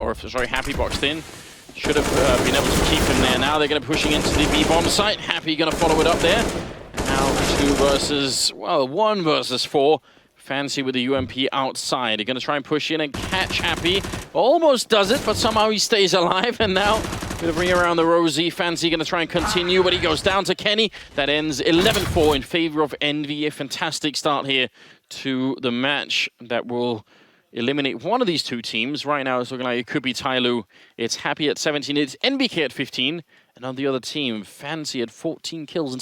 or if sorry, Happy boxed in. Should have been able to keep him there. Now they're going to be pushing into the B-bomb site. Happy going to follow it up there. And now 2 versus, well, 1 versus 4. Fancy with the UMP outside. They're going to try and push in and catch Happy. Almost does it, but somehow he stays alive. And now going to bring around the Rosie. Fancy going to try and continue, but he goes down to Kenny. That ends 11-4 in favor of Envy. A fantastic start here to the match that will eliminate one of these 2 teams. Right now it's looking like it could be TyLoo. It's Happy at 17. It's NBK at 15. And on the other team, Fancy at 14 kills.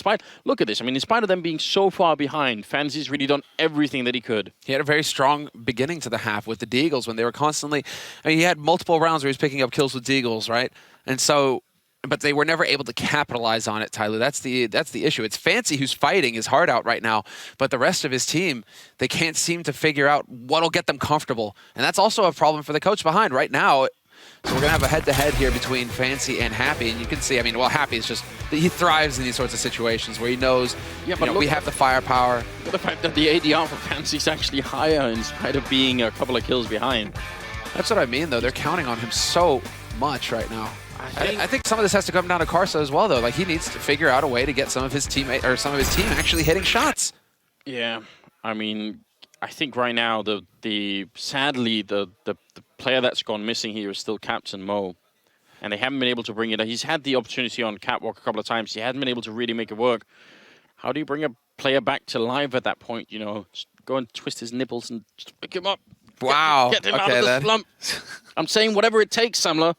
Look at this. I mean, in spite of them being so far behind, Fancy's really done everything that he could. He had a very strong beginning to the half with the Deagles when they were constantly... I mean, he had multiple rounds where he was picking up kills with Deagles, right? And so... But they were never able to capitalize on it, TyLoo. That's the issue. It's Fancy who's fighting his heart out right now, but the rest of his team, they can't seem to figure out what'll get them comfortable. And that's also a problem for the coach behind right now. So we're going to have a head-to-head here between Fancy and Happy, and you can see, I mean, well, Happy is just, he thrives in these sorts of situations where he knows, yeah, but we have the firepower. But the fact that the ADR for Fancy is actually higher in spite of being a couple of kills behind. That's what I mean, though. They're counting on him so much right now. I think some of this has to come down to Karsa as well, though. Like, he needs to figure out a way to get some of his teammate or some of his team actually hitting shots. Yeah, I mean, I think right now sadly the player that's gone missing here is still Captain Mo, and they haven't been able to bring it. He's had the opportunity on Catwalk a couple of times. He hasn't been able to really make it work. How do you bring a player back to life at that point? You know, just go and twist his nipples and just pick him up. Wow. Get him out of the slump. I'm saying whatever it takes, Samler.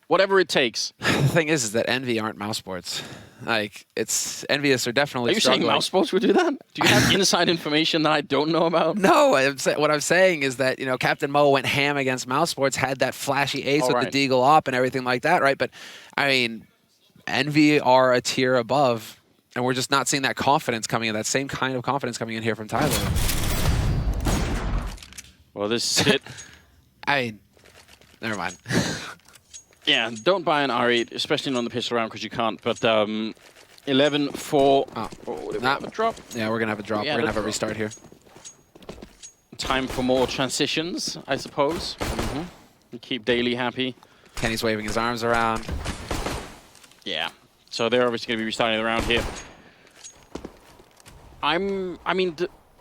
Whatever it takes. The thing is that Envy aren't Mousesports. Like, it's ENVYUS are definitely struggling. Are you saying Mousesports would do that? Do you have inside information that I don't know about? No, what I'm saying is that, you know, Captain Mo went ham against Mousesports, had that flashy ace with the Deagle up and everything like that, right? But, I mean, Envy are a tier above, and we're just not seeing that confidence coming in, that same kind of confidence coming in here from TyLoo. Well, this is it. I mean, never mind. Yeah, don't buy an R8, especially not on the pistol round, because you can't. But 11-4. Oh, have a drop? Yeah, we're going to have a drop. Yeah, we're going to have a restart here. Time for more transitions, I suppose. And keep Daily happy. Kenny's waving his arms around. Yeah. So they're obviously going to be restarting the round here. I mean,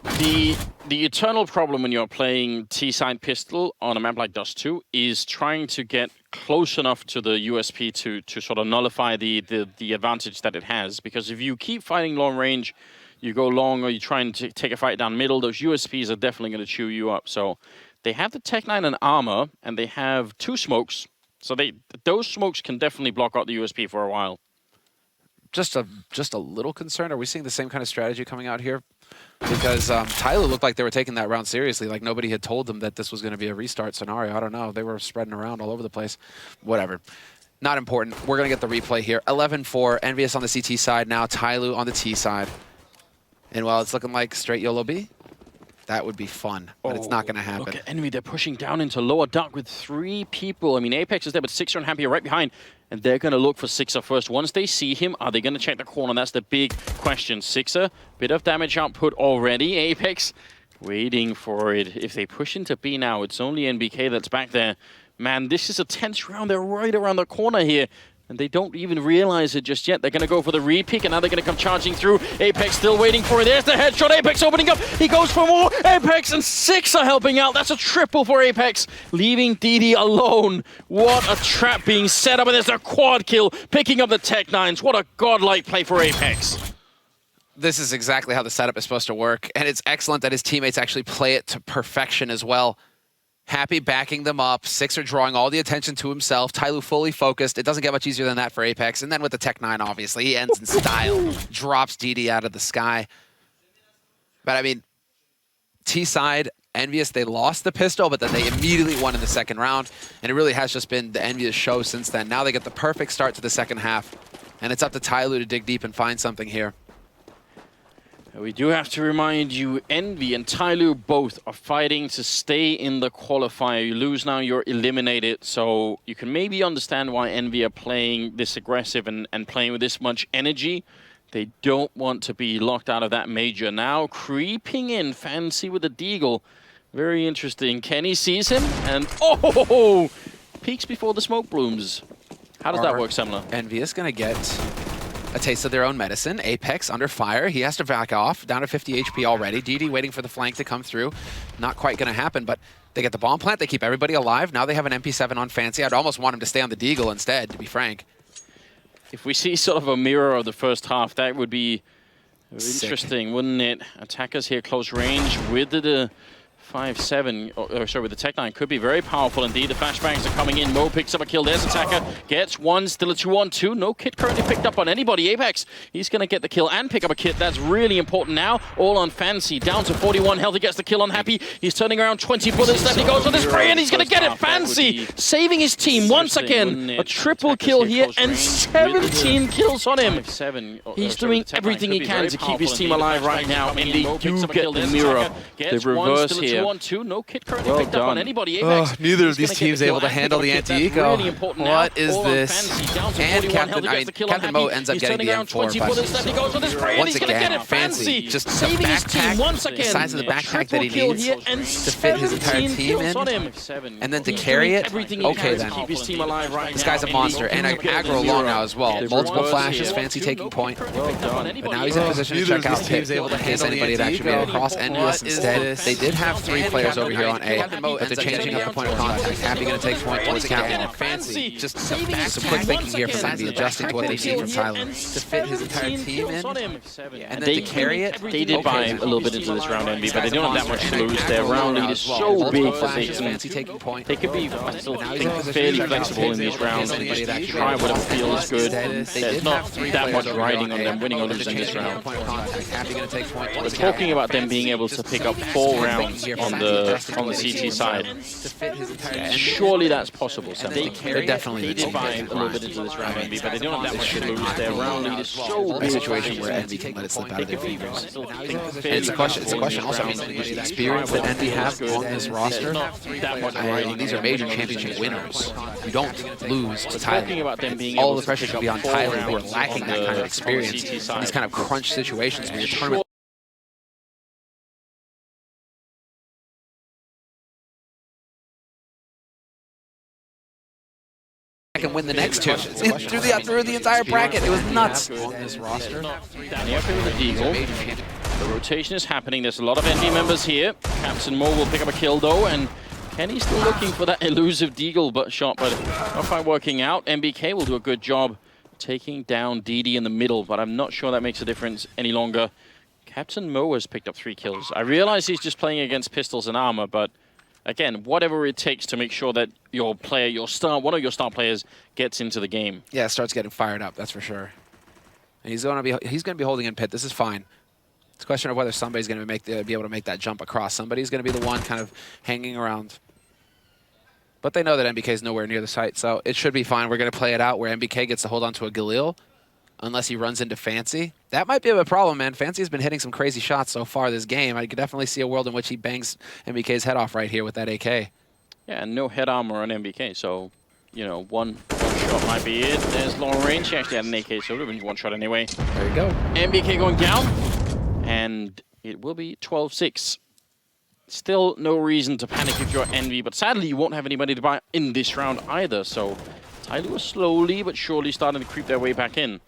the eternal problem when you're playing T-side pistol on a map like Dust 2 is trying to get close enough to the USP to sort of nullify the advantage that it has. Because if you keep fighting long range, you go long or you try and take a fight down middle, those USPs are definitely going to chew you up. So they have the Tech9 and armor, and they have 2 smokes. So those smokes can definitely block out the USP for a while. Just a little concerned. Are we seeing the same kind of strategy coming out here? Because TyLoo looked like they were taking that round seriously. Like nobody had told them that this was going to be a restart scenario. I don't know. They were spreading around all over the place. Whatever. Not important. We're going to get the replay here. 11-4. ENVYUS on the CT side now. TyLoo on the T side. And while it's looking like straight YOLO B, that would be fun, but it's not going to happen. Look at Envy. They're pushing down into lower dark with 3 people. I mean, Apex is there, but Sixer and Happy are right behind. And they're going to look for Sixer first. Once they see him, are they going to check the corner? That's the big question. Sixer, bit of damage output already. Apex waiting for it. If they push into B now, it's only NBK that's back there. Man, this is a tense round. They're right around the corner here. And they don't even realize it just yet. They're going to go for the re-pick, and now they're going to come charging through. Apex still waiting for it. There's the headshot. Apex opening up. He goes for more. Apex and Sixer helping out. That's a triple for Apex, leaving DD alone. What a trap being set up. And there's a quad kill, picking up the Tech9s. What a godlike play for Apex. This is exactly how the setup is supposed to work. And it's excellent that his teammates actually play it to perfection as well. Happy backing them up. Sixer drawing all the attention to himself. TyLoo fully focused. It doesn't get much easier than that for Apex. And then with the Tech9, obviously, he ends in style. Drops DD out of the sky. But I mean, T-side, ENVYUS, they lost the pistol, but then they immediately won in the second round. And it really has just been the ENVYUS show since then. Now they get the perfect start to the second half. And it's up to TyLoo to dig deep and find something here. We do have to remind you, Envy and TyLoo both are fighting to stay in the qualifier. You lose now, you're eliminated. So you can maybe understand why Envy are playing this aggressive and playing with this much energy. They don't want to be locked out of that major. Now creeping in, Fancy with a Deagle. Very interesting. Kenny sees him and oh! peeks before the smoke blooms. How does that work, Semler? ENVYUS going to get a taste of their own medicine. Apex under fire. He has to back off. Down to 50 HP already. DD waiting for the flank to come through. Not quite going to happen, but they get the bomb plant. They keep everybody alive. Now they have an MP7 on Fancy. I'd almost want him to stay on the Deagle instead, to be frank. If we see sort of a mirror of the first half, that would be interesting, wouldn't it? Attackers here close range with the 5-7, sorry, with the Tech-9 could be very powerful indeed. The flashbangs are coming in. Mo picks up a kill. There's Attacker. Gets one. Still a 2-on-2. No kit currently picked up on anybody. Apex, he's going to get the kill and pick up a kit. That's really important now. All on Fancy. Down to 41 health. He gets the kill on Happy. He's turning around 20 bullets left. He goes with the spray and he's going to get it. Fancy saving his team once again. A triple kill here and 17 kills on him. He's doing everything he can to keep his team alive right now. And they do get the mirror. The reverse here. 2-1-2, no kit currently picked up on anybody. Apex, neither of these teams able to handle the anti-eco. Really what is this? And Captain Mo ends up getting the M4, but once again, Fancy just the backpack, the size of the backpack that he needs to fit his entire team in, and then to carry it. Okay then, this guy's a monster, and aggro long now as well. Multiple flashes, Fancy taking point, but now he's in position to check out Pit in case anybody had actually made it across. ENVYUS instead, they did have 3 players over here on A, but they're changing up the point of contact. Happy going to take point towards Captain. Fancy, just some quick thinking here from them, adjusting to what they see from TyLoo to fit his entire team in, and then to carry it. They did buy a little bit into this round, Envy, but they don't have that much to lose. Their round lead is so big that they could be, I still think, fairly flexible in these rounds and just try whatever feels good. There's not that much riding on them winning or losing this round. We're talking about them being able to pick up 4 rounds on the CT side. Surely that's possible, Sam. They're definitely did buy a little bit into this round, Envy, but they don't have that much to lose. Their round lead is so big. A situation where Envy can let it slip out of their fingers. It's a question also, I mean, the experience that Envy have on this roster, these are major championship winners. You don't lose to TyLoo. All the pressure should be on TyLoo, who are lacking that kind of experience in these kind of crunch situations where your tournament and win the next 2 through the entire bracket. It was nuts on this roster. Down here with the Deagle. The rotation is happening. There's a lot of Envy members here. Captain Mo will pick up a kill though, and Kenny's still looking for that elusive Deagle shot, but not quite working out. MBK will do a good job taking down DD in the middle, but I'm not sure that makes a difference any longer. Captain Mo has picked up 3 kills. I realize he's just playing against pistols and armor, but again, whatever it takes to make sure that your player, one of your star players gets into the game. Yeah, starts getting fired up, that's for sure. And he's going to be holding in Pit. This is fine. It's a question of whether somebody's going to be able to make that jump across. Somebody's going to be the one kind of hanging around. But they know that MBK is nowhere near the site, so it should be fine. We're going to play it out where MBK gets to hold on to a Galil, unless he runs into Fancy. That might be a problem, man. Fancy's been hitting some crazy shots so far this game. I could definitely see a world in which he bangs MBK's head off right here with that AK. Yeah, and no head armor on MBK, so, you know, one shot might be it. There's long range. He actually had an AK, so it would have been 1 shot anyway. There you go. MBK going down, and it will be 12-6. Still no reason to panic if you're Envy, but sadly you won't have anybody to buy in this round either, so TyLoo is slowly but surely starting to creep their way back in.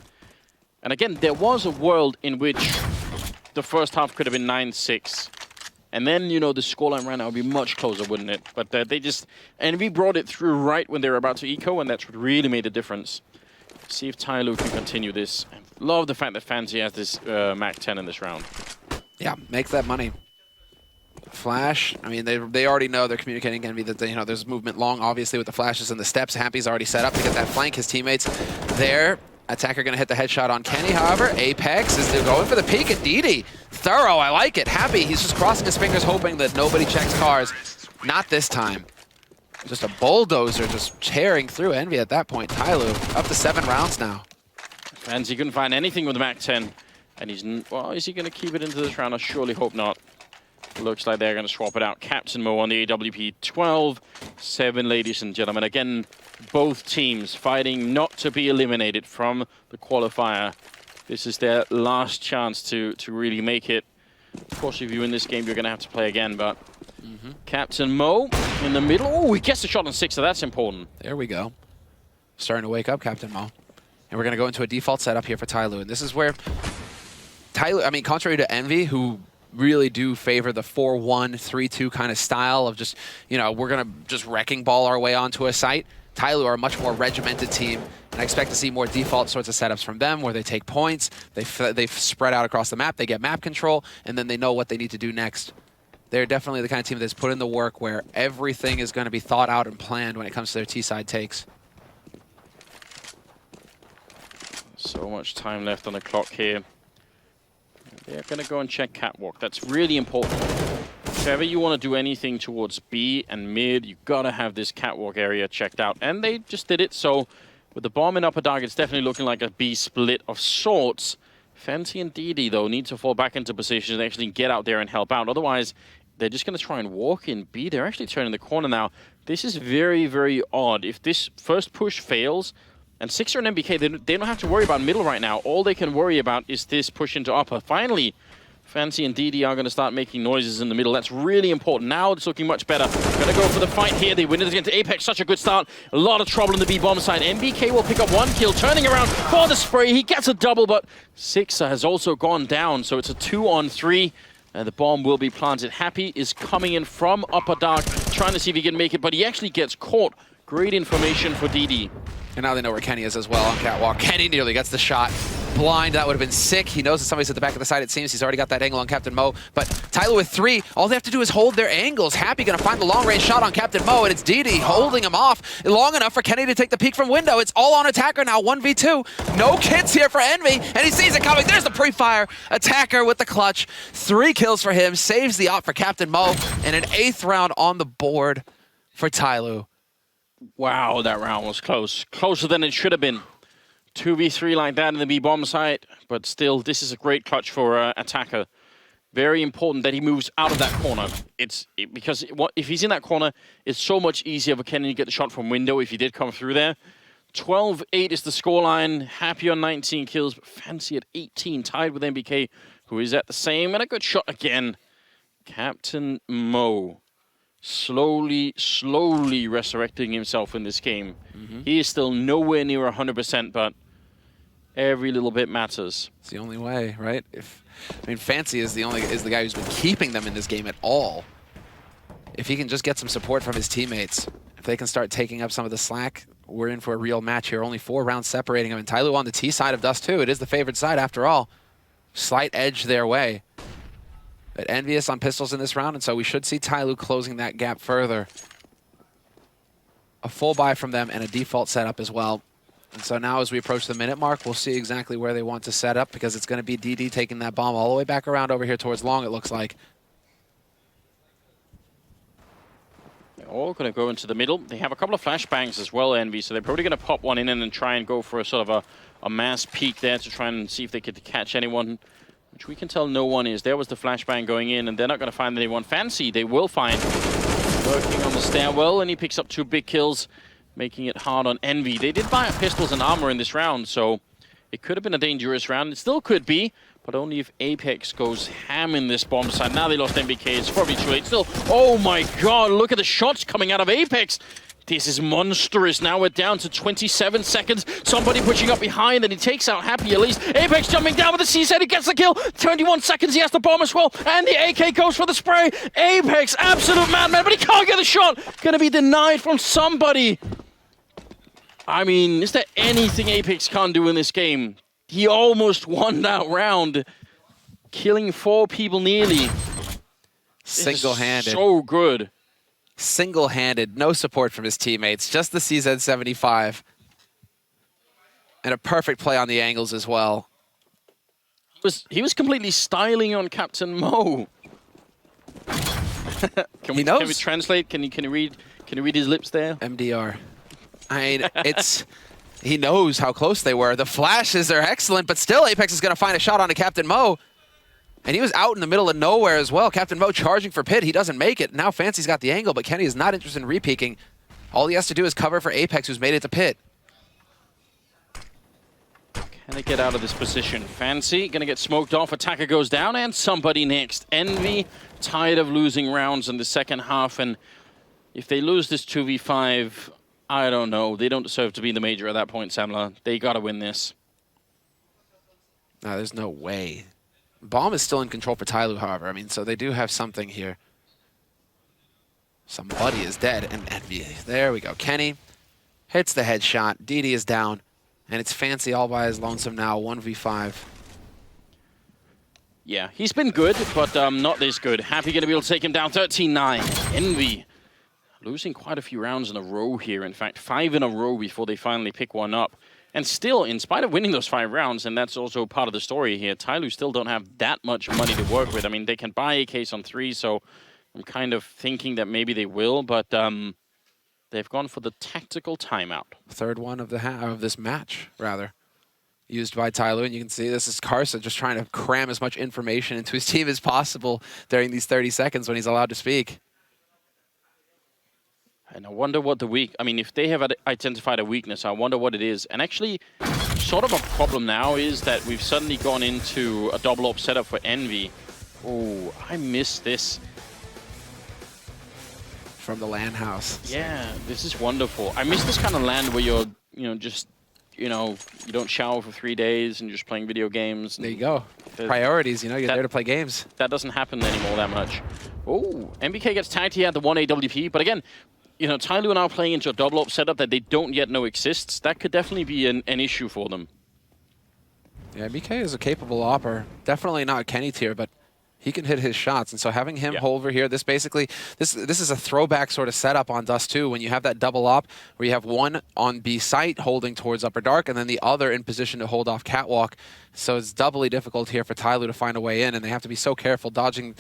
And again, there was a world in which the first half could have been 9-6. And then, you know, the scoreline right now would be much closer, wouldn't it? But they just... Envy brought it through right when they were about to eco, and that's what really made a difference. See if TyLoo can continue this. Love the fact that Fancy has this Mac 10 in this round. Yeah, make that money. Flash, I mean, they already know, they're communicating to Envy that you know, there's movement long, obviously, with the flashes and the steps. Happy's already set up to get that flank. His teammates there. Attacker going to hit the headshot on Kenny, however. Apex is going for the peek at DD. Thorough, I like it. Happy, he's just crossing his fingers hoping that nobody checks cars. Not this time. Just a bulldozer just tearing through Envy at that point. TyLoo up to 7 rounds now. Fancy couldn't find anything with the Mac 10. And he's, well, is he going to keep it into this round? I surely hope not. Looks like they're going to swap it out. Captain Mo on the AWP 12-7, ladies and gentlemen. Again, both teams fighting not to be eliminated from the qualifier. This is their last chance to really make it. Of course, if you win this game, you're going to have to play again, but Captain Mo in the middle. Oh, he gets the shot on 6, so that's important. There we go. Starting to wake up, Captain Mo. And we're going to go into a default setup here for TyLoo. And this is where TyLoo, I mean, contrary to Envy, who really do favor the 4-1, 3-2 kind of style of just, you know, we're going to just wrecking ball our way onto a site, TyLoo are a much more regimented team. And I expect to see more default sorts of setups from them where they take points, they've spread out across the map, they get map control, and then they know what they need to do next. They're definitely the kind of team that's put in the work where everything is going to be thought out and planned when it comes to their T-side takes. So much time left on the clock here. They're going to go and check catwalk. That's really important. If ever you want to do anything towards B and mid, you've got to have this catwalk area checked out. And they just did it, so with the bomb in upper dark, it's definitely looking like a B split of sorts. Fancy and DD, though, need to fall back into position and actually get out there and help out. Otherwise, they're just going to try and walk in B. They're actually turning the corner now. This is very, very odd. If this first push fails, and Sixer and MBK, they don't have to worry about middle right now. All they can worry about is this push into upper. Finally, Fancy and DD are going to start making noises in the middle. That's really important. Now it's looking much better. Going to go for the fight here. They win it against Apex. Such a good start. A lot of trouble in the B-bomb side. MBK will pick up 1 kill. Turning around for the spray. He gets a double, but Sixer has also gone down. So it's a 2-on-3. And the bomb will be planted. Happy is coming in from upper dark, trying to see if he can make it, but he actually gets caught. Great information for DD. And now they know where Kenny is as well on catwalk. Kenny nearly gets the shot. Blind, that would have been sick. He knows that somebody's at the back of the side, it seems. He's already got that angle on Captain Mo. But TyLoo with 3, all they have to do is hold their angles. Happy gonna find the long-range shot on Captain Mo, and it's DD holding him off long enough for Kenny to take the peek from window. It's all on Attacker now, 1v2. No kits here for Envy, and he sees it coming. There's the pre-fire. Attacker with the clutch. 3 kills for him, saves the op for Captain Mo, and an 8th round on the board for TyLoo. Wow, that round was close. Closer than it should have been. 2v3 like that in the B-bomb site, but still, this is a great clutch for Attacker. Very important that he moves out of that corner. Because if he's in that corner, it's so much easier for Kenny to get the shot from window if he did come through there. 12-8 is the scoreline. Happy on 19 kills, but Fancy at 18, tied with MBK, who is at the same, and a good shot again. Captain Mo. Slowly resurrecting himself in this game. He is still nowhere near 100%, but every little bit matters. It's the only way, right? I mean, Fancy is the guy who's been keeping them in this game at all. If he can just get some support from his teammates, if they can start taking up some of the slack, we're in for a real match here. Only 4 rounds separating him, and TyLoo on the T side of Dust too. It is the favored side after all. Slight edge their way. But ENVYUS on pistols in this round, and so we should see TyLoo closing that gap further. A full buy from them and a default setup as well. And so now as we approach the minute mark, we'll see exactly where they want to set up, because it's going to be DD taking that bomb all the way back around over here towards long, it looks like. They're all going to go into the middle. They have a couple of flashbangs as well, Envy, so they're probably going to pop one in and then try and go for a sort of a mass peek there to try and see if they could catch anyone. Which we can tell no one is. There was the flashbang going in, and they're not going to find anyone. Fancy, they will find. Working on the stairwell, and he picks up 2 big kills, making it hard on Envy. They did buy up pistols and armor in this round, so it could have been a dangerous round. It still could be, but only if Apex goes ham in this bomb side. Now they lost MBK. It's probably too late. Still, oh my god, look at the shots coming out of Apex. This is monstrous. Now we're down to 27 seconds. Somebody pushing up behind, and he takes out Happy at least. Apex jumping down with the C-set. He gets the kill. 21 seconds. He has the bomb as well. And the AK goes for the spray. Apex, absolute madman, but he can't get the shot. Gonna be denied from somebody. I mean, is there anything Apex can't do in this game? He almost won that round, killing 4 people nearly. Single-handed. So good. Single-handed, no support from his teammates, just the CZ75. And a perfect play on the angles as well. He was completely styling on Captain Mo. Can we translate? Can you read his lips there? MDR. I mean, he knows how close they were. The flashes are excellent, but still Apex is going to find a shot onto Captain Mo. And he was out in the middle of nowhere as well. Captain Mo charging for pit. He doesn't make it. Now Fancy's got the angle, but Kenny is not interested in repeaking. All he has to do is cover for Apex, who's made it to pit. Can they get out of this position? Fancy gonna get smoked off. Attacker goes down, and somebody next. Envy, tired of losing rounds in the second half, and if they lose this 2v5, I don't know. They don't deserve to be the major at that point, Samla. They gotta win this. No, there's no way. Bomb is still in control for TyLoo, however. I mean, so they do have something here. Somebody is dead, and Envy. There we go. Kenny hits the headshot. DD is down, and it's Fancy all by his lonesome now, 1v5. Yeah, he's been good, but not this good. Happy gonna be able to take him down 13-9. Envy losing quite a few rounds in a row here. In fact, 5 in a row before they finally pick one up. And still, in spite of winning those 5 rounds, and that's also part of the story here, TyLoo still don't have that much money to work with. I mean, they can buy a case on 3, so I'm kind of thinking that maybe they will, but they've gone for the tactical timeout. Third one of this match, rather, used by TyLoo. And you can see this is Carson just trying to cram as much information into his team as possible during these 30 seconds when he's allowed to speak. And I wonder what I mean, if they have identified a weakness, I wonder what it is. And actually, sort of a problem now is that we've suddenly gone into a double op setup for Envy. Oh, I miss this. From the LAN house. Yeah, this is wonderful. I miss this kind of land where you're, just, you don't shower for 3 days and you're just playing video games. There you go. Priorities, you're there to play games. That doesn't happen anymore that much. Oh, MBK gets tagged here at the 1 AWP, but again, TyLoo are now playing into a double op setup that they don't yet know exists. That could definitely be an issue for them. Yeah, MBK is a capable opper. Definitely not Kenny tier, but he can hit his shots. And so having him hold over here, this is a throwback sort of setup on Dust 2 when you have that double op where you have one on B site holding towards Upper Dark and then the other in position to hold off Catwalk. So it's doubly difficult here for TyLoo to find a way in, and they have to be so careful dodging.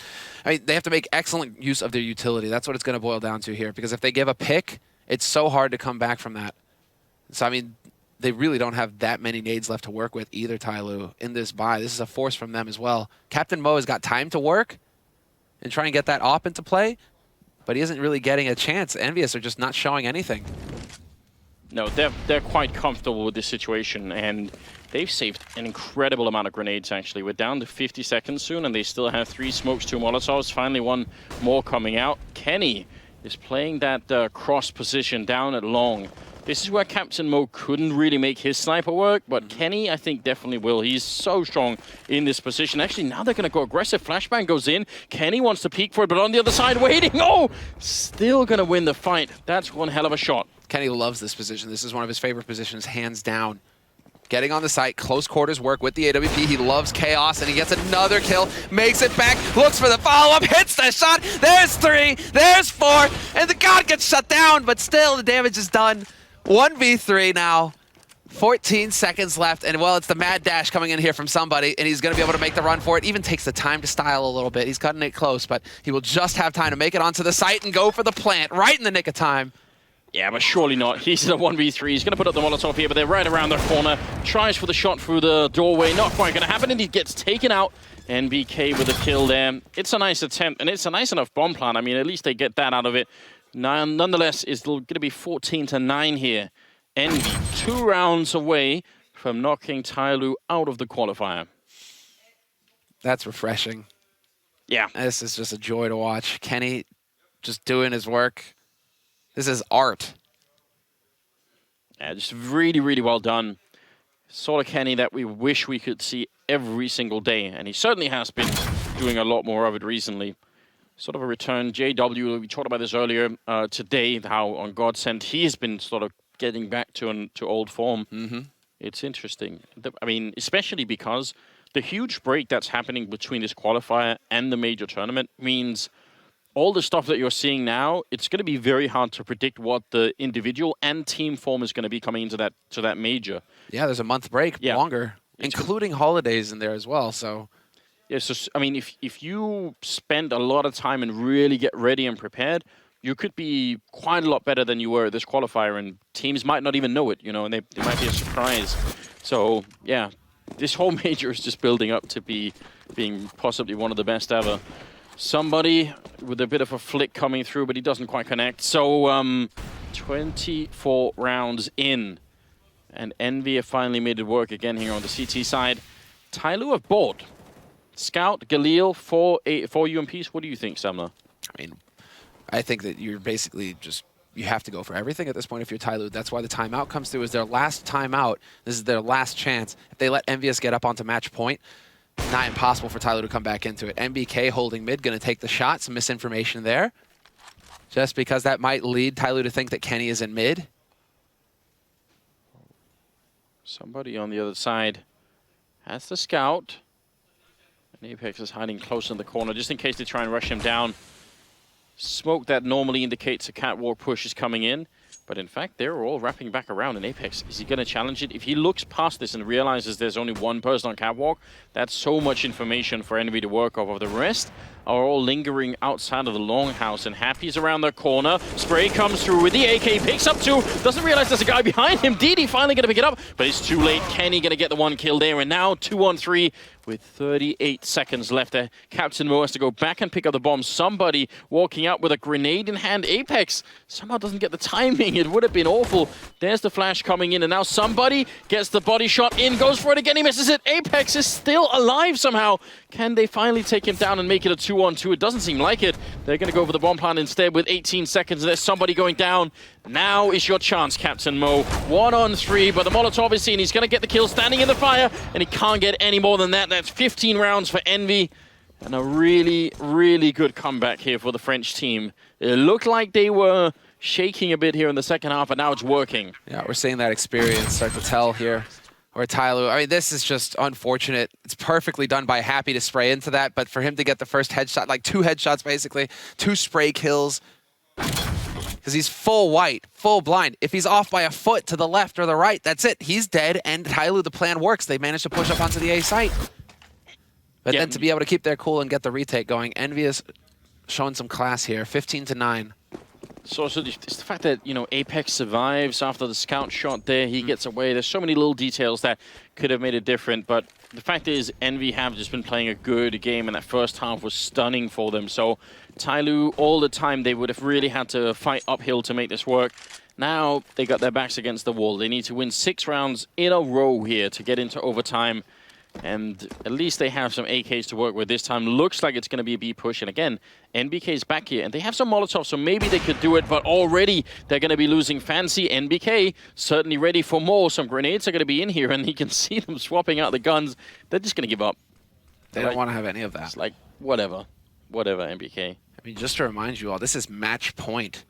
I mean, they have to make excellent use of their utility. That's what it's going to boil down to here, because if they give a pick, it's so hard to come back from that. So, I mean, they really don't have that many nades left to work with either, TyLoo, in this buy. This is a force from them as well. Captain Mo has got time to work and try and get that op into play, but he isn't really getting a chance. ENVYUS are just not showing anything. No, they're quite comfortable with this situation, and they've saved an incredible amount of grenades, actually. We're down to 50 seconds soon, and they still have 3 smokes, 2 Molotovs. Finally, one more coming out. Kenny is playing that cross position down at long. This is where Captain Mo couldn't really make his sniper work, but Kenny, I think, definitely will. He's so strong in this position. Actually, now they're going to go aggressive. Flashbang goes in. Kenny wants to peek for it, but on the other side, waiting. Oh, still going to win the fight. That's one hell of a shot. Kenny loves this position. This is one of his favorite positions, hands down. Getting on the site, close quarters work with the AWP. He loves chaos, and he gets another kill, makes it back, looks for the follow-up, hits the shot. There's 3, there's 4, and the god gets shut down, but still the damage is done. 1v3 now. 14 seconds left, and well, it's the mad dash coming in here from somebody, and he's going to be able to make the run for it. Even takes the time to style a little bit. He's cutting it close, but he will just have time to make it onto the site and go for the plant right in the nick of time. Yeah, but surely not. He's in a 1v3. He's going to put up the Molotov here, but they're right around the corner. Tries for the shot through the doorway. Not quite going to happen, and he gets taken out. NBK with a kill there. It's a nice attempt, and it's a nice enough bomb plant. I mean, at least they get that out of it. Nonetheless, it's going to be 14-9 here. Envy, 2 rounds away from knocking TyLoo out of the qualifier. That's refreshing. Yeah. This is just a joy to watch. Kenny just doing his work. This is art. Yeah, just really, really well done. Sort of Kenny that we wish we could see every single day, and he certainly has been doing a lot more of it recently. Sort of a return. JW, we talked about this earlier today, how on Godsend he has been sort of getting back to old form. Mm-hmm. It's interesting. I mean, especially because the huge break that's happening between this qualifier and the major tournament means all the stuff that you're seeing now, it's going to be very hard to predict what the individual and team form is going to be coming into that major. Yeah, there's a month break, longer, including holidays in there as well. So, yeah, so I mean, if you spend a lot of time and really get ready and prepared, you could be quite a lot better than you were at this qualifier, and teams might not even know it, and they might be a surprise. So, yeah, this whole major is just building up to being possibly one of the best ever. Somebody with a bit of a flick coming through, but he doesn't quite connect. So 24 rounds in. And Envy have finally made it work again here on the CT side. TyLoo have bought Scout, Galil, 4 UMPs. What do you think, Samler? I mean, I think that you're basically just, you have to go for everything at this point if you're TyLoo. That's why the timeout comes through. Is their last timeout. This is their last chance. If they let ENVYUS get up onto match point, not impossible for TyLoo to come back into it. MBK holding mid, going to take the shot. Some misinformation there. Just because that might lead TyLoo to think that Kenny is in mid. Somebody on the other side has the scout. And Apex is hiding close in the corner just in case they try and rush him down. Smoke that normally indicates a catwalk push is coming in. But in fact, they're all wrapping back around in Apex. Is he going to challenge it? If he looks past this and realizes there's only one person on catwalk, that's so much information for Envy to work off of. The rest are all lingering outside of the longhouse, and Happy's around the corner. Spray comes through with the AK, picks up 2, doesn't realize there's a guy behind him. DD finally going to pick it up, but it's too late. Kenny going to get the 1 kill there, and now 2-on-3 with 38 seconds left there. Captain Mo has to go back and pick up the bomb. Somebody walking out with a grenade in hand. Apex somehow doesn't get the timing. It would have been awful. There's the flash coming in, and now somebody gets the body shot in, goes for it again, he misses it. Apex is still alive somehow. Can they finally take him down and make it a 2-on-2? It doesn't seem like it. They're going to go for the bomb plant instead with 18 seconds. There's somebody going down. Now is your chance, Captain Mo. 1-on-3, but the Molotov is seen. He's going to get the kill standing in the fire, and he can't get any more than that. That's 15 rounds for Envy, and a really, really good comeback here for the French team. It looked like they were shaking a bit here in the second half, but now it's working. Yeah, we're seeing that experience start to tell here. Or TyLoo. I mean, this is just unfortunate. It's perfectly done by Happy to spray into that, but for him to get the first headshot, like 2 headshots basically, 2 spray kills, because he's full white, full blind. If he's off by a foot to the left or the right, that's it. He's dead, and TyLoo, the plan works. They managed to push up onto the A site. But then to be able to keep their cool and get the retake going, ENVYUS showing some class here, 15-9. So also it's the fact that, you know, Apex survives after the scout shot there. He gets away. There's so many little details that could have made it different. But the fact is, Envy have just been playing a good game, and that first half was stunning for them. So TyLoo, all the time, they would have really had to fight uphill to make this work. Now they got their backs against the wall. They need to win 6 rounds in a row here to get into overtime. And at least they have some AKs to work with this time. Looks like it's going to be a B push. And again, NBK is back here. And they have some Molotovs, so maybe they could do it. But already they're going to be losing Fancy. NBK certainly ready for more. Some grenades are going to be in here. And you can see them swapping out the guns. They're just going to give up. They don't want to have any of that. It's like, whatever. Whatever, NBK. I mean, just to remind you all, this is match point.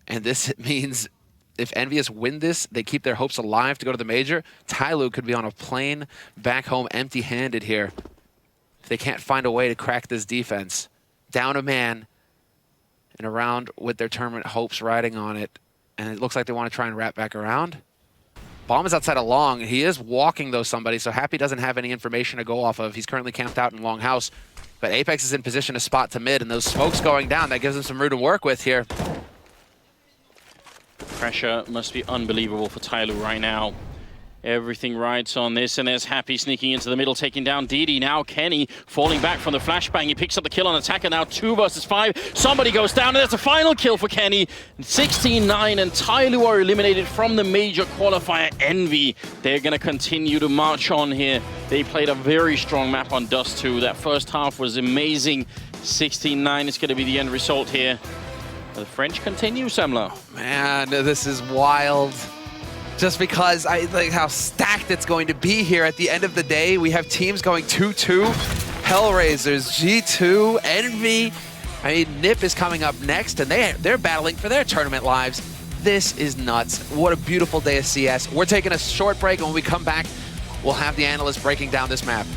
And this means if ENVYUS win this, they keep their hopes alive to go to the major. TyLoo could be on a plane back home empty-handed here if they can't find a way to crack this defense. Down a man and around with their tournament hopes riding on it. And it looks like they want to try and wrap back around. Bomb is outside of Long. He is walking, though, somebody, so Happy doesn't have any information to go off of. He's currently camped out in Long House. But Apex is in position to spot to mid, and those smokes going down, that gives him some room to work with here. Pressure must be unbelievable for TyLoo right now. Everything rides on this, and there's Happy sneaking into the middle, taking down DD. Now Kenny falling back from the flashbang. He picks up the kill on attacker. Now 2 versus 5. Somebody goes down, and there's a final kill for Kenny. 16-9, and TyLoo are eliminated from the major qualifier. Envy, they're going to continue to march on here. They played a very strong map on Dust 2. That first half was amazing. 16-9 is going to be the end result here. The French continue, Samla. Man, this is wild. Just because I like how stacked it's going to be here at the end of the day. We have teams going 2-2. Hellraisers, G2, Envy. I mean, NIP is coming up next, and they're battling for their tournament lives. This is nuts. What a beautiful day of CS. We're taking a short break, and when we come back, we'll have the analysts breaking down this map.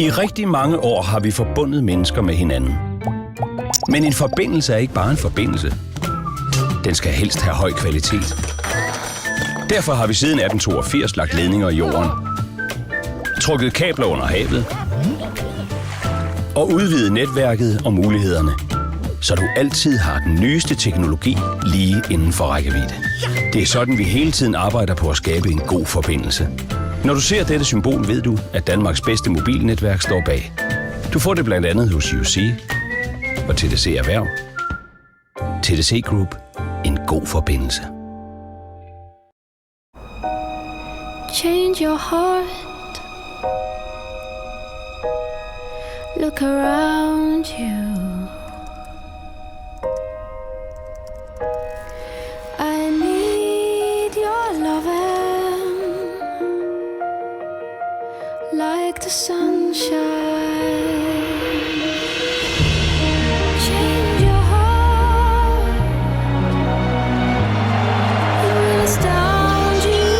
I rigtig mange år har vi forbundet mennesker med hinanden. Men en forbindelse er ikke bare en forbindelse. Den skal helst have høj kvalitet. Derfor har vi siden 1882 lagt ledninger i jorden, trukket kabler under havet og udvidet netværket og mulighederne, så du altid har den nyeste teknologi lige inden for rækkevidde. Det er sådan, vi hele tiden arbejder på at skabe en god forbindelse. Når du ser dette symbol, ved du, at Danmarks bedste mobilnetværk står bag. Du får det blandt andet hos UC og TDC Erhverv. TDC Group. En god forbindelse. Change your heart. Look around you. I need your loving like the sunshine. Change your heart. It will astound you.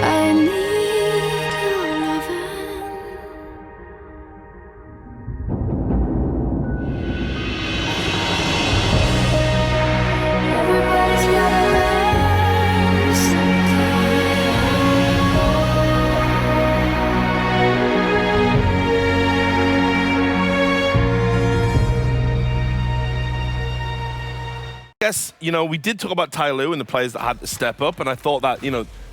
I need your loving. Everybody's gotta learn sometime. Yes, we did talk about TyLoo and the players that had to step up, and I thought that,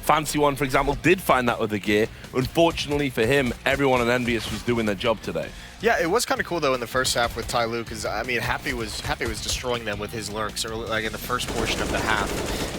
Fancy One, for example, did find that other gear. Unfortunately for him, everyone in ENVYUS was doing their job today. Yeah, it was kind of cool though in the first half with TyLoo, because I mean, Happy was destroying them with his lurks, or like in the first portion of the half.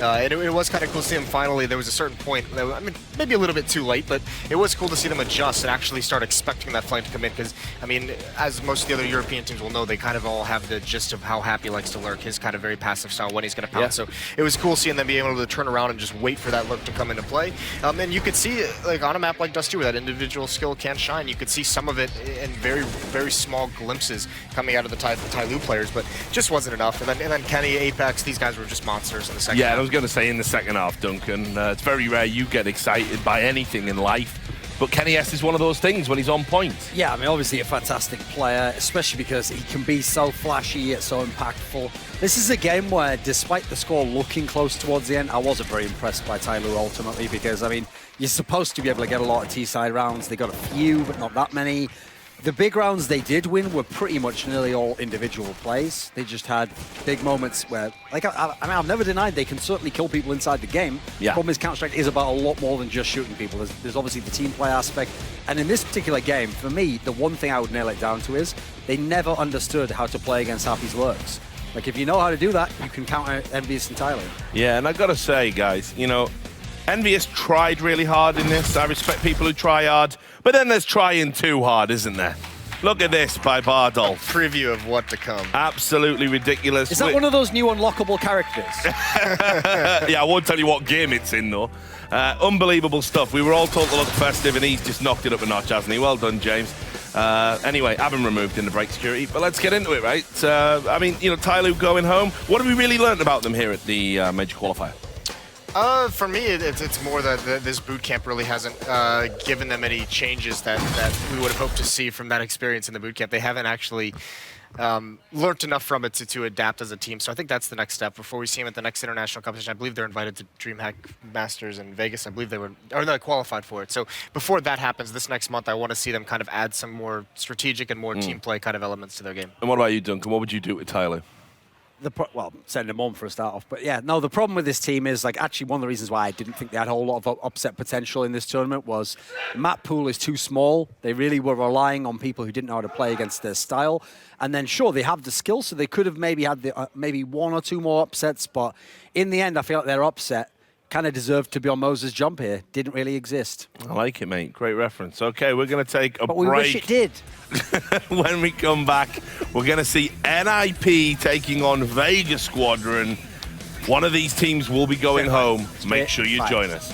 And it was kind of cool to see him finally. There was a certain point, I mean, maybe a little bit too late, but it was cool to see them adjust and actually start expecting that flank to come in. Because I mean, as most of the other European teams will know, they kind of all have the gist of how Happy likes to lurk, his kind of very passive style when he's going to pounce. Yeah. So it was cool seeing them be able to turn around and just wait for that lurk to come into play. And you could see, like on a map like Dusty, where that individual skill can shine, you could see some of it in very, very small glimpses coming out of the TyLoo players, but just wasn't enough. And then Kenny, Apex, these guys were just monsters in the second half. Yeah, I was going to say in the second half, Duncan, it's very rare you get excited by anything in life, but Kenny S is one of those things when he's on point. Yeah, I mean, obviously a fantastic player, especially because he can be so flashy yet so impactful. This is a game where, despite the score looking close towards the end, I wasn't very impressed by TyLoo ultimately, because, I mean, you're supposed to be able to get a lot of T-side rounds. They got a few, but not that many. The big rounds they did win were pretty much nearly all individual plays. They just had big moments where, like, I mean, I've never denied they can certainly kill people inside the game. Yeah. The problem is Counter-Strike is about a lot more than just shooting people. There's obviously the team play aspect. And in this particular game, for me, the one thing I would nail it down to is they never understood how to play against Happy's lurks. Like, if you know how to do that, you can counter ENVYUS entirely. Yeah, and I got to say, guys, ENVYUS tried really hard in this. I respect people who try hard, but then there's trying too hard, isn't there? Look at this by Bardolph. Preview of what to come. Absolutely ridiculous. Is that one of those new unlockable characters? Yeah, I won't tell you what game it's in, though. Unbelievable stuff. We were all told to look festive, and he's just knocked it up a notch, hasn't he? Well done, James. Anyway, have him removed in the break security, but let's get into it, right? I mean, TyLoo going home. What have we really learned about them here at the major qualifier? For me, it's more that this boot camp really hasn't given them any changes that we would have hoped to see from that experience in the boot camp. They haven't actually learned enough from it to adapt as a team. So I think that's the next step before we see them at the next international competition. I believe they're invited to DreamHack Masters in Vegas. I believe they qualified for it. So before that happens this next month, I want to see them kind of add some more strategic and more team play kind of elements to their game. And what about you, Duncan? What would you do with TyLoo? Well, send him on for a start off. But yeah, no, the problem with this team is, like, actually one of the reasons why I didn't think they had a whole lot of upset potential in this tournament was map pool is too small. They really were relying on people who didn't know how to play against their style. And then, sure, they have the skill, so they could have maybe had maybe one or two more upsets. But in the end, I feel like their upset kind of deserved to be on Moses' jump here. Didn't really exist. I like it, mate. Great reference. Okay, we're going to take a break. But we wish it did. When we come back, we're going to see NIP taking on Vega Squadron. One of these teams will be going home. Make sure you join us.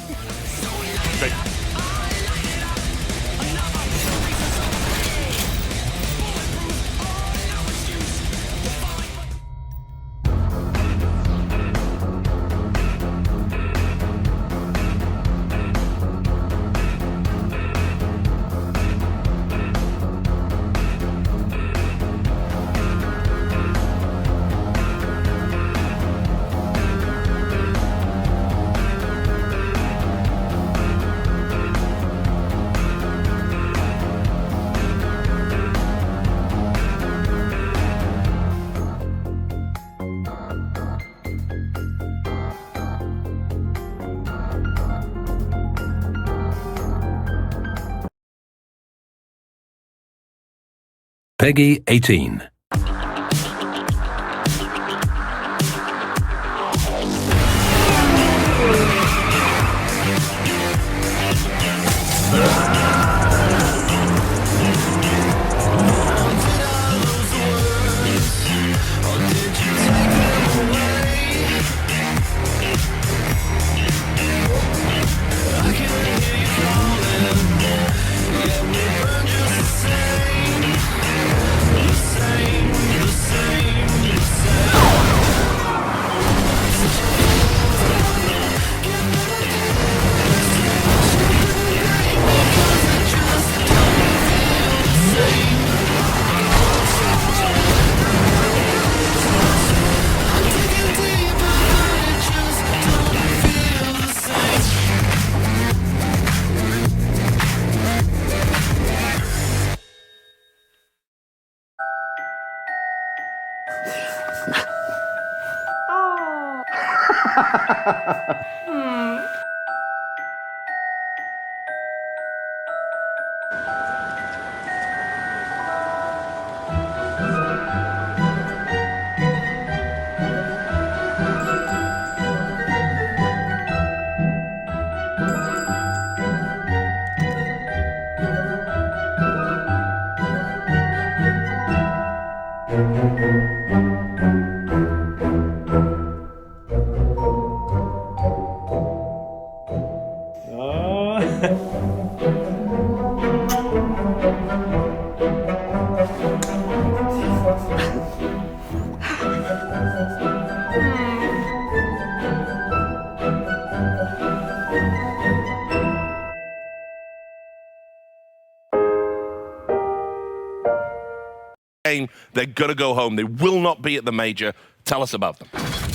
Peggy 18. They're gonna go home. They will not be at the major. Tell us about them.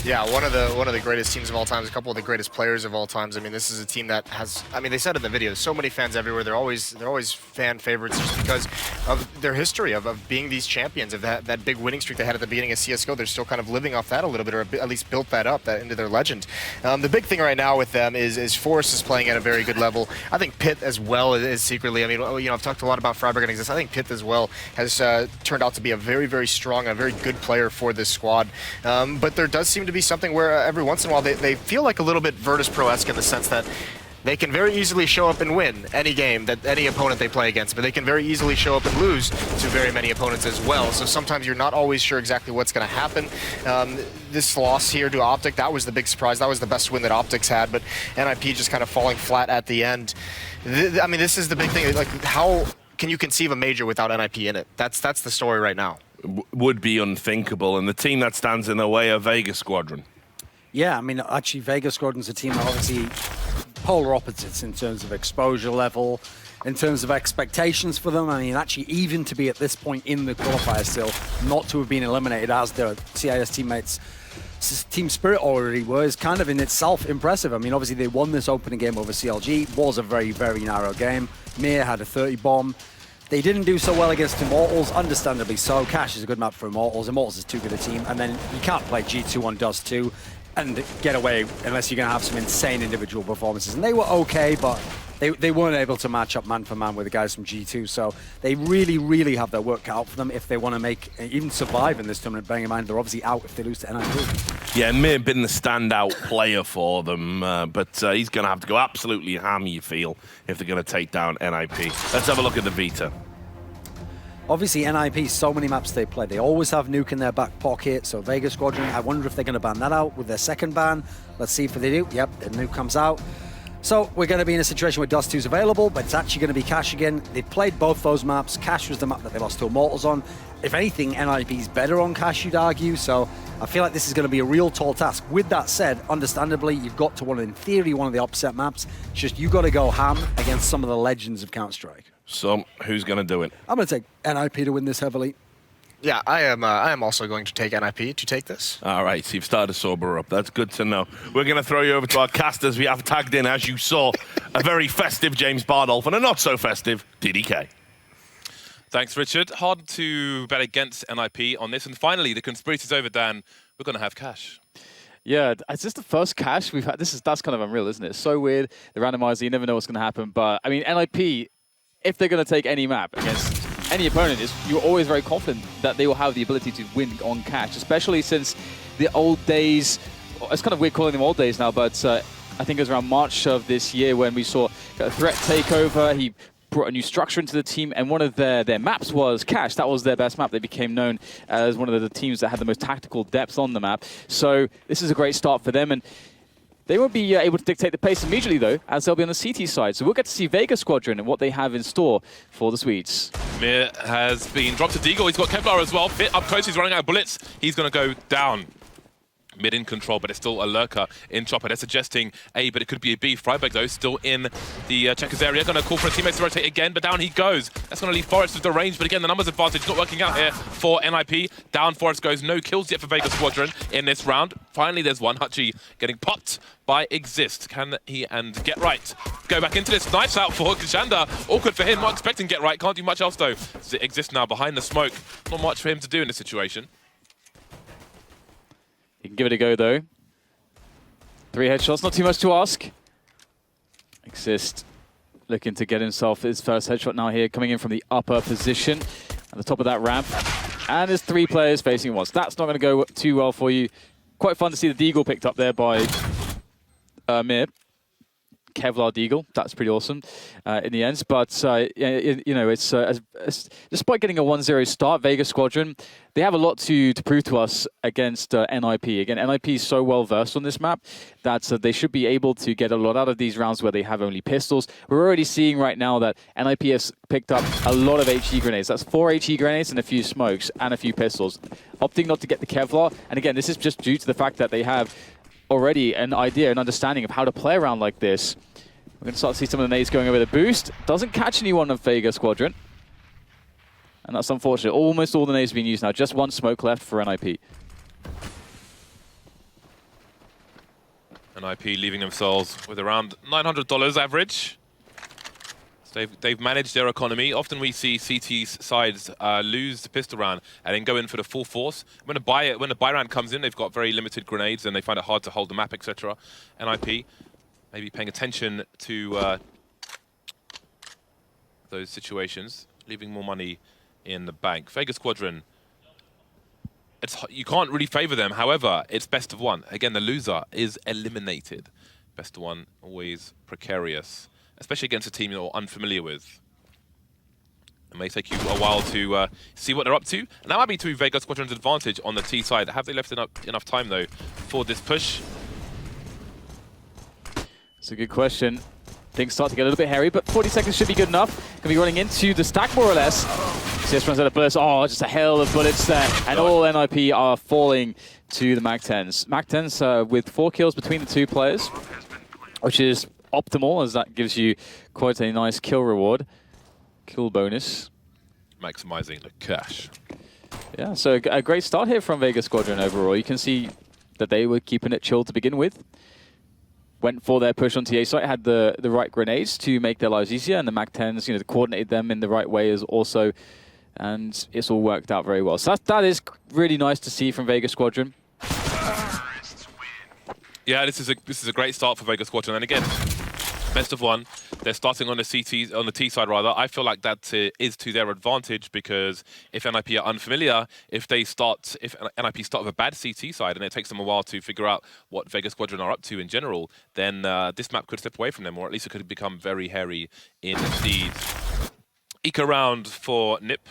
Yeah, one of the greatest teams of all time, a couple of the greatest players of all times. I mean, this is a team that has, I mean, they said in the video, so many fans everywhere. They're always fan favorites just because of their history of being these champions, of that big winning streak they had at the beginning of CSGO. They're still kind of living off that a little bit, or at least built that up into their legend. The big thing right now with them is Forrest is playing at a very good level. I think Pitt as well is secretly, I mean, you know, I've talked a lot about Freiburg and Exist. I think Pitt as well has turned out to be a very, very strong, a very good player for this squad. But there does seem to be something where every once in a while they feel like a little bit Virtus Pro-esque in the sense that they can very easily show up and win any game that any opponent they play against, but they can very easily show up and lose to very many opponents as well. So sometimes you're not always sure exactly what's going to happen. This loss here to Optic, that was the big surprise. That was the best win that Optics had, but NIP just kind of falling flat at the end. I mean, this is the big thing. Like, how can you conceive a major without NIP in it? That's the story right now. Would be unthinkable, and the team that stands in the way are Vegas Squadron. Yeah, I mean, actually, Vegas Squadron's a team that obviously polar opposites in terms of exposure level, in terms of expectations for them. I mean, actually, even to be at this point in the qualifier still, not to have been eliminated as their CIS teammates' team spirit already were, is kind of in itself impressive. I mean, obviously, they won this opening game over CLG. It was a very, very narrow game. Mir had a 30 bomb. They didn't do so well against Immortals, understandably so. Cash is a good map for Immortals. Immortals is too good a team. And then you can't play G2 on Dust 2 and get away unless you're going to have some insane individual performances. And they were okay, but they weren't able to match up man for man with the guys from G2. So they really, really have their work cut out for them if they want to make, even survive in this tournament, bearing in mind they're obviously out if they lose to NIP. Yeah, may have been the standout player for them, but he's going to have to go absolutely ham, you feel, if they're going to take down NIP. Let's have a look at the Vita. Obviously, NIP, so many maps they play. They always have Nuke in their back pocket, so Vegas Squadron, I wonder if they're going to ban that out with their second ban. Let's see if they do. Yep, the Nuke comes out. So we're going to be in a situation where Dust 2 is available, but it's actually going to be Cash again. They played both those maps. Cash was the map that they lost to Immortals on. If anything, NIP's better on Cash, you'd argue, so I feel like this is going to be a real tall task. With that said, understandably, you've got to want, in theory, one of the upset maps. It's just you got to go ham against some of the legends of Counter-Strike. So, who's going to do it? I'm going to take NIP to win this heavily. Yeah, I am also going to take NIP to take this. All right, so you've started to sober up. That's good to know. We're going to throw you over to our casters. We have tagged in, as you saw, a very festive James Bardolph and a not-so-festive DDK. Thanks, Richard. Hard to bet against NIP on this. And finally, the conspiracy's over, Dan. We're going to have Cash. Yeah, it's just the first Cash we've had. That's kind of unreal, isn't it? It's so weird. The randomizer, you never know what's going to happen. But, I mean, NIP, if they're going to take any map against any opponent, you're always very confident that they will have the ability to win on cash, especially since the old days. It's kind of weird calling them old days now, but I think it was around March of this year when we saw a threat takeover. He brought a new structure into the team, and one of their maps was Cash. That was their best map. They became known as one of the teams that had the most tactical depth on the map. So this is a great start for them, and they won't be able to dictate the pace immediately, though, as they'll be on the CT side. So we'll get to see Vega Squadron and what they have in store for the Swedes. Mir has been dropped to Deagle. He's got Kevlar as well. Fit up close. He's running out of bullets. He's going to go down. Mid in control, but it's still a lurker in Chopper. They're suggesting A, but it could be a B. Freiberg, though, still in the checkers area. Going to call for a teammate to rotate again, but down he goes. That's going to leave Forrest with the range, but again, the numbers advantage not working out here for NIP. Down Forrest goes. No kills yet for Vega Squadron in this round. Finally, there's one. Hutchie getting popped by Exist. Can he and Get Right go back into this? Knives out for Kashanda. Awkward for him. Not expecting Get Right. Can't do much else, though. Exist now behind the smoke. Not much for him to do in this situation. He can give it a go, though. 3 headshots, not too much to ask. Exist looking to get himself his first headshot now here, coming in from the upper position at the top of that ramp. And there's 3 players facing once. That's not going to go too well for you. Quite fun to see the Deagle picked up there by Mir. Kevlar Deagle, that's pretty awesome in the end. But, you know, it's despite getting a 1-0 start, Vega Squadron, they have a lot to prove to us against NIP. Again, NIP is so well versed on this map that they should be able to get a lot out of these rounds where they have only pistols. We're already seeing right now that NIP has picked up a lot of HE grenades. That's 4 HE grenades and a few smokes and a few pistols. Opting not to get the Kevlar. And again, this is just due to the fact that they have already an idea, an understanding of how to play around like this. We're going to start to see some of the nades going over the boost. Doesn't catch anyone of Vega Squadron. And that's unfortunate. Almost all the nades have been used now. Just 1 smoke left for NIP. NIP leaving themselves with around $900 average. So they've managed their economy. Often we see CT's sides lose the pistol round and then go in for the full force. When the buy round comes in, they've got very limited grenades and they find it hard to hold the map, etc. NIP maybe paying attention to those situations, leaving more money in the bank. Vega Squadron, you can't really favor them. However, it's best of 1. Again, the loser is eliminated. Best of 1, always precarious, especially against a team you're unfamiliar with. It may take you a while to see what they're up to. And that might be to Vega Squadron's advantage on the T side. Have they left enough time, though, for this push? It's a good question. Things start to get a little bit hairy, but 40 seconds should be good enough. Going to be running into the stack, more or less. CS runs out of bullets. Oh, just a hail of bullets there. And all NIP are falling to the MAC-10s. MAC-10s with 4 kills between the 2 players, which is optimal, as that gives you quite a nice kill reward. Kill bonus. Maximizing the cash. Yeah, so a great start here from Vega Squadron overall. You can see that they were keeping it chill to begin with. Went for their push on TA site, had the right grenades to make their lives easier, and the MAC-10s, you know, coordinated them in the right way as also, and it's all worked out very well. So that is really nice to see from Vega Squadron. Yeah, this is a great start for Vega Squadron, and again, best of 1. They're starting on the T side rather. I feel like that is to their advantage because if NIP are unfamiliar, if NIP start with a bad CT side and it takes them a while to figure out what Vega Squadron are up to in general, then this map could step away from them, or at least it could become very hairy indeed. Eco round for NIP.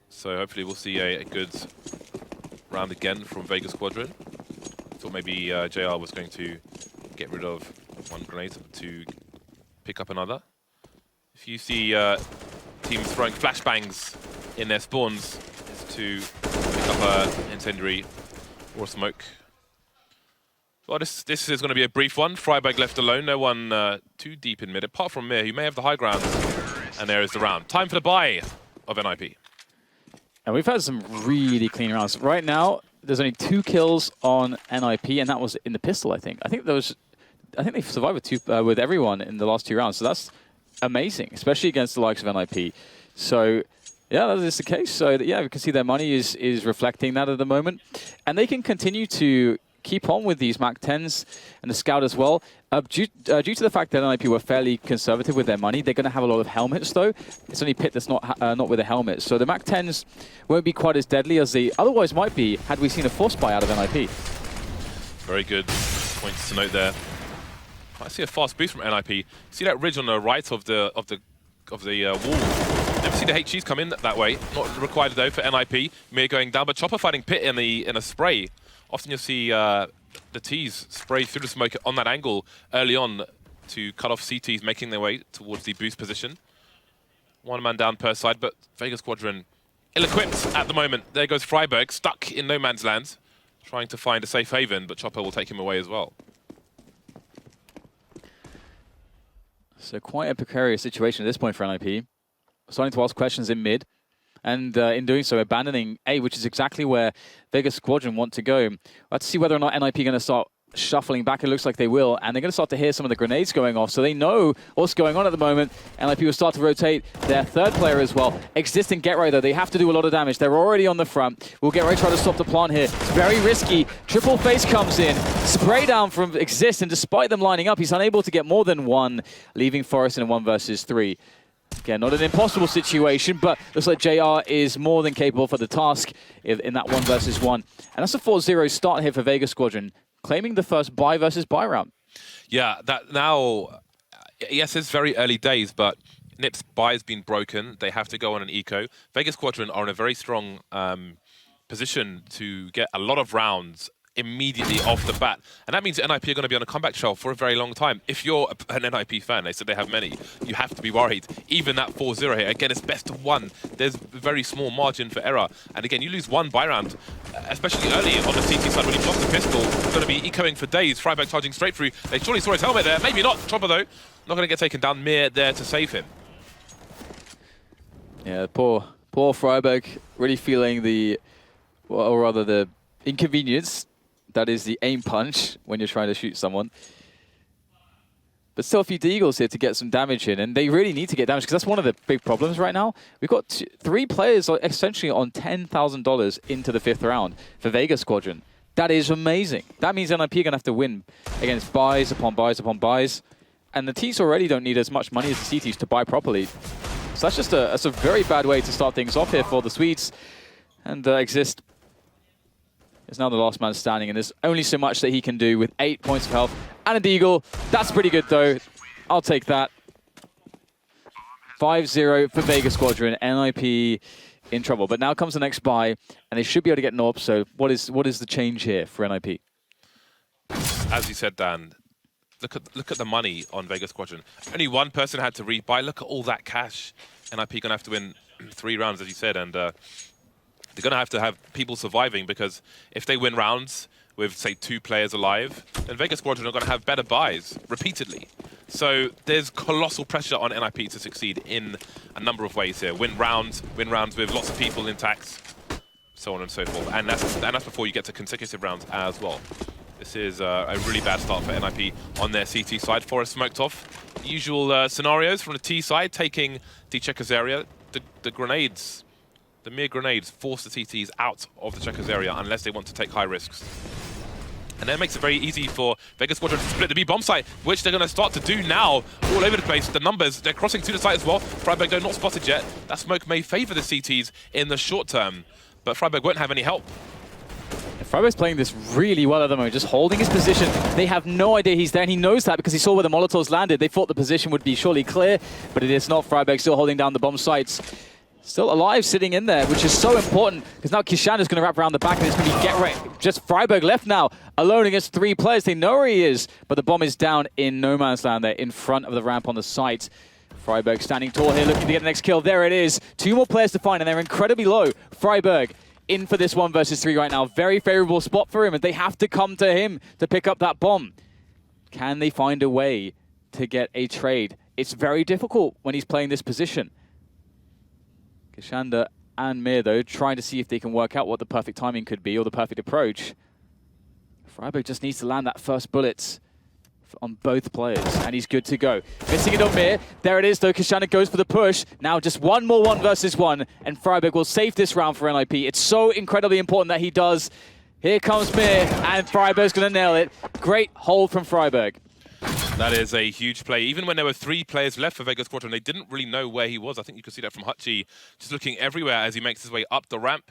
So hopefully we'll see a good round again from Vega Squadron. Thought maybe JR was going to get rid of 1 grenade to pick up another. If you see teams throwing flashbangs in their spawns, it's to pick up an incendiary or a smoke. Well, this is going to be a brief one. Freiberg left alone, no one too deep in mid, apart from Mir, who may have the high ground. And there is the round. Time for the buy of NIP. And we've had some really clean rounds. Right now, there's only 2 kills on NIP, and that was in the pistol, I think. I think they've survived with everyone in the last 2 rounds, so that's amazing, especially against the likes of NIP. So, yeah, that is the case. So, yeah, we can see their money is reflecting that at the moment. And they can continue to keep on with these Mac 10s and the Scout as well. Due to the fact that NIP were fairly conservative with their money, they're going to have a lot of helmets though. It's only Pit that's not with a helmet. So the Mac 10s won't be quite as deadly as they otherwise might be had we seen a force buy out of NIP. Very good points to note there. I see a fast boost from NIP. See that ridge on the right of the wall. Never see the HGs come in that way. Not required though for NIP. Mir going down, but Chopper fighting Pit in a spray. Often you'll see the T's spray through the smoke on that angle early on to cut off CTs making their way towards the boost position. One man down per side, but Vega Squadron ill-equipped at the moment. There goes Freiburg, stuck in no man's land, trying to find a safe haven, but Chopper will take him away as well. So quite a precarious situation at this point for NIP. Starting to ask questions in mid, and in doing so, abandoning A, which is exactly where Vegas Squadron want to go. Let's see whether or not NIP are going to start shuffling back. It looks like they will, and they're going to start to hear some of the grenades going off, so they know what's going on at the moment. NIP will start to rotate their third player as well. Exist and Get Right, though, they have to do a lot of damage. They're already on the front. Will Get Right try to stop the plant here. It's very risky. Triple face comes in. Spray down from Exist, and despite them lining up, he's unable to get more than one, leaving Forest in a 1 versus 3. Again, not an impossible situation, but looks like JR is more than capable for the task in that 1 versus 1. And that's a 4-0 start here for Vega Squadron, claiming the first buy versus buy round. Yeah, that now, yes, it's very early days, but NIP's buy has been broken. They have to go on an eco. Vega Squadron are in a very strong position to get a lot of rounds immediately off the bat. And that means NIP are going to be on a comeback trail for a very long time. If you're an NIP fan, they said they have many, you have to be worried. Even that 4-0 here, again, it's best of 1. There's a very small margin for error. And again, you lose 1 buy round, especially early on the CT side when you've lost the pistol. It's going to be ecoing for days. Freiburg charging straight through. They surely saw his helmet there. Maybe not. Chopper, though, not going to get taken down. Mir there to save him. Yeah, poor Freiburg really feeling the, or rather the inconvenience that is the aim punch when you're trying to shoot someone. But still a few Deagles here to get some damage in, and they really need to get damage because that's one of the big problems right now. We've got 3 players essentially on $10,000 into the 5th round for Vega Squadron. That is amazing. That means NIP are going to have to win against buys upon buys upon buys, and the T's already don't need as much money as the CTs to buy properly. So that's a very bad way to start things off here for the Swedes. And Exist is now the last man standing, and there's only so much that he can do with 8 points of health and a Deagle. That's pretty good, though. I'll take that. 5-0 for Vega Squadron. NIP in trouble. But now comes the next buy, and they should be able to get an AWP. So what is the change here for NIP? As you said, Dan, look at the money on Vega Squadron. Only one person had to rebuy. Look at all that cash. NIP going to have to win 3 rounds, as you said, and they're going to have people surviving, because if they win rounds with, say, 2 players alive, then Vega Squadron are going to have better buys repeatedly. So there's colossal pressure on NIP to succeed in a number of ways here. Win rounds with lots of people intact, so on and so forth. And that's before you get to consecutive rounds as well. This is a really bad start for NIP on their CT side. Forest smoked off. Usual scenarios from the T side, taking the Checkers area. The grenades, the mere grenades force the TTs out of the Checkers area unless they want to take high risks. And that makes it very easy for Vega Squadron to split the B bomb site, which they're going to start to do now all over the place. The numbers, they're crossing to the site as well. Freiburg, though, not spotted yet. That smoke may favor the CTs in the short term, but Freiburg won't have any help. Freiburg's playing this really well at the moment, just holding his position. They have no idea he's there, and he knows that because he saw where the Molotovs landed. They thought the position would be surely clear, but it is not. Freiburg still holding down the bomb sites. Still alive, sitting in there, which is so important, because now Kishanda's going to wrap around the back, and it's going to be Get Right. Just Freiburg left now, alone against 3 players. They know where he is, but the bomb is down in no man's land there, in front of the ramp on the site. Freiburg standing tall here, looking to get the next kill. There it is. 2 more players to find, and they're incredibly low. Freiburg in for this 1 versus 3 right now. Very favorable spot for him, and they have to come to him to pick up that bomb. Can they find a way to get a trade? It's very difficult when he's playing this position. Kishanda and Mir, though, trying to see if they can work out what the perfect timing could be, or the perfect approach. Freiburg just needs to land that first bullet on both players, and he's good to go. Missing it on Mir. There it is, though. Kishanda goes for the push. Now just 1 more 1 versus 1, and Freiburg will save this round for NIP. It's so incredibly important that he does. Here comes Mir, and Freiberg's going to nail it. Great hold from Freiberg. That is a huge play. Even when there were 3 players left for Vegas Squadron, they didn't really know where he was. I think you could see that from Hutchie, just looking everywhere as he makes his way up the ramp.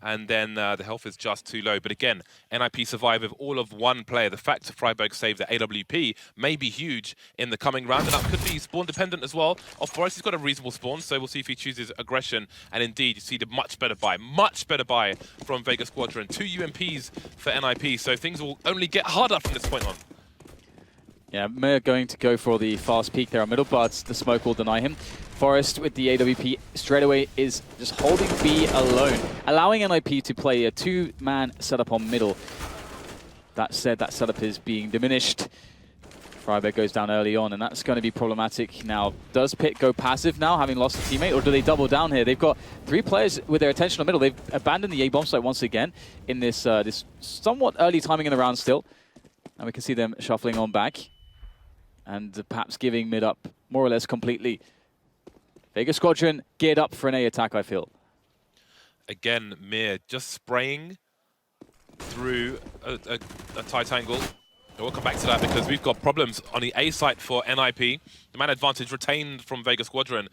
And then the health is just too low. But again, NIP survive with all of 1 player. The fact Freiberg saved the AWP may be huge in the coming round. And that could be spawn dependent as well. Of course, he's got a reasonable spawn, so we'll see if he chooses aggression. And indeed, you see the much better buy from Vegas Squadron. 2 UMPs for NIP, so things will only get harder from this point on. Yeah, Mir going to go for the fast peek there on middle, but the smoke will deny him. Forest with the AWP straight away is just holding B alone, allowing NIP to play a 2-man setup on middle. That said, that setup is being diminished. Freiberg goes down early on, and that's going to be problematic. Now, does Pit go passive now, having lost a teammate, or do they double down here? They've got 3 players with their attention on middle. They've abandoned the A-bomb site once again in this, this somewhat early timing in the round still. And we can see them shuffling on back and perhaps giving mid up more or less completely. Vegas Squadron geared up for an A attack, I feel. Again, Mir just spraying through a tight angle. We'll come back to that because we've got problems on the A site for NIP. The man advantage retained from Vegas Squadron.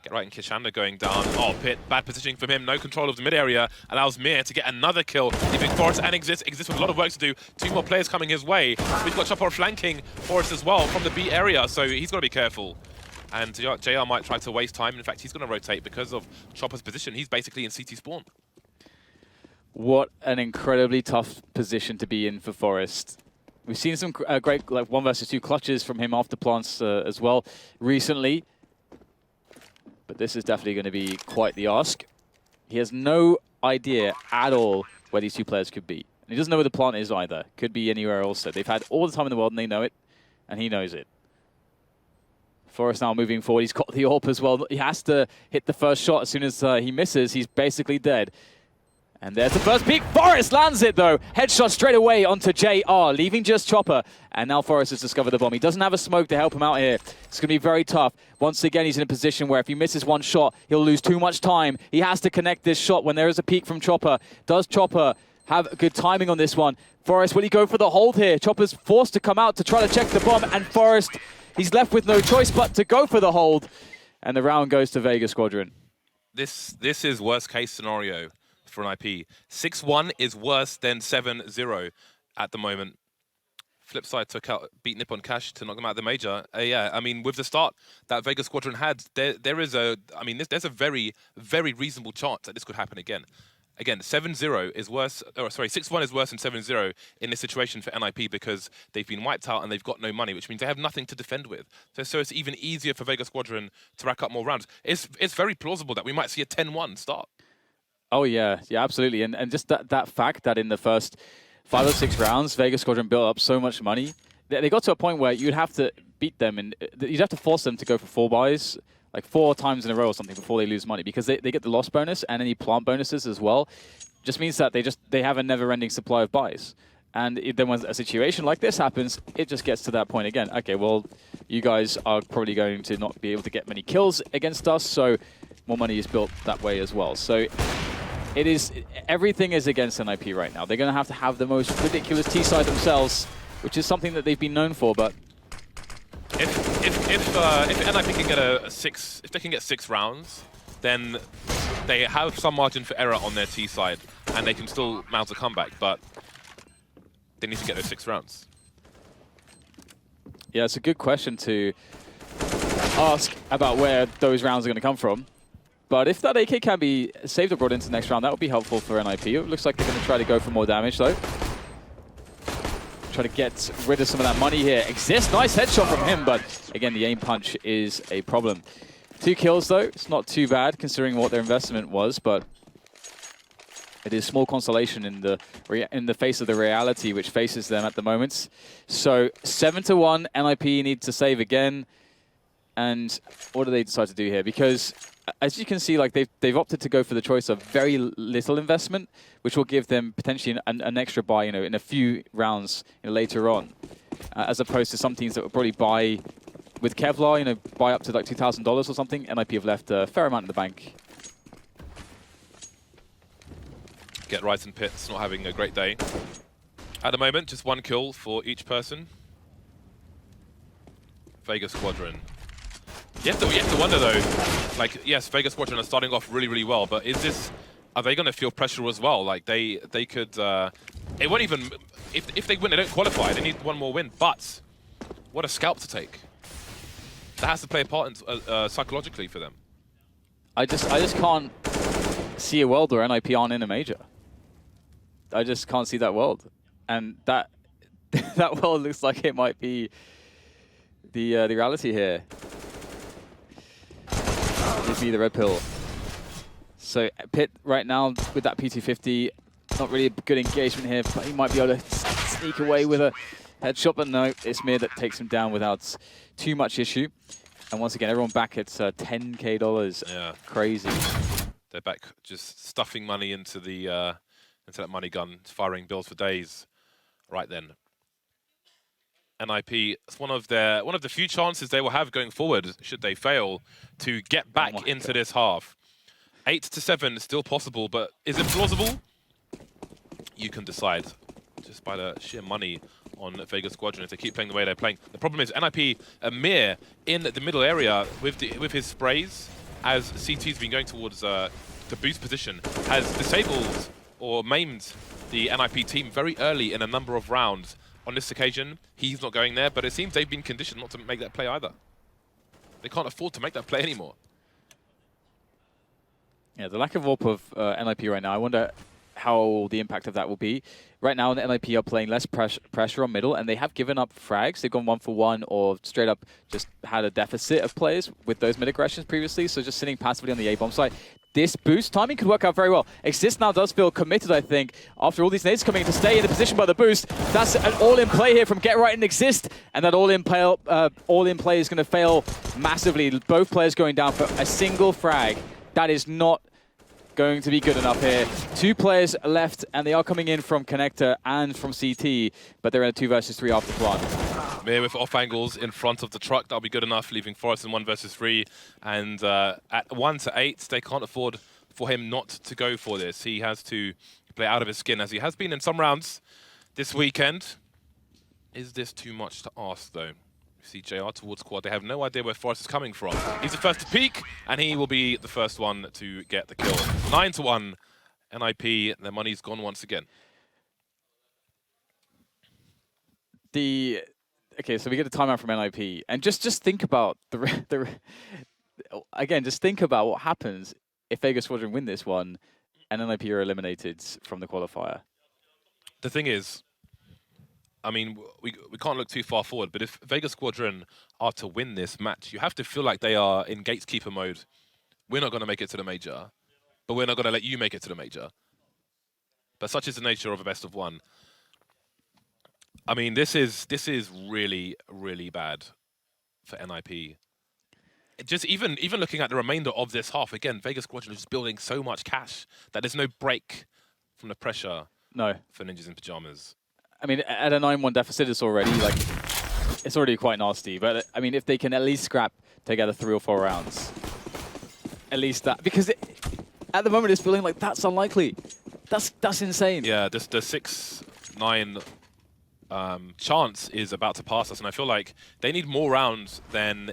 Get right in Kishanda going down. Oh, Pit, bad positioning from him. No control of the mid area. Allows Mir to get another kill. Leaving Forest and Exist with a lot of work to do. 2 more players coming his way. We've got Chopper flanking Forest as well from the B area, so he's got to be careful. And JR might try to waste time. In fact, he's going to rotate because of Chopper's position. He's basically in CT spawn. What an incredibly tough position to be in for Forest. We've seen some great 1 versus 2 clutches from him off the plants as well recently. But this is definitely going to be quite the ask. He has no idea at all where these 2 players could be. And he doesn't know where the plant is either. Could be anywhere else. So they've had all the time in the world and they know it. And he knows it. Forrest now moving forward. He's got the AWP as well. He has to hit the first shot. As soon as he misses, he's basically dead. And there's the first peek. Forrest lands it, though. Headshot straight away onto JR, leaving just Chopper. And now Forrest has discovered the bomb. He doesn't have a smoke to help him out here. It's going to be very tough. Once again, he's in a position where if he misses 1 shot, he'll lose too much time. He has to connect this shot when there is a peek from Chopper. Does Chopper have good timing on this one? Forrest, will he go for the hold here? Chopper's forced to come out to try to check the bomb. And Forrest, he's left with no choice but to go for the hold. And the round goes to Vegas Squadron. This is worst case scenario for an IP. 6-1 is worse than 7-0 at the moment. Flip side took out, beat Nippon Cash to knock them out of the major. Yeah, I mean, with the start that Vegas Squadron had, there's a very, very reasonable chance that this could happen again. Again, 7-0 is worse, or sorry, 6-1 is worse than 7-0 in this situation for NIP because they've been wiped out and they've got no money, which means they have nothing to defend with. So it's even easier for Vegas Squadron to rack up more rounds. It's very plausible that we might see a 10-1 start. Oh, yeah, absolutely. And just that fact that in the first 5 or 6 rounds, Vegas Squadron built up so much money. They got to a point where you'd have to beat them and you'd have to force them to go for 4 buys, like 4 times in a row or something before they lose money because they get the loss bonus and any plant bonuses as well. Just means that they have a never-ending supply of buys. And then when a situation like this happens, it just gets to that point again. Okay, well, you guys are probably going to not be able to get many kills against us, so more money is built that way as well. So everything is against NIP right now. They're going to have the most ridiculous T-side themselves, which is something that they've been known for, but if NIP can get if they can get 6 rounds, then they have some margin for error on their T side, and they can still mount a comeback. But they need to get those 6 rounds. Yeah, it's a good question to ask about where those rounds are going to come from. But if that AK can be saved or brought into the next round, that would be helpful for NIP. It looks like they're going to try to go for more damage, though. Try to get rid of some of that money here. Exist, nice headshot from him, but again, the aim punch is a problem. 2 kills, though. It's not too bad, considering what their investment was, but it is small consolation in the face of the reality which faces them at the moment. So 7-1, NIP need to save again. And what do they decide to do here? Because as you can see, like they've opted to go for the choice of very little investment, which will give them potentially an extra buy, in a few rounds later on, as opposed to some teams that would probably buy with Kevlar, buy up to like $2,000 or something. NIP have left a fair amount in the bank. Get Right and Pits not having a great day. At the moment, just 1 kill for each person. Vegas Squadron. You have to wonder though, like, yes, Vegas Squadron are starting off really, really well, but are they going to feel pressure as well? Like they could, it won't even, if they win, they don't qualify, they need 1 more win, but what a scalp to take. That has to play a part in, psychologically for them. I just can't see a world where NIP aren't in a major. I just can't see that world. And that that world looks like it might be the reality here. It'd be the red pill. So Pit right now with that PT50, not really a good engagement here, but he might be able to sneak away with a headshot, but no, it's Mir that takes him down without too much issue. And once again, everyone back at $10K. Yeah. Crazy. They're back just stuffing money into the into that money gun, firing bills for days. Right then. NIP, it's one of the few chances they will have going forward, should they fail, to get back into this half. 8 to 7 is still possible, but is it plausible? You can decide just by the sheer money on Vegas Squadron if they keep playing the way they're playing. The problem is NIP, Mir in the middle area with his sprays, as CT's been going towards the boost position, has disabled or maimed the NIP team very early in a number of rounds. On this occasion, he's not going there, but it seems they've been conditioned not to make that play either. They can't afford to make that play anymore. Yeah, the lack of AWP of NIP right now, I wonder how the impact of that will be. Right now, the NIP are playing less pressure on middle, and they have given up frags. They've gone 1 for 1 or straight up just had a deficit of players with those mid aggressions previously, so just sitting passively on the A-bomb side. This boost timing could work out very well. Exist now does feel committed, I think, after all these nades coming to stay in the position by the boost. That's an all-in play here from Get Right and Exist, and that all-in play is going to fail massively. Both players going down for a single frag. That is not going to be good enough here. 2 players left, and they are coming in from Connector and from CT, but they're in a 2 versus 3 after plant. Mir with off angles in front of the truck, that'll be good enough, leaving Forrest in 1 versus 3. And at 1 to 8, they can't afford for him not to go for this. He has to play out of his skin, as he has been in some rounds this weekend. Is this too much to ask, though? You see JR towards quad. They have no idea where Forrest is coming from. He's the first to peek, and he will be the first one to get the kill. 9 to 1, NIP, their money's gone once again. Okay, so we get a timeout from NIP, and just think about again, just think about what happens if Vegas Squadron win this one, and NIP are eliminated from the qualifier. The thing is, I mean, we can't look too far forward, but if Vegas Squadron are to win this match, you have to feel like they are in Gateskeeper mode. We're not going to make it to the major, but we're not going to let you make it to the major. But such is the nature of a best of 1. I mean, this is really, really bad for NIP. Just even looking at the remainder of this half, again, Vegas Squadron is just building so much cash that there's no break from the pressure for Ninjas in Pyjamas. I mean, at a 9-1 deficit, it's already quite nasty. But I mean, if they can at least scrap together 3 or 4 rounds, at least that, because at the moment it's feeling like that's unlikely. That's insane. Yeah, the 6-9 chance is about to pass us, and I feel like they need more rounds than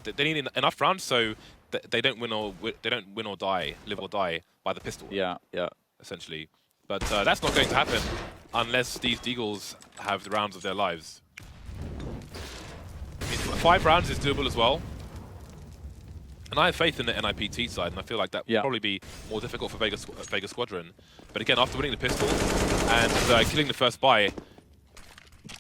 they need enough rounds so they don't win or die, live or die by the pistol. Yeah, essentially. But that's not going to happen unless these Deagles have the rounds of their lives. I mean, 5 rounds is doable as well. And I have faith in the NIPT side, and I feel like that will probably be more difficult for Vegas Squadron. But again, after winning the pistol and killing the first buy,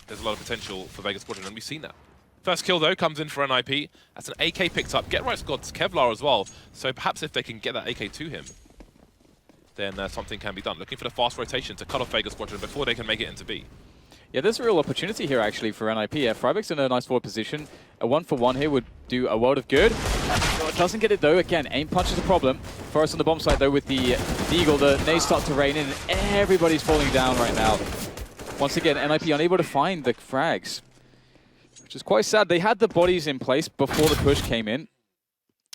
there's a lot of potential for Vegas Squadron, and we've seen that. First kill, though, comes in for NIP. That's an AK picked up. Get Right's got Kevlar as well, so perhaps if they can get that AK to him, then something can be done. Looking for the fast rotation to cut off Vegas Squadron before they can make it into B. Yeah, there's a real opportunity here, actually, for NIP. Yeah, Freiburg's in a nice forward position. A 1 for 1 here would do a world of good. Doesn't get it, though. Again, aim punch is a problem. For us on the bomb side, though, with the Deagle, the nades start to rain in, and everybody's falling down right now. Once again, NIP unable to find the frags, which is quite sad. They had the bodies in place before the push came in.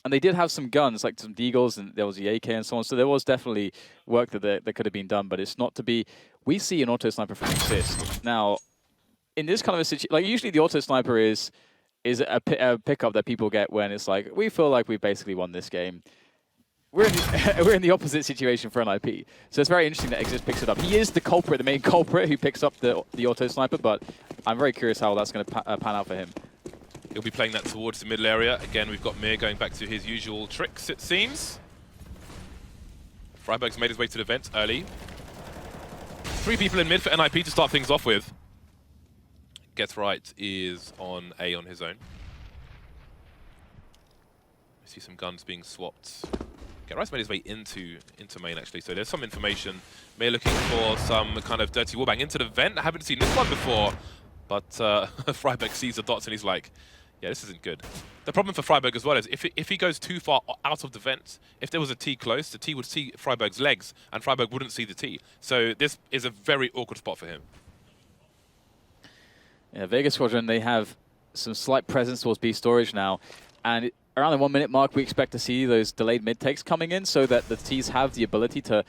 And they did have some guns, like some Deagles, and there was the AK and so on. So there was definitely work that could have been done, but it's not to be. We see an auto sniper from Exist. Now, in this kind of a situation, like usually the auto sniper is a pickup that people get when it's like, we feel like we basically won this game. We're in the opposite situation for NIP. So it's very interesting that Exist picks it up. He is the culprit, the main culprit who picks up the auto sniper, but I'm very curious how that's going to pan out for him. He'll be playing that towards the middle area. Again, we've got Mir going back to his usual tricks, it seems. Freiberg's made his way to the vent early. 3 people in mid for NIP to start things off with. Gets Right is on A on his own. We see some guns being swapped. Get Right's made his way into main, actually, so there's some information. May looking for some kind of dirty wallbang into the vent. I haven't seen this one before, but Freiberg sees the dots and he's like, yeah, this isn't good. The problem for Freiberg as well is if he goes too far out of the vent, if there was a T close, the T would see Freiberg's legs, and Freiberg wouldn't see the T. So this is a very awkward spot for him. Yeah, Vegas Squadron, they have some slight presence towards B storage now, and around the 1 minute mark, we expect to see those delayed mid takes coming in so that the Ts have the ability to,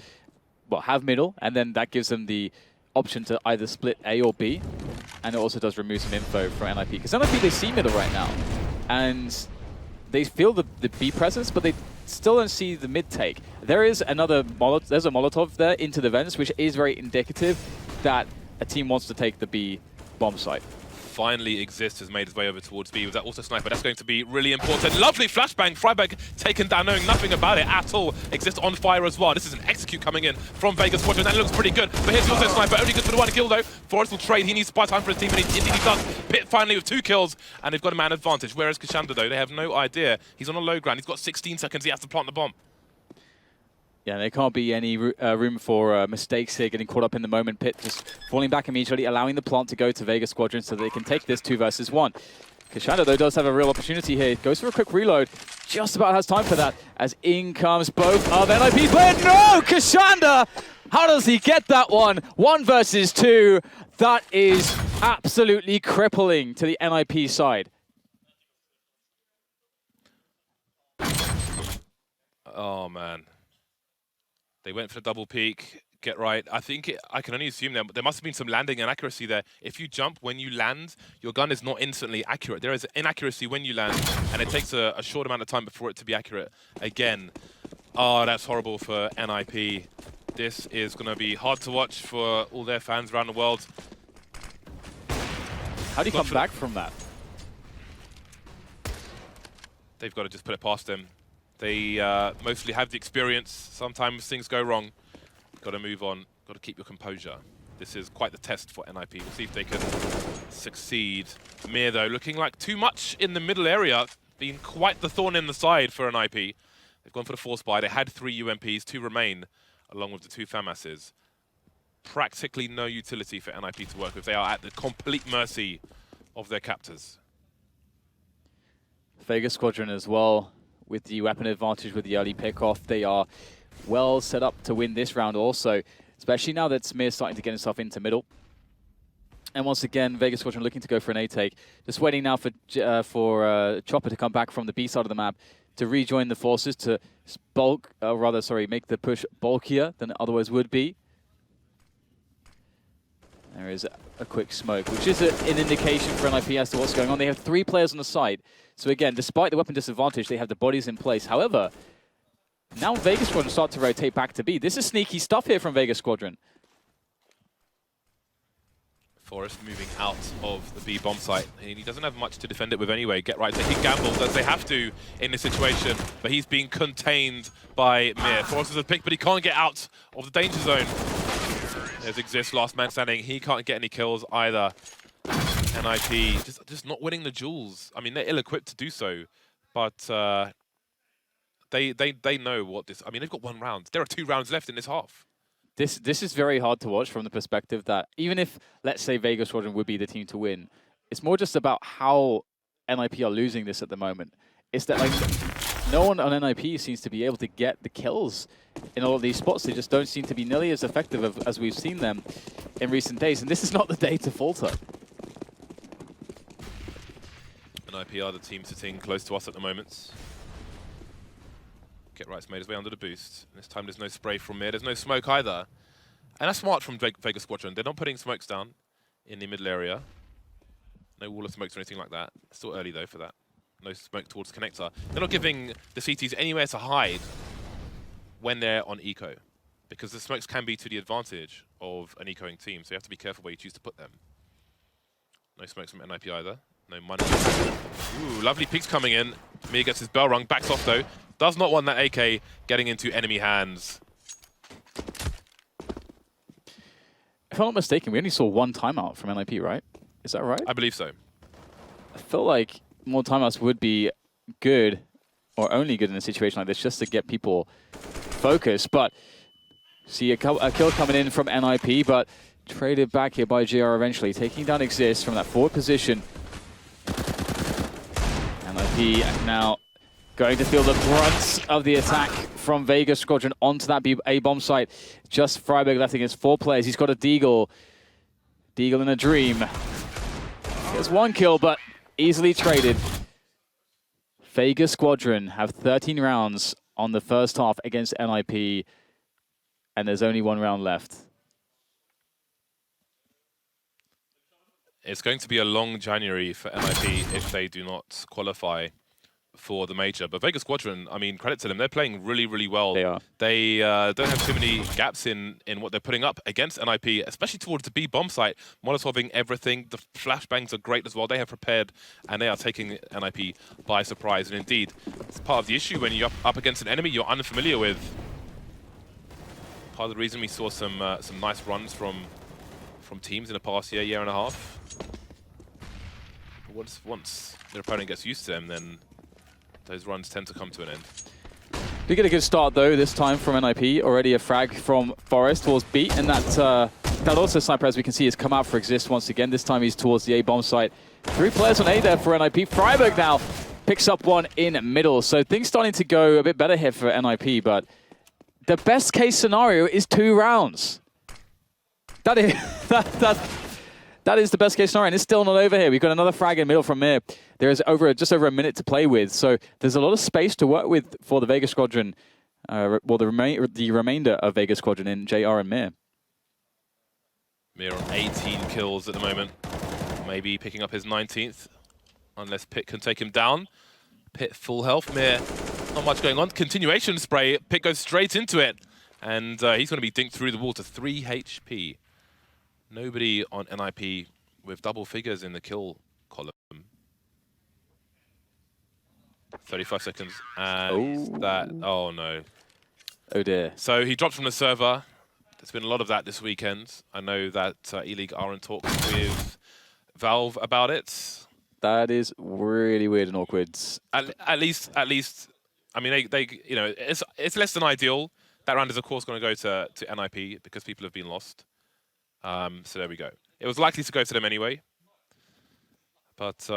well, have middle, and then that gives them the option to either split A or B, and it also does remove some info from NIP. Because NIP, they see middle right now, and they feel the B presence, but they still don't see the mid take. There is another there's a Molotov there into the vents, which is very indicative that a team wants to take the B bomb site. Finally, Exist has made his way over towards B with that auto sniper. That's going to be really important. Lovely flashbang. Freiberg taken down, knowing nothing about it at all. Exist on fire as well. This is an execute coming in from Vegas Squadron. That looks pretty good. But here's the auto sniper. Only good for the 1 kill, though. Forrest will trade. He needs to buy time for his team, and indeed he does. Pit finally with 2 kills, and they've got a man advantage. Whereas Kashanda, though, they have no idea. He's on a low ground. He's got 16 seconds. He has to plant the bomb. Yeah, there can't be any room for mistakes here, getting caught up in the moment. Pit just falling back immediately, allowing the plant to go to Vegas Squadron so they can take this 2 versus 1. Kashanda, though, does have a real opportunity here. Goes for a quick reload. Just about has time for that as in comes both of NIP's player. No! Kashanda! How does he get that one? 1 versus 2. That is absolutely crippling to the NIP side. Oh, man. They went for the double peek. Get Right. I think I can only assume there must have been some landing inaccuracy there. If you jump when you land, your gun is not instantly accurate. There is an inaccuracy when you land, and it takes a short amount of time before it to be accurate again. Oh, that's horrible for NIP. This is going to be hard to watch for all their fans around the world. How do you come back from that? They've got to just put it past them. They mostly have the experience. Sometimes things go wrong. Got to move on. Got to keep your composure. This is quite the test for NIP. We'll see if they can succeed. Mir, though, looking like too much in the middle area. Been quite the thorn in the side for NIP. They've gone for the force buy. They had 3 UMPs, 2 remain, along with the 2 FAMASs. Practically no utility for NIP to work with. They are at the complete mercy of their captors. Vegas Squadron as well, with the weapon advantage with the early pick-off. They are well set up to win this round also, especially now that Smear's starting to get himself into middle. And once again, Vegas Squadron looking to go for an A take. Just waiting now for Chopper to come back from the B side of the map to rejoin the forces to make the push bulkier than it otherwise would be. There is a quick smoke, which is an indication for NIP as to what's going on. They have 3 players on the side. So again, despite the weapon disadvantage, they have the bodies in place. However, now Vegas Squadron start to rotate back to B. This is sneaky stuff here from Vegas Squadron. Forrest moving out of the B bomb site. And he doesn't have much to defend it with anyway. Get Right, he gambles as they have to in this situation, but he's being contained by Mir. Forrest is a pick, but he can't get out of the danger zone. There's Exist, last man standing. He can't get any kills either. NIP just not winning the duels. I mean, they're ill-equipped to do so, but they know what this. I mean, they've got 1 round. There are 2 rounds left in this half. This is very hard to watch from the perspective that even if, let's say, Vegas Squadron would be the team to win, it's more just about how NIP are losing this at the moment. It's that like no one on NIP seems to be able to get the kills in all of these spots. They just don't seem to be nearly as effective as we've seen them in recent days, and this is not the day to falter. NIP are the team sitting close to us at the moment. Get Right's made his way under the boost. And this time there's no spray from mid. There's no smoke either. And that's smart from Vegas Squadron. They're not putting smokes down in the middle area. No wall of smokes or anything like that. Still early though for that. No smoke towards the connector. They're not giving the CTs anywhere to hide when they're on eco, because the smokes can be to the advantage of an ecoing team, so you have to be careful where you choose to put them. No smokes from NIP either. No money. Ooh, lovely peeks coming in. Mir gets his bell rung, backs off though. Does not want that AK getting into enemy hands. If I'm not mistaken, we only saw one timeout from NIP, right? Is that right? I believe so. I feel like more timeouts would be good, or only good in a situation like this, just to get people focused. But see a kill coming in from NIP, but traded back here by JR eventually, taking down Exist from that forward position. NIP now going to feel the brunt of the attack from Vegas Squadron onto that A-bomb site. Just Freiburg left against 4 players. He's got a Deagle. Deagle in a dream. There's 1 kill, but easily traded. Vegas Squadron have 13 rounds on the first half against NIP, and there's only 1 round left. It's going to be a long January for NIP if they do not qualify for the major. But Vegas Squadron, I mean, credit to them. They're playing really, really well. They are. They don't have too many gaps in what they're putting up against NIP, especially towards the B bomb site. Molotoving everything. The flashbangs are great as well. They have prepared, and they are taking NIP by surprise. And indeed, it's part of the issue when you're up against an enemy you're unfamiliar with. Part of the reason we saw some nice runs from teams in the past year and a half. But once their opponent gets used to them, then those runs tend to come to an end. We get a good start though this time from NIP. Already a frag from Forest towards B, and that also sniper, as we can see, has come out for Exist once again. This time he's towards the A-bomb site. 3 players on A there for NIP. Freiburg now picks up 1 in middle, so things starting to go a bit better here for NIP. But the best case scenario is 2 rounds. That is that is the best case scenario, and it's still not over here. We've got another frag in middle from Mir. There is just over a minute to play with, so there's a lot of space to work with for the Vegas Squadron, well, the remainder of Vegas Squadron in JR and Mir. Mir on 18 kills at the moment. Maybe picking up his 19th, unless Pit can take him down. Pit full health, Mir not much going on. Continuation spray, Pit goes straight into it, and he's going to be dinked through the wall to 3 HP. Nobody on NIP with double figures in the kill column. 35 seconds, and oh no. Oh dear. So he dropped from the server. There's been a lot of that this weekend. I know that ELEAGUE are in talks with Valve about it. That is really weird and awkward. At least, I mean, they you know, it's less than ideal. That round is of course going to go to NIP because people have been lost. So there we go. It was likely to go to them anyway. But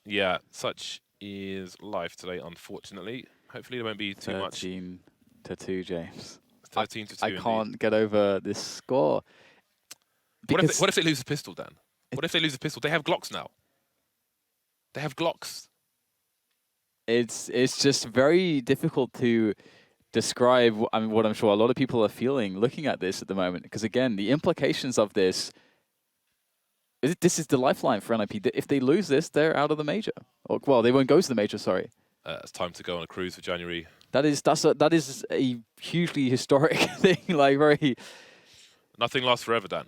yeah, such is life today, unfortunately. Hopefully there won't be too much. 13-2, James. 13-2. I can't get over this score. What if they lose the pistol, Dan? What if they lose the pistol? They have Glocks now. They have Glocks. It's just very difficult to describe, I mean, what I'm sure a lot of people are feeling looking at this at the moment. Because again, the implications of this is the lifeline for NIP. If they lose this, they're out of the major. Or, well, they won't go to the major, sorry. It's time to go on a cruise for January. That is a hugely historic thing, like very... Nothing lasts forever, Dan.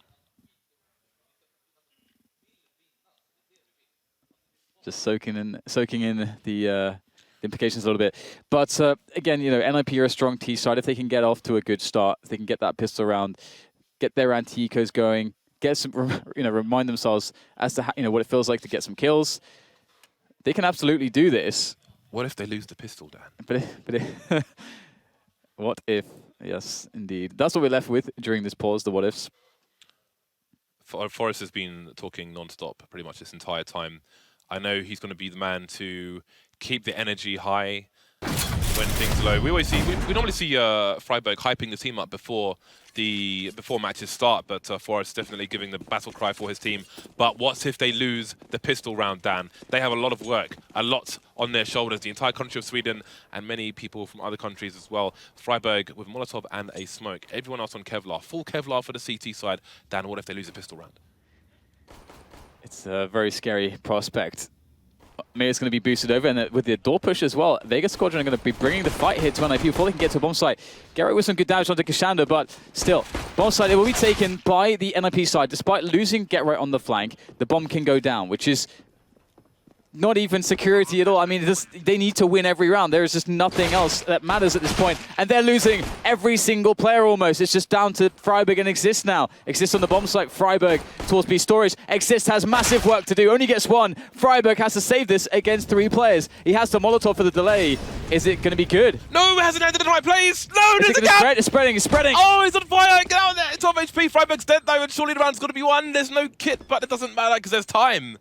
Just soaking in the implications a little bit. But again, you know, NIP are a strong T side. If they can get off to a good start, if they can get that pistol round, get their anti-ecos going, get some, you know, remind themselves as to how, you know, what it feels like to get some kills. They can absolutely do this. What if they lose the pistol, Dan? But what if? Yes, indeed. That's what we're left with during this pause. The what ifs. Forrest has been talking non-stop pretty much this entire time. I know he's going to be the man to keep the energy high when things low. We normally see Freiburg hyping the team up before matches start, but Forrest definitely giving the battle cry for his team. But what if they lose the pistol round, Dan? They have a lot of work, a lot on their shoulders. The entire country of Sweden and many people from other countries as well. Freiburg with Molotov and a smoke. Everyone else on Kevlar. Full Kevlar for the CT side. Dan, what if they lose a pistol round? It's a very scary prospect. Mir's going to be boosted over, and with the door push as well, Vegas Squadron are going to be bringing the fight here to NIP before they can get to a bomb site. Garrett with some good damage onto Kashanda, but still, bomb site, it will be taken by the NIP side. Despite losing Get Right on the flank, the bomb can go down, which is not even security at all. I mean, they need to win every round. There is just nothing else that matters at this point. And they're losing every single player almost. It's just down to Freiburg and Exist now. Exist on the bomb site, Freiburg towards B storage. Exist has massive work to do, only gets one. Freiburg has to save this against 3 players. He has the Molotov for the delay. Is it going to be good? No, it hasn't ended in the right place. No, there's a gap. Spread? It's spreading, it's spreading. Oh, he's on fire. Get out there. It's off HP. Freiburg's dead though, and surely the round's got to be won. There's no kit, but it doesn't matter because there's time.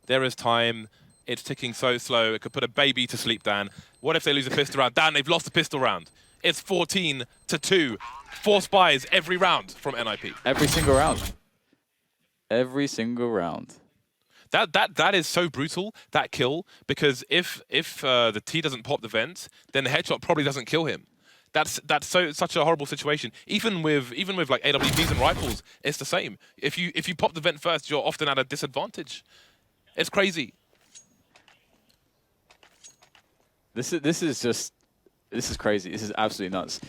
There is time. It's ticking so slow, it could put a baby to sleep, Dan. What if they lose a pistol round? Dan, they've lost the pistol round. It's 14-2. 4 spies every round from NIP. Every single round. Every single round. That is so brutal, that kill, because if the T doesn't pop the vent, then the headshot probably doesn't kill him. That's such a horrible situation. Even with like AWPs and rifles, it's the same. If you pop the vent first, you're often at a disadvantage. It's crazy. This is crazy. This is absolutely nuts.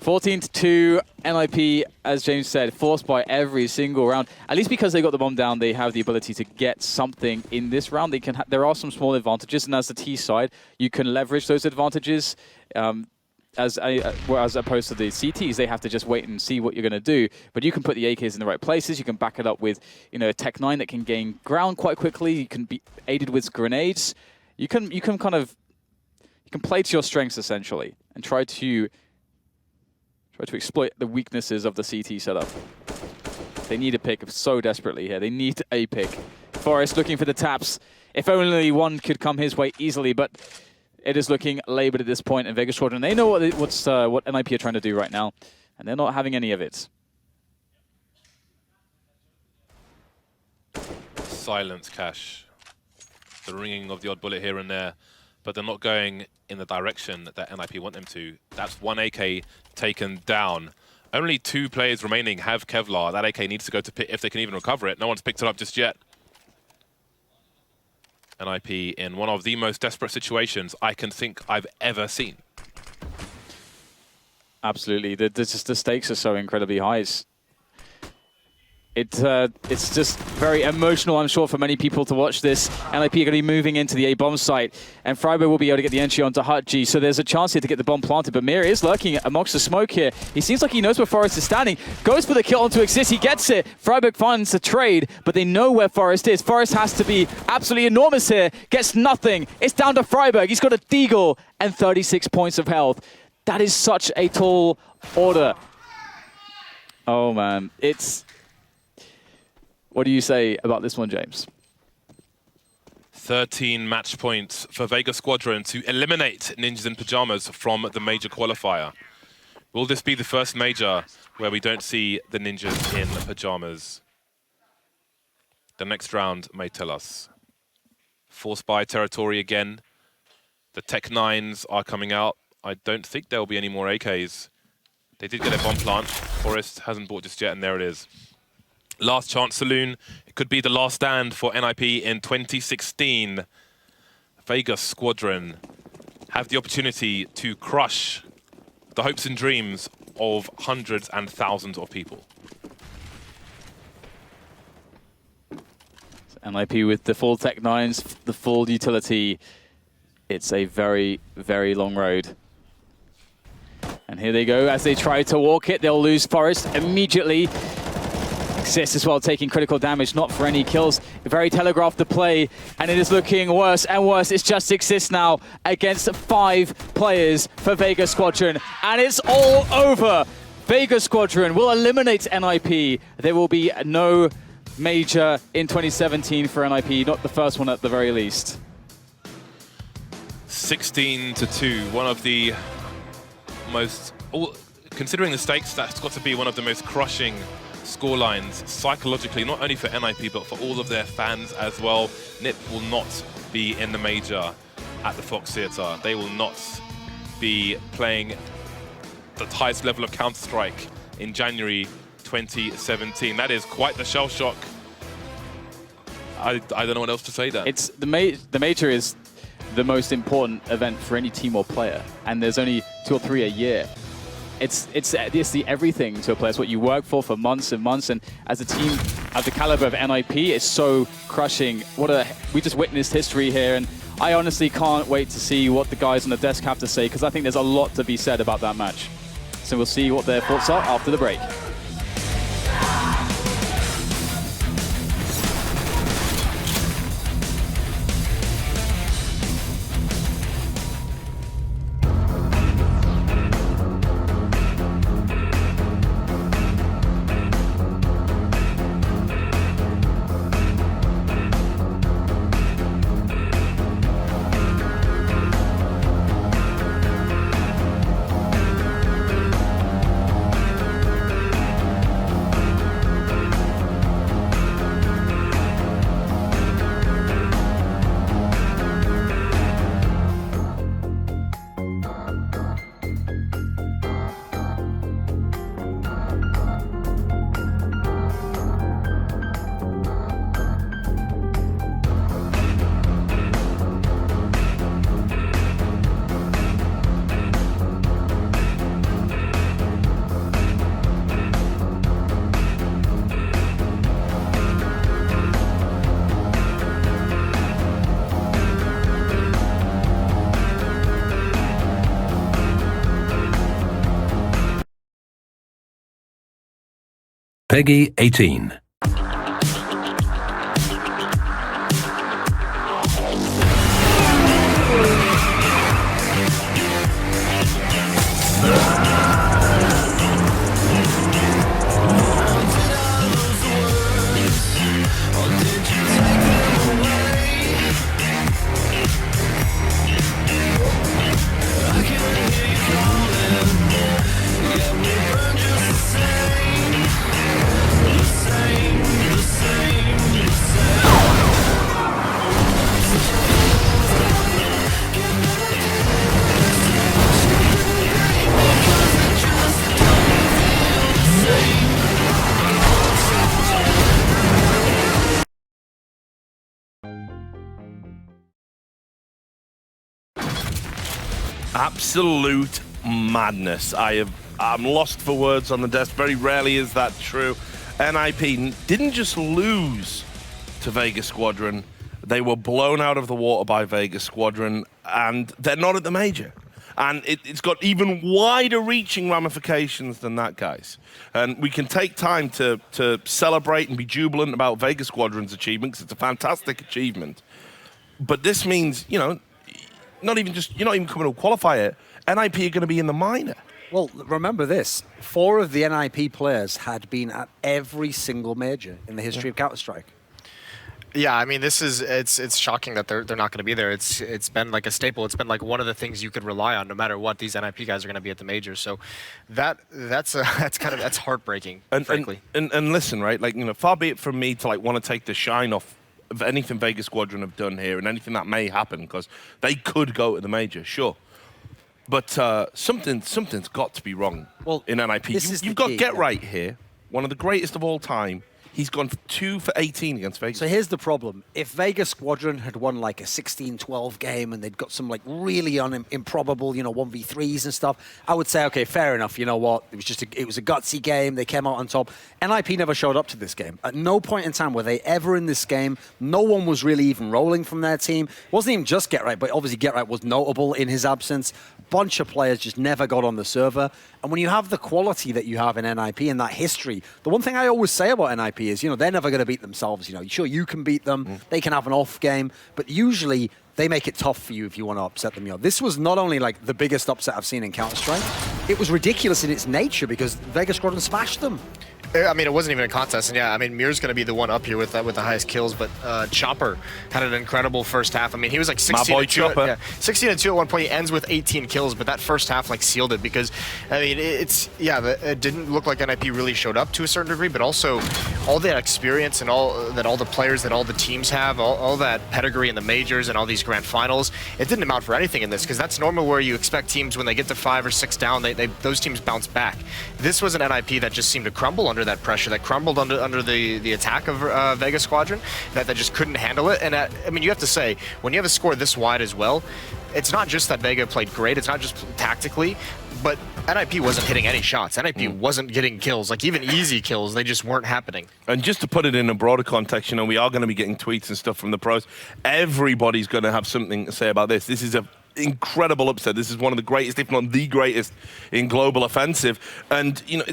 14-2 NIP, as James said, forced by every single round. At least because they got the bomb down, they have the ability to get something in this round. They can. There are some small advantages, and as the T side, you can leverage those advantages. As opposed to the CTs, they have to just wait and see what you're going to do. But you can put the AKs in the right places. You can back it up with, a Tech9 that can gain ground quite quickly. You can be aided with grenades. You can play to your strengths essentially and try to exploit the weaknesses of the CT setup. They need a pick so desperately here. They need a pick. Forrest looking for the taps. If only one could come his way easily, but it is looking laboured at this point. And Vegas Squadron, they know what NIP are trying to do right now, and they're not having any of it. Silence, Cash. The ringing of the odd bullet here and there, but they're not going in the direction that NIP want them to. That's 1 AK taken down. Only 2 players remaining have Kevlar. That AK needs to go to pit if they can even recover it. No one's picked it up just yet. NIP in one of the most desperate situations I can think I've ever seen. Absolutely. The stakes are so incredibly high. It's just very emotional, I'm sure, for many people to watch this. NIP are going to be moving into the A-bomb site, and Freiburg will be able to get the entry onto Hut G, so there's a chance here to get the bomb planted. But Mir is lurking amongst the smoke here. He seems like he knows where Forrest is standing. Goes for the kill onto Exist. He gets it. Freiburg finds the trade, but they know where Forrest is. Forrest has to be absolutely enormous here. Gets nothing. It's down to Freiburg. He's got a deagle and 36 points of health. That is such a tall order. Oh, man. What do you say about this one, James? 13 match points for Vegas Squadron to eliminate Ninjas in Pyjamas from the major qualifier. Will this be the first major where we don't see the Ninjas in Pyjamas? The next round may tell us. 4 spy territory again. The Tech9s are coming out. I don't think there will be any more AKs. They did get a bomb plant. Forrest hasn't bought just yet, and there it is. Last chance saloon. It could be the last stand for NIP in 2016. Vegas Squadron have the opportunity to crush the hopes and dreams of hundreds and thousands of people. NIP with the full Tech9s, the full utility. It's a very, very long road. And here they go. As they try to walk it, they'll lose Forrest immediately. Exist as well, taking critical damage, not for any kills. Very telegraphed the play, and it is looking worse and worse. It's just Exist now against 5 players for Vegas Squadron, and it's all over. Vegas Squadron will eliminate NIP. There will be no major in 2017 for NIP, not the first one at the very least. 16-2, one of the most, considering the stakes, that's got to be one of the most crushing scorelines psychologically, not only for NIP, but for all of their fans as well. NIP will not be in the major at the Fox Theatre. They will not be playing the highest level of Counter-Strike in January 2017. That is quite the shell shock. I don't know what else to say there. It's the major is the most important event for any team or player, and there's only 2 or 3 a year. It's the everything to a player. It's what you work for months and months, and as a team at the caliber of NIP, it's so crushing. We just witnessed history here, and I honestly can't wait to see what the guys on the desk have to say, because I think there's a lot to be said about that match. So we'll see what their thoughts are after the break. Peggy 18. Absolute madness. I'm lost for words on the desk. Very rarely is that true. NIP didn't just lose to Vegas Squadron. They were blown out of the water by Vegas Squadron, and they're not at the major. And it's got even wider reaching ramifications than that, guys. And we can take time to celebrate and be jubilant about Vegas Squadron's achievement, because it's a fantastic achievement. But this means, you know, you're not even coming to qualifier. NIP are going to be in the minor. Well, remember this. 4 of the NIP players had been at every single major in the history of Counter-Strike. Yeah, I mean, it's shocking that they're not going to be there. It's been like a staple. It's been like one of the things you could rely on, no matter what. These NIP guys are going to be at the majors, so that's heartbreaking, frankly. And listen, right? Like, you know, far be it from me to like want to take the shine off of anything Vegas Squadron have done here and anything that may happen, because they could go to the major, sure. But something's got to be wrong in NIP. You've got Get Right here, one of the greatest of all time. He's gone 2 for 18 against Vegas. So here's the problem. If Vegas Squadron had won like a 16-12 game and they'd got some like really improbable, you know, 1v3s and stuff, I would say, okay, fair enough. You know what? It was a gutsy game. They came out on top. NIP never showed up to this game. At no point in time were they ever in this game. No one was really even rolling from their team. It wasn't even just Get Right, but obviously Get Right was notable in his absence. Bunch of players just never got on the server. And when you have the quality that you have in NIP and that history, the one thing I always say about NIP is, you know, they're never going to beat themselves. You know, sure, you can beat them. They can have an off game, but usually they make it tough for you if you want to upset them. You know, this was not only like the biggest upset I've seen in Counter-Strike, it was ridiculous in its nature because Vegas Squadron smashed them. I mean, it wasn't even a contest, and yeah, I mean, Mir's going to be the one up here with the highest kills, but Chopper had an incredible first half. I mean, he was like 16 boy and 2. Chopper. Yeah, 16 and 2 at one point. He ends with 18 kills, but that first half like sealed it because, I mean, it didn't look like NIP really showed up to a certain degree, but also all that experience and all the players that all the teams have, all that pedigree in the majors and all these grand finals, it didn't amount for anything in this because that's normal where you expect teams when they get to 5 or 6 down, those teams bounce back. This was an NIP that just seemed to crumble under that pressure, that crumbled under the attack of Vega Squadron, that just couldn't handle it. And I mean, you have to say, when you have a score this wide as well, it's not just that Vega played great, it's not just tactically, but NIP wasn't hitting any shots. NIP wasn't getting kills, like even easy kills, they just weren't happening. And just to put it in a broader context, you know, we are going to be getting tweets and stuff from the pros. Everybody's going to have something to say about this. This is a incredible upset. This is one of the greatest, if not the greatest, in global offensive. And you know,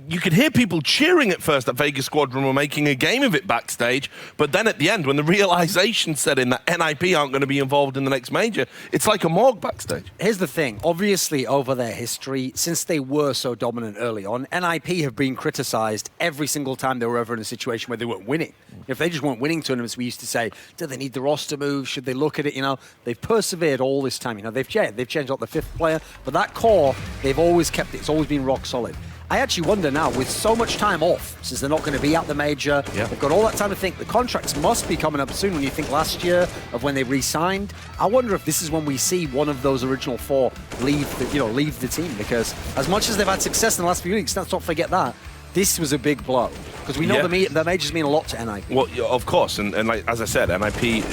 you could hear people cheering at first that Vegas Squadron were making a game of it backstage, but then at the end, when the realization set in that NIP aren't going to be involved in the next major, it's like a morgue backstage. Here's the thing. Obviously, over their history, since they were so dominant early on, NIP have been criticized every single time they were ever in a situation where they weren't winning. If they just weren't winning tournaments, we used to say, do they need the roster move? Should they look at it? You know, they've persevered all this time. You know, they've changed out the 5th player, but that core, they've always kept it. It's always been rock solid. I actually wonder now, with so much time off, since they're not going to be at the major, they've got all that time to think. The contracts must be coming up soon. When you think last year of when they re-signed, I wonder if this is when we see one of those original 4 leave the team. Because as much as they've had success in the last few weeks, let's not forget that this was a big blow. Because we know the majors mean a lot to NIP. Well, of course, and like, as I said, NIP,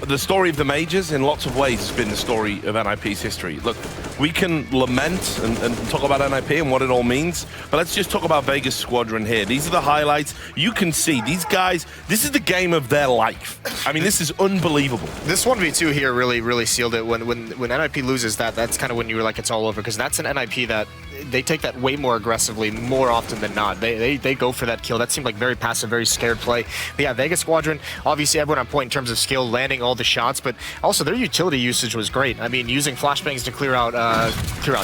the story of the majors in lots of ways has been the story of NIP's history. Look, we can lament and talk about NIP and what it all means, but let's just talk about Vegas Squadron here. These are the highlights. You can see these guys, this is the game of their life. I mean, this is unbelievable. This 1v2 here really sealed it. When NIP loses that's kind of when you were like, it's all over, because that's an NIP that they take that way more aggressively more often than not. They go for that kill. That seemed like very passive, very scared play. But yeah, Vegas Squadron, obviously everyone on point in terms of skill, landing all the shots, but also their utility usage was great. I mean, using flashbangs to clear out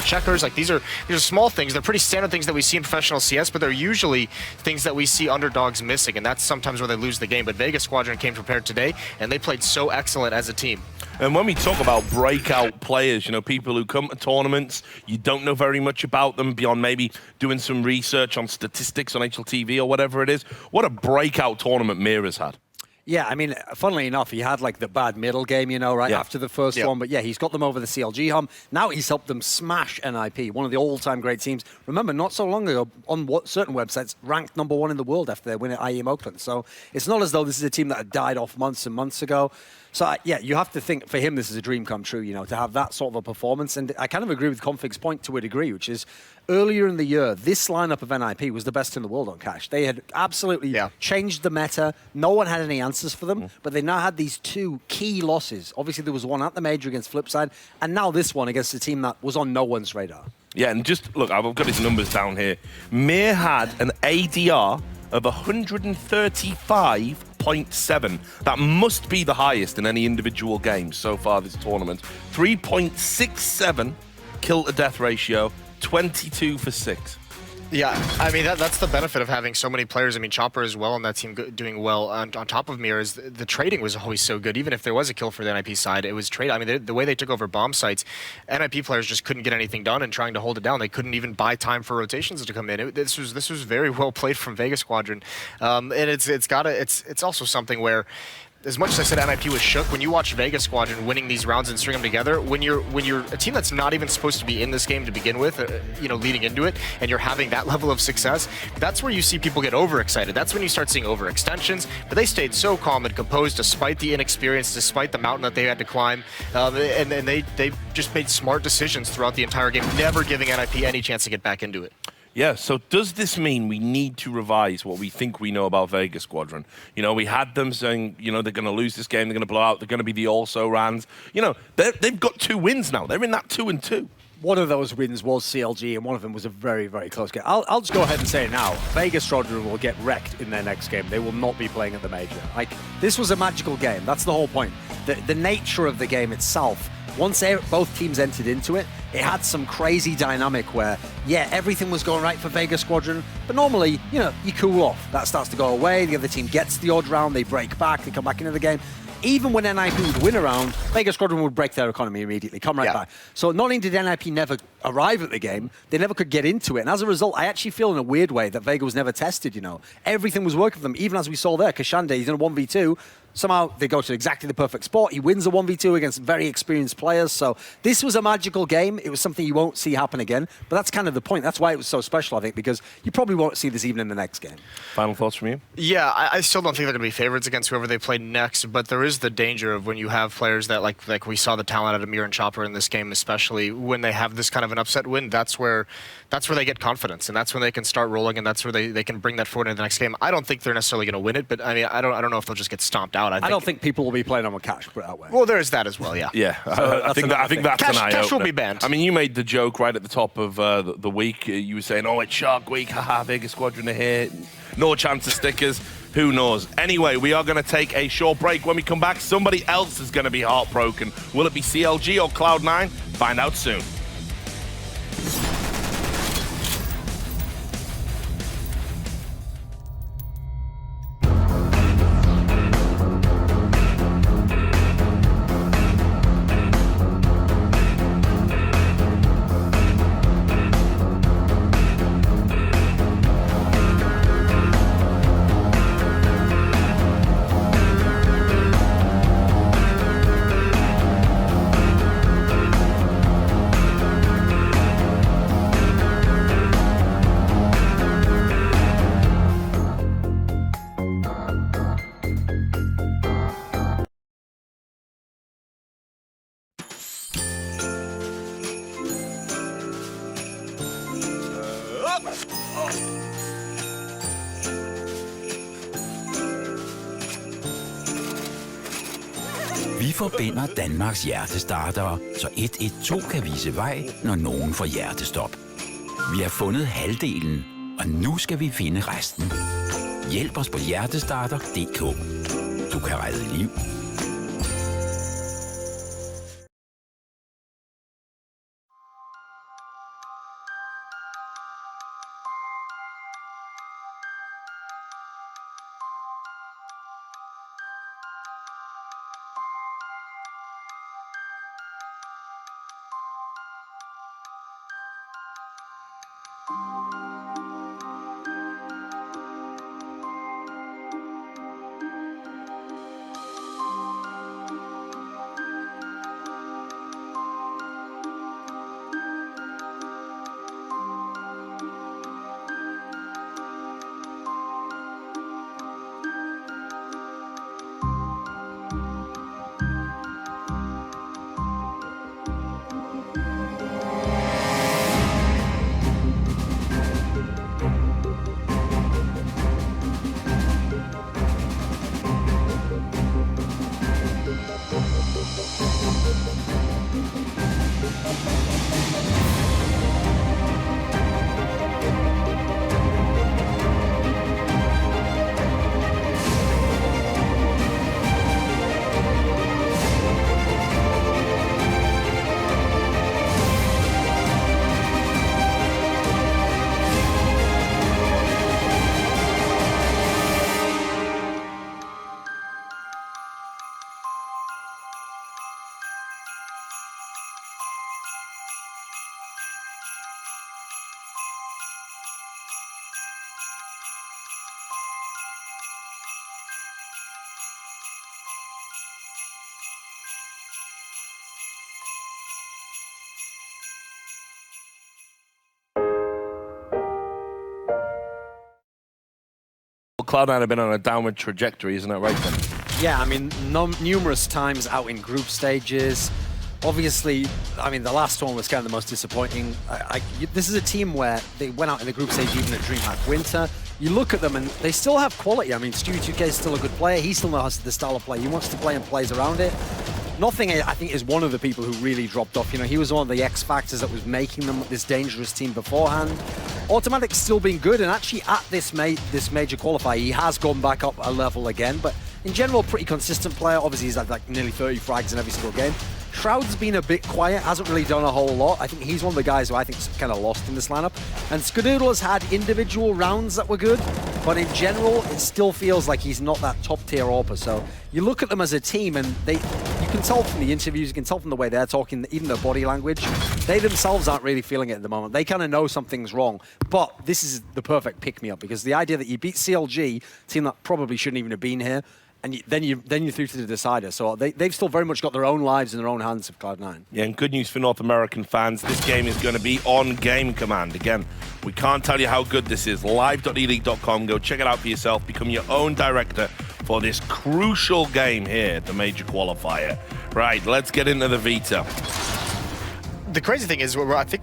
checkers, like these are small things. They're pretty standard things that we see in professional CS, but they're usually things that we see underdogs missing, and that's sometimes where they lose the game. But Vegas Squadron came prepared today, and they played so excellent as a team. And when we talk about breakout players, you know, people who come to tournaments, you don't know very much about them beyond maybe doing some research on statistics on HLTV or whatever it is. What a breakout tournament Mira's had. Yeah, I mean, funnily enough, he had like the bad middle game, you know, right after the first one. But yeah, he's got them over the CLG hump. Now he's helped them smash NIP, one of the all-time great teams. Remember, not so long ago, on certain websites, ranked #1 in the world after their win at IEM Oakland. So it's not as though this is a team that had died off months and months ago. So yeah, you have to think, for him, this is a dream come true, you know, to have that sort of a performance. And I kind of agree with Config's point to a degree, which is earlier in the year, this lineup of NIP was the best in the world on Cash. They had absolutely changed the meta. No one had any answers for them, but they now had these 2 key losses. Obviously, there was one at the major against Flipside, and now this one against a team that was on no one's radar. Yeah, and just look, I've got his numbers down here. Mir had an ADR of 135.7. That must be the highest in any individual game so far this tournament. 3.67 kill to death ratio, 22 for 6. Yeah, I mean, that's the benefit of having so many players. I mean, Chopper as well on that team doing well. On top of Mir, is the trading was always so good. Even if there was a kill for the NIP side, it was trade. I mean, the way they took over bomb sites, NIP players just couldn't get anything done and trying to hold it down. They couldn't even buy time for rotations to come in. This was very well played from Vegas Squadron. And it's also something where, as much as I said NIP was shook, when you watch Vegas Squadron winning these rounds and string them together, when you're a team that's not even supposed to be in this game to begin with, you know, leading into it, and you're having that level of success, that's where you see people get overexcited. That's when you start seeing overextensions. But they stayed so calm and composed despite the inexperience, despite the mountain that they had to climb, and they just made smart decisions throughout the entire game, never giving NIP any chance to get back into it. Yeah, so does this mean we need to revise what we think we know about Vegas Squadron? You know, we had them saying, you know, they're going to lose this game, they're going to blow out, they're going to be the also-rans. You know, they've got 2 wins now. They're in that 2-2. One of those wins was CLG, and one of them was a very, very close game. I'll just go ahead and say it now. Vegas Squadron will get wrecked in their next game. They will not be playing at the major. Like, this was a magical game. That's the whole point. The nature of the game itself, once both teams entered into it, it had some crazy dynamic where yeah, everything was going right for Vega Squadron, but normally, you know, you cool off. That starts to go away, the other team gets the odd round, they break back, they come back into the game. Even when NIP would win a round, Vega Squadron would break their economy immediately, come right back. So not only did NIP never arrive at the game, they never could get into it. And as a result, I actually feel in a weird way that Vega was never tested, you know. Everything was working for them, even as we saw there. Kashande, he's in a 1v2. Somehow they go to exactly the perfect spot. He wins a 1v2 against very experienced players. So this was a magical game. It was something you won't see happen again. But that's kind of the point. That's why it was so special, I think, because you probably won't see this even in the next game. Final thoughts from you? Yeah, I still don't think they're going to be favorites against whoever they play next, but there is the danger of when you have players that, like we saw the talent out of Amir and Chopper in this game, especially when they have this kind of an upset win, that's where they get confidence, and that's when they can start rolling, and that's where they can bring that forward into the next game. I don't think they're necessarily going to win it, but I mean, I don't know if they'll just get stomped out. I don't think people will be playing on with Cash, put it that way. Well, there is that as well, yeah. Yeah, I think that's an eye-opener. Cash will be banned. I mean, you made the joke right at the top of the week. You were saying, oh, it's Shark Week, haha, Vegas Squadron are here. No chance of stickers. Who knows? Anyway, we are going to take a short break. When we come back, somebody else is going to be heartbroken. Will it be CLG or Cloud9? Find out soon. Vi forbinder Danmarks hjertestartere, så 112 kan vise vej, når nogen får hjertestop. Vi har fundet halvdelen, og nu skal vi finde resten. Hjælp os på hjertestarter.dk. Du kan redde liv. Cloud9 have been on a downward trajectory, isn't that right, then? Yeah, I mean, numerous times out in group stages. Obviously, I mean, the last one was kind of the most disappointing. This is a team where they went out in the group stage even at DreamHack Winter. You look at them and they still have quality. I mean, Stewie2K is still a good player. He still knows the style of play. He wants to play and plays around it. Nothing, I think, is one of the people who really dropped off. You know, he was one of the X factors that was making them this dangerous team beforehand. Automatic's still been good, and actually at this major qualifier, he has gone back up a level again. But in general, pretty consistent player. Obviously, he's had like nearly 30 frags in every single game. Shroud's been a bit quiet, hasn't really done a whole lot. I think he's one of the guys who I think's kind of lost in this lineup. And Skadoodle has had individual rounds that were good, but in general, it still feels like he's not that top-tier AWPer. So you look at them as a team, and you can tell from the interviews, you can tell from the way they're talking, even their body language, they themselves aren't really feeling it at the moment. They kind of know something's wrong. But this is the perfect pick-me-up, because the idea that you beat CLG, a team that probably shouldn't even have been here, and then you're through to the decider. So they've still very much got their own lives in their own hands of Cloud9. Yeah, and good news for North American fans. This game is going to be on Game Command. Again, we can't tell you how good this is. Live.eleague.com. Go check it out for yourself. Become your own director for this crucial game here, the major qualifier. Right, let's get into the Vita. The crazy thing is, I think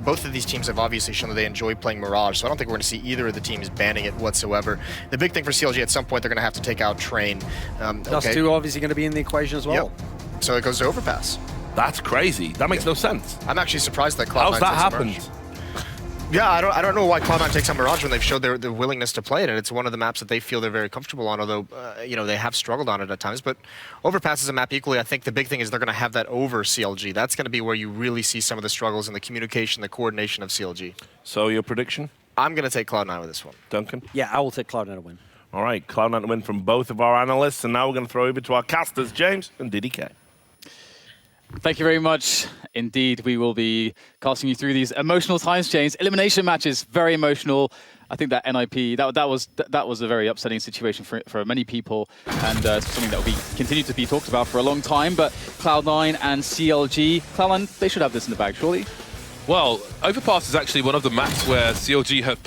both of these teams have obviously shown that they enjoy playing Mirage, so I don't think we're going to see either of the teams banning it whatsoever. The big thing for CLG, at some point, they're going to have to take out Train. Dust 2 obviously going to be in the equation as well. Yep. So it goes to Overpass. That's crazy. That makes no sense. I'm actually surprised that Cloud9 How's that happened? Yeah, I don't know why Cloud9 takes on Mirage when they've showed their willingness to play it, and it's one of the maps that they feel they're very comfortable on, although, they have struggled on it at times. But Overpass is a map equally. I think the big thing is they're going to have that over CLG. That's going to be where you really see some of the struggles in the communication, the coordination of CLG. So your prediction? I'm going to take Cloud9 with this one. Duncan? Yeah, I will take Cloud9 to win. All right, Cloud9 to win from both of our analysts, and now we're going to throw over to our casters, James and DDK. Thank you very much. Indeed, we will be casting you through these emotional times, James. Elimination matches, very emotional. I think that NIP, that was a very upsetting situation for many people, and something that will be continue to be talked about for a long time. But Cloud9 and CLG, Cloud9, they should have this in the bag, surely. Well, Overpass is actually one of the maps where CLG have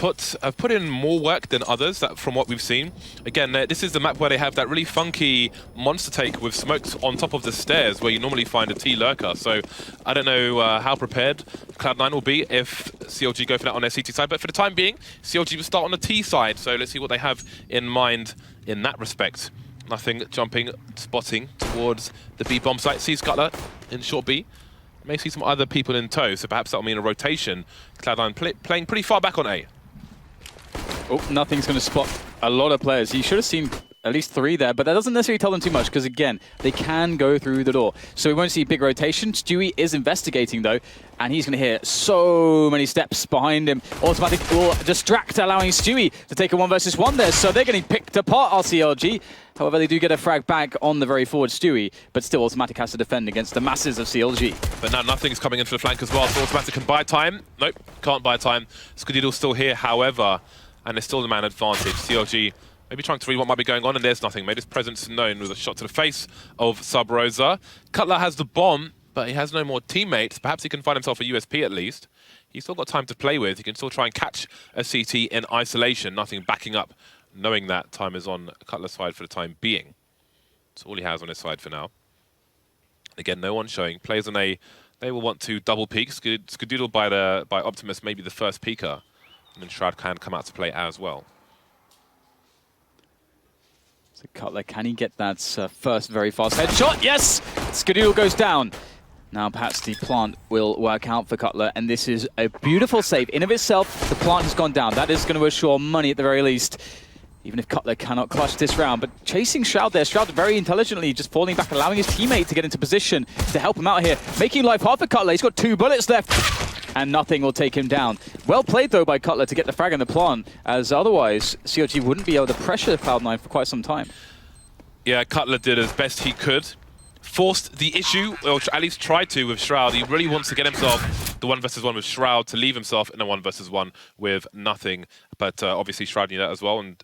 put in more work than others, from what we've seen. Again, this is the map where they have that really funky monster take with smokes on top of the stairs where you normally find a T lurker. So I don't know how prepared Cloud9 will be if CLG go for that on their CT side. But for the time being, CLG will start on the T side. So let's see what they have in mind in that respect. Nothing jumping, spotting towards the B bomb site. Sees Cutler in short B. May see some other people in tow, so perhaps that'll mean a rotation. Cloud9 playing pretty far back on A. Oh, nothing's going to spot a lot of players. He should have seen at least 3 there, but that doesn't necessarily tell them too much, because again, they can go through the door. So we won't see big rotation. Stewie is investigating though, and he's going to hear so many steps behind him. Automatic will distract, allowing Stewie to take a 1 versus 1 there. So they're getting picked apart, RCLG. However, they do get a frag back on the very forward Stewie, but still Automatic has to defend against the masses of CLG. But now nothing's coming in for the flank as well, so Automatic can buy time. Nope, can't buy time. Skadoodle's still here, however, and there's still the man advantage. CLG maybe trying to read what might be going on, and there's nothing. Made his presence known with a shot to the face of Sub Rosa. Cutler has the bomb, but he has no more teammates. Perhaps he can find himself a USP at least. He's still got time to play with. He can still try and catch a CT in isolation. Nothing backing up, knowing that time is on Cutler's side for the time being. That's all he has on his side for now. Again, no one showing. Players on A, they will want to double peek. Skadoodle by Optimus, maybe the first peeker. And then Shroud can come out to play as well. So Cutler, can he get that first very fast headshot? Yes! Skadoodle goes down. Now perhaps the plant will work out for Cutler, and this is a beautiful save. In of itself, the plant has gone down. That is going to assure money at the very least, even if Cutler cannot clutch this round. But chasing Shroud there, Shroud very intelligently just falling back, allowing his teammate to get into position to help him out here, making life hard for Cutler. He's got 2 bullets left, and nothing will take him down. Well played, though, by Cutler to get the frag in the plant, as otherwise CLG wouldn't be able to pressure Cloud9 for quite some time. Yeah, Cutler did as best he could. Forced the issue, or at least tried to, with Shroud. He really wants to get himself the 1 versus 1 with Shroud to leave himself in a 1 versus 1 with nothing. But obviously Shroud knew that as well and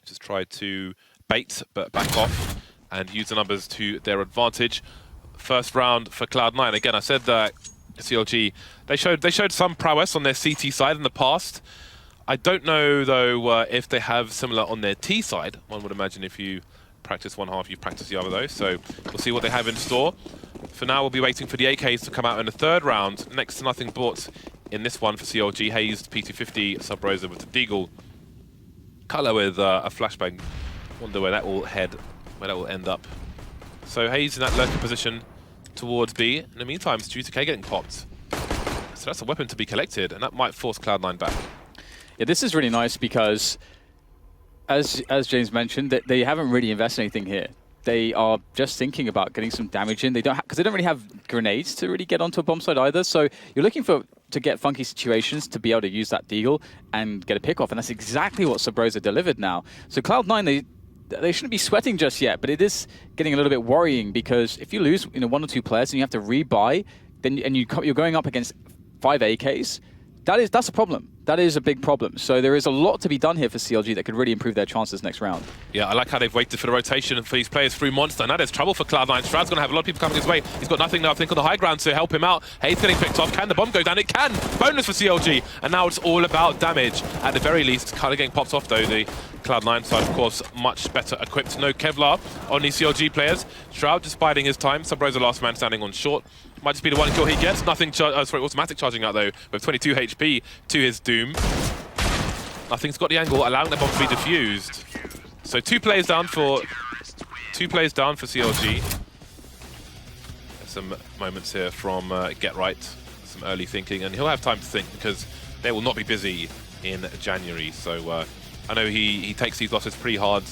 just tried to bait, but back off and use the numbers to their advantage. First round for Cloud9. Again, I said that CLG, they showed some prowess on their CT side in the past. I don't know, though, if they have similar on their T side. One would imagine if you practice one half, you practice the other, though. So we'll see what they have in store. For now, we'll be waiting for the AKs to come out in the 3rd round. Next to nothing bought in this one for CLG. Hazed, P250, Sub Rosa with the Deagle. Cutler with a flashbang. Wonder where that will end up. So Hayes in that lurker position towards B. In the meantime, Stu2K getting popped. So that's a weapon to be collected, and that might force Cloud9 back. Yeah, this is really nice because, as James mentioned, that they haven't really invested anything here. they are just thinking about getting some damage in. They don't because they don't really have grenades to really get onto a bomb site either. So you're looking to get funky situations to be able to use that deagle and get a pick off, and that's exactly what Sabrosa delivered now. So Cloud9, they shouldn't be sweating just yet, but it is getting a little bit worrying because if you lose 1 or 2 players and you have to rebuy, then you're going up against 5 AKs. That's a problem. That is a big problem. So there is a lot to be done here for CLG that could really improve their chances next round. Yeah, I like how they've waited for the rotation for these players through Monster. Now there's trouble for Cloud9. Stroud's going to have a lot of people coming his way. He's got nothing now, I think, on the high ground to help him out. Hayes getting picked off. Can the bomb go down? It can! Bonus for CLG. And now it's all about damage. At the very least, kind of getting popped off, though. The Cloud9 side, of course, much better equipped. No Kevlar on these CLG players. Shroud just biding his time. Sabrosa last man standing on short. Might just be the one kill he gets. Nothing, automatic charging out, though, with 22 HP to his doom. Nothing's got the angle, allowing the bomb to be defused. So 2 players down for CLG. Some moments here from Get Right, some early thinking, and he'll have time to think because they will not be busy in January. So I know he takes these losses pretty hard,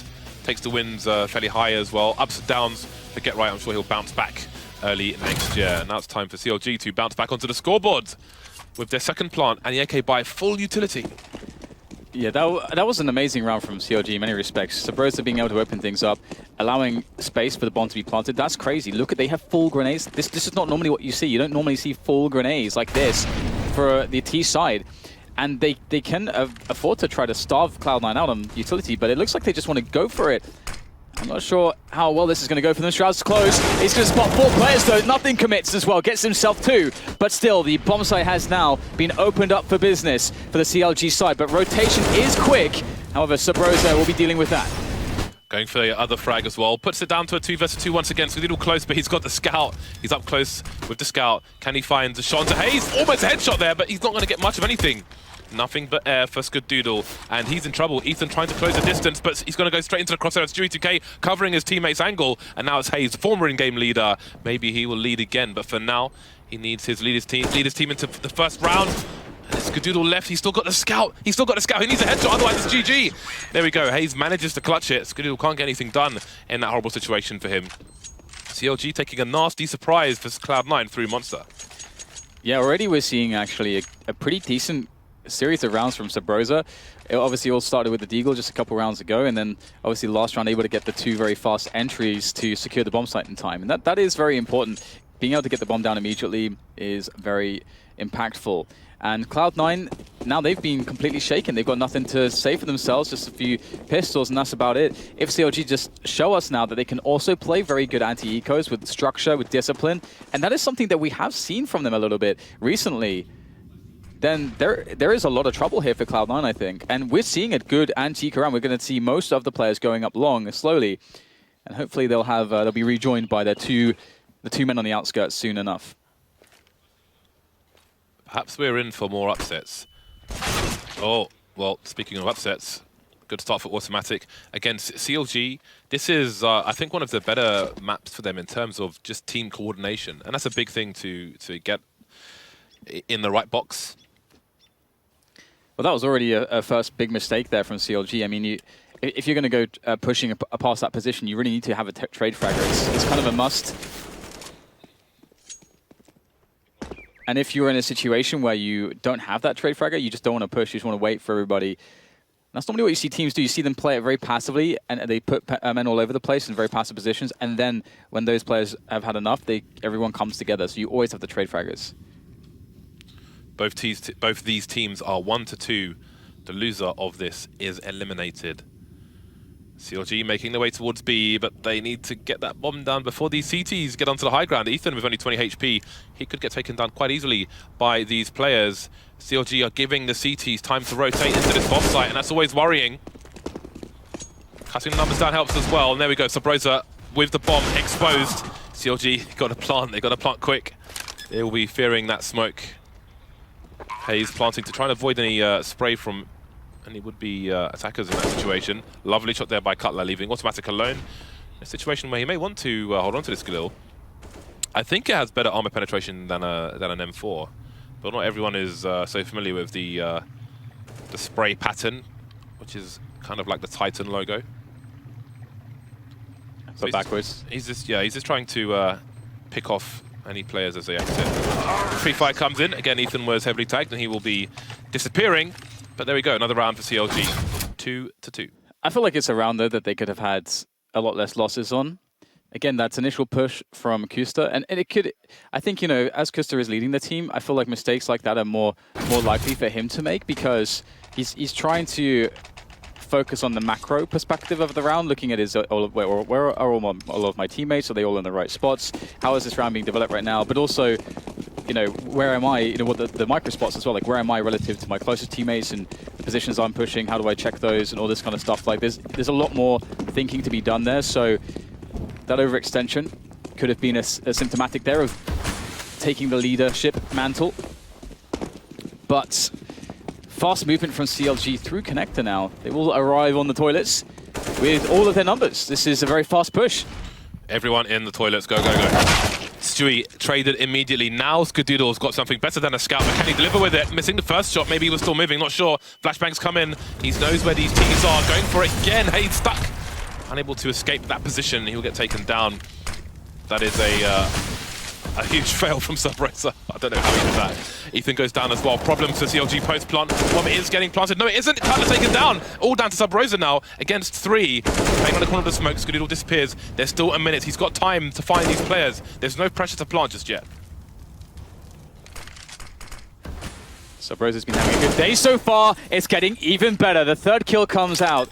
takes the wins fairly high as well. Ups and downs for Get Right. I'm sure he'll bounce back early next year. And now it's time for CLG to bounce back onto the scoreboard with their second plant and the AK by full utility. Yeah, that was an amazing round from CLG in many respects. Sabrosa being able to open things up, allowing space for the bomb to be planted. That's crazy. Look they have full grenades. This is not normally what you see. You don't normally see full grenades like this for the T side. And they can afford to try to starve Cloud9 out on utility, but it looks like they just want to go for it. I'm not sure how well this is going to go for them. Shroud's close. He's going to spot 4 players, though. Nothing commits as well. Gets himself 2. But still, the bomb site has now been opened up for business for the CLG side. But rotation is quick. However, Sabrosa will be dealing with that. Going for the other frag as well. Puts it down to a 2 versus 2 once again. So a little close, but he's got the scout. He's up close with the scout. Can he find the shot to Hayes? Almost a headshot there, but he's not going to get much of anything. Nothing but air for Skadoodle, and he's in trouble. Ethan trying to close the distance, but he's going to go straight into the crosshair. It's Stewie2K covering his teammate's angle, and now it's Hayes, former in-game leader. Maybe he will lead again, but for now, he needs his lead his team into the first round. And Skadoodle left. He's still got the scout. He needs a headshot, otherwise it's GG. There we go. Hayes manages to clutch it. Skadoodle can't get anything done in that horrible situation for him. CLG taking a nasty surprise for Cloud9 through Monster. Yeah, already we're seeing actually a pretty decent series of rounds from Sabrosa. It obviously all started with the deagle just a couple rounds ago, and then obviously last round able to get the 2 very fast entries to secure the bomb site in time. And that is very important. Being able to get the bomb down immediately is very impactful. And Cloud9, now they've been completely shaken. They've got nothing to say for themselves, just a few pistols, and that's about it. If CLG just show us now that they can also play very good anti-ecos with structure, with discipline, and that is something that we have seen from them a little bit recently, then there is a lot of trouble here for Cloud9, I think. And we're seeing a good anti-eco round. We're going to see most of the players going up long slowly, and hopefully they'll be rejoined by the two men on the outskirts soon enough. Perhaps we're in for more upsets. Oh, well, speaking of upsets, good start for Automatic. Against CLG, this is, I think, one of the better maps for them in terms of just team coordination. And that's a big thing to get in the right box. Well, that was already a first big mistake there from CLG. I mean, if you're going to go pushing past that position, you really need to have a trade fragger. It's kind of a must. And if you're in a situation where you don't have that trade fragger, you just don't want to push, you just want to wait for everybody. That's normally what you see teams do. You see them play it very passively, and they put men all over the place in very passive positions, and then when those players have had enough, everyone comes together. So you always have the trade fraggers. Both these teams are 1-2. The loser of this is eliminated. CLG making their way towards B, but they need to get that bomb down before these CTs get onto the high ground. Ethan with only 20 HP, he could get taken down quite easily by these players. CLG are giving the CTs time to rotate into this bomb site, and that's always worrying. Cutting the numbers down helps as well, and there we go. Sabrosa with the bomb exposed. CLG got to plant, they got to plant quick. They will be fearing that smoke. Hayes planting to try and avoid any spray from any would-be attackers in that situation. Lovely shot there by Cutler, leaving Automatic alone. A situation where he may want to hold on to this skill. I think it has better armor penetration than an M4, but not everyone is so familiar with the spray pattern, which is kind of like the Titan logo. I So backwards. He's just trying to pick off any players as they exit. Free fight comes in. Again, Ethan was heavily tagged and he will be disappearing. But there we go, another round for CLG. 2-2. I feel like it's a round though that they could have had a lot less losses on. Again, that's initial push from Kusta, and it could. I think, you know, as Kusta is leading the team, I feel like mistakes like that are more likely for him to make, because he's trying to focus on the macro perspective of the round, looking at his where are all of my teammates? Are they all in the right spots? How is this round being developed right now? But also, you know, where am I? You know, what the micro spots as well. Like, where am I relative to my closest teammates and the positions I'm pushing? How do I check those and all this kind of stuff? Like, there's a lot more thinking to be done there. So that overextension could have been a symptomatic there of taking the leadership mantle. But fast movement from CLG through Connector now. They will arrive on the toilets with all of their numbers. This is a very fast push. Everyone in the toilets, go, go, go. Stewie traded immediately. Now Skadoodle's got something better than a scout, but can he deliver with it? Missing the first shot, maybe he was still moving, not sure. Flashbangs come in, he knows where these teams are, going for it again. Hey, he's stuck. Unable to escape that position, he'll get taken down. That is a huge fail from Subrosa. I don't know how he did that. Ethan goes down as well. Problems for CLG post-plant. One is getting planted. No, it isn't. TyLoo taken down. All down to Subrosa now against 3. Playing on the corner of the smoke. Skadoodle disappears. There's still a minute. He's got time to find these players. There's no pressure to plant just yet. Subrosa's been having a good day so far. It's getting even better. The third kill comes out.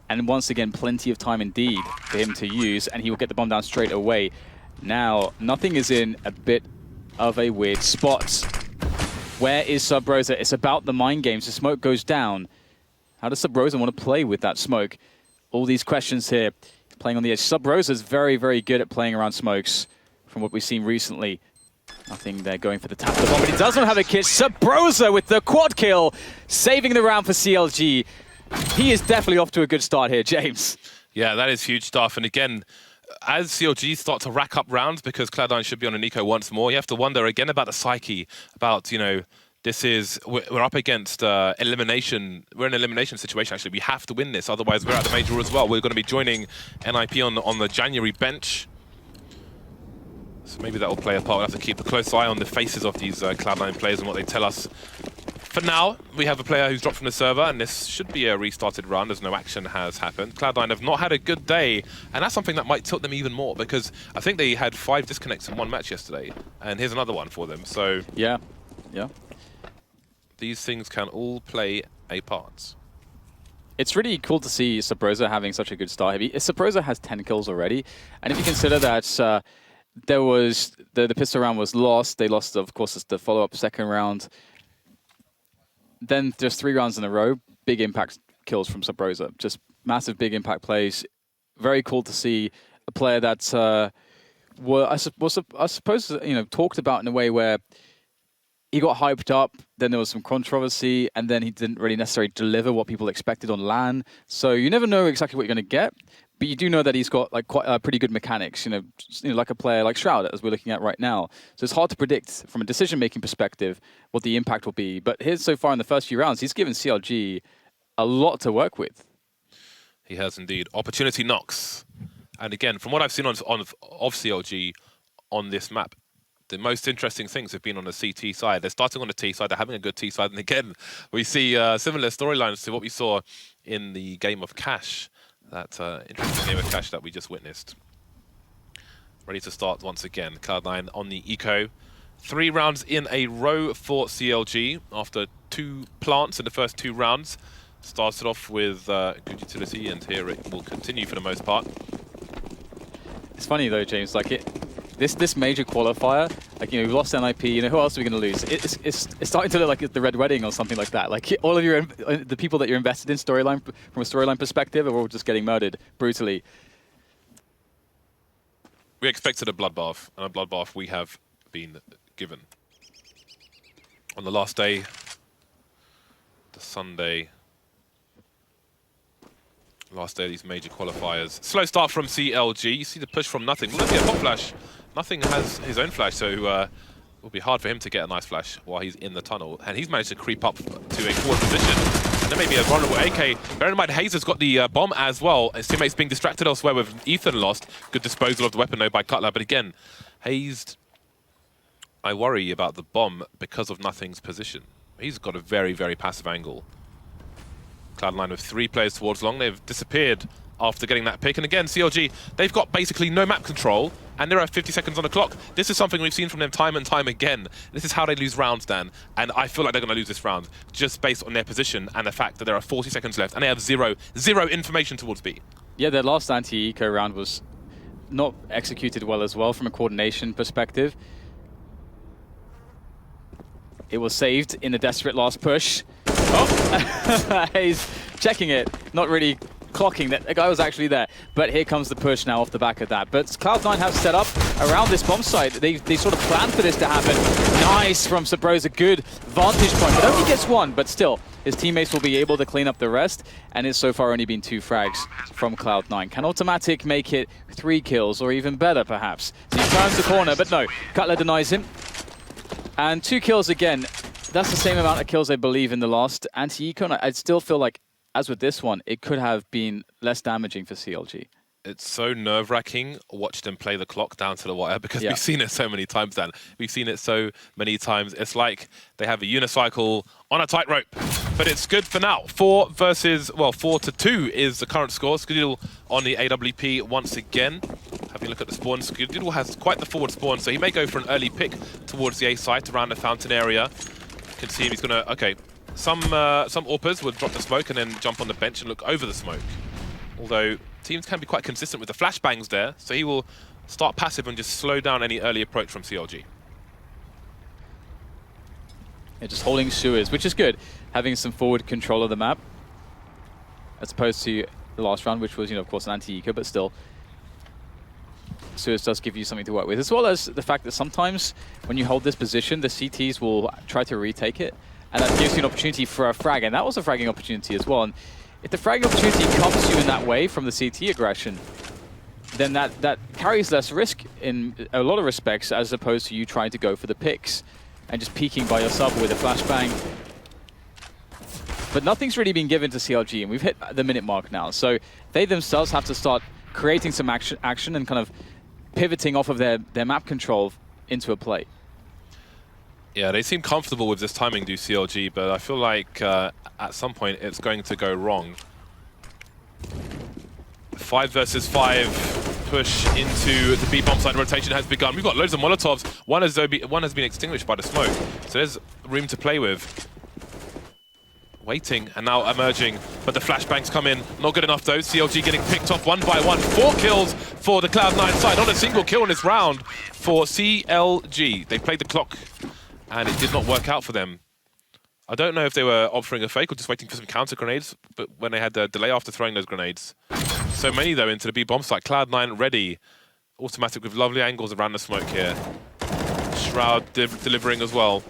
And once again, plenty of time indeed for him to use, and he will get the bomb down straight away. Now, nothing is in a bit of a weird spot. Where is Subrosa? It's about the mind games. The smoke goes down. How does Subrosa want to play with that smoke? All these questions here. He's playing on the edge. Subrosa is very, very good at playing around smokes from what we've seen recently. Nothing there going for the tap of the bomb, but he does not have a kiss. Subrosa with the quad kill, saving the round for CLG. He is definitely off to a good start here, James. Yeah, that is huge stuff. And again, as CLG start to rack up rounds, because Cloud9 should be on an eco once more, you have to wonder again about the psyche, about, you know, we're up against elimination. We're in an elimination situation, actually. We have to win this, otherwise we're at the major as well. We're going to be joining NIP on the January bench. So maybe that will play a part. We'll have to keep a close eye on the faces of these Cloud9 players and what they tell us. For now, we have a player who's dropped from the server, and this should be a restarted run as no action has happened. Cloud9 have not had a good day, and that's something that might tilt them even more, because I think they had 5 disconnects in one match yesterday, and here's another one for them. So yeah. These things can all play a part. It's really cool to see Subrosa having such a good start. Subrosa has 10 kills already, and if you consider that there was the pistol round was lost, they lost, of course, the follow-up second round. Then just 3 rounds in a row, big impact kills from Subrosa. Just massive big impact plays. Very cool to see a player that I suppose, you know, talked about in a way where he got hyped up, then there was some controversy, and then he didn't really necessarily deliver what people expected on LAN. So you never know exactly what you're going to get, but you do know that he's got like quite pretty good mechanics, you know, like a player like Shroud, as we're looking at right now. So it's hard to predict from a decision-making perspective what the impact will be. But here's so far in the first few rounds, he's given CLG a lot to work with. He has indeed. Opportunity knocks. And again, from what I've seen of CLG on this map, the most interesting things have been on the CT side. They're starting on the T side, they're having a good T side, and again, we see similar storylines to what we saw in the game of Cash, that interesting game of Cash that we just witnessed. Ready to start once again. Cloud9 on the eco. 3 rounds in a row for CLG after 2 plants in the first 2 rounds. Started off with good utility, and here it will continue for the most part. It's funny though, James, like this major qualifier, like, you know, we've lost NIP, you know, who else are we going to lose? It's starting to look like the Red Wedding or something like that. Like, all of the people that you're invested in from a storyline perspective are all just getting murdered brutally. We expected a bloodbath, and a bloodbath we have been given. On the last day, the Sunday, last day of these major qualifiers. Slow start from CLG. You see the push from Nothing. Look at Pop Flash. Nothing has his own flash, so it will be hard for him to get a nice flash while he's in the tunnel. And he's managed to creep up to a forward position. There may be a vulnerable AK. Bear in mind, Hayes has got the bomb as well. His teammates being distracted elsewhere with Ethan lost. Good disposal of the weapon though by Cutler. But again, Hayes, I worry about the bomb because of Nothing's position. He's got a very, very passive angle. Cloud9 with 3 players towards long. They've disappeared after getting that pick. And again, CLG, they've got basically no map control, and there are 50 seconds on the clock. This is something we've seen from them time and time again. This is how they lose rounds, Dan, and I feel like they're going to lose this round just based on their position and the fact that there are 40 seconds left, and they have zero information towards B. Yeah, their last anti-eco round was not executed well as well from a coordination perspective. It was saved in a desperate last push. Oh! He's checking it, not really clocking that the guy was actually there. But here comes the push now off the back of that. But Cloud9 have set up around this bomb site. They sort of planned for this to happen. Nice from Sabrosa, good vantage point. But only gets 1, but still, his teammates will be able to clean up the rest. And it's so far only been 2 frags from Cloud9. Can Automatic make it 3 kills, or even better, perhaps? So he turns the corner, but no, Cutler denies him. And 2 kills again. That's the same amount of kills, I believe, in the last anti-eco. I still feel like, as with this one, it could have been less damaging for CLG. It's so nerve-wracking watch them play the clock down to the wire because we've seen it so many times, Dan. We've seen it so many times. It's like they have a unicycle on a tightrope. But it's good for now. 4-2 is the current score. Skadoodle on the AWP once again. Having a look at the spawn, Skadoodle has quite the forward spawn, so he may go for an early pick towards the A site around the fountain area. You can see him, he's going to... Okay, some AWPers would drop the smoke and then jump on the bench and look over the smoke. Although teams can be quite consistent with the flashbangs there, so he will start passive and just slow down any early approach from CLG. Yeah, just holding sewers, which is good. Having some forward control of the map, as opposed to the last round, which was, of course, an anti-eco, but still. Sewers does give you something to work with, as well as the fact that sometimes when you hold this position, the CTs will try to retake it, and that gives you an opportunity for a frag, and that was a fragging opportunity as well. And if the fragging opportunity comes to you in that way from the CT aggression, then that carries less risk in a lot of respects, as opposed to you trying to go for the picks and just peeking by yourself with a flashbang. But nothing's really been given to CLG, and we've hit the minute mark now, so they themselves have to start creating some action and kind of pivoting off of their map control into a play. Yeah, they seem comfortable with this timing, do CLG, but I feel like at some point it's going to go wrong. 5 versus 5 push into the B-bomb side rotation has begun. We've got loads of Molotovs. One has been extinguished by the smoke, so there's room to play with. Waiting and now emerging, but the flashbangs come in. Not good enough though. CLG getting picked off 1 by 1. 4 kills for the Cloud9 side. Not a single kill in this round for CLG. They played the clock and it did not work out for them. I don't know if they were offering a fake or just waiting for some counter grenades, but when they had the delay after throwing those grenades. So many though into the B-bomb site. Cloud9 ready. Automatic with lovely angles around the smoke here. Shroud delivering as well.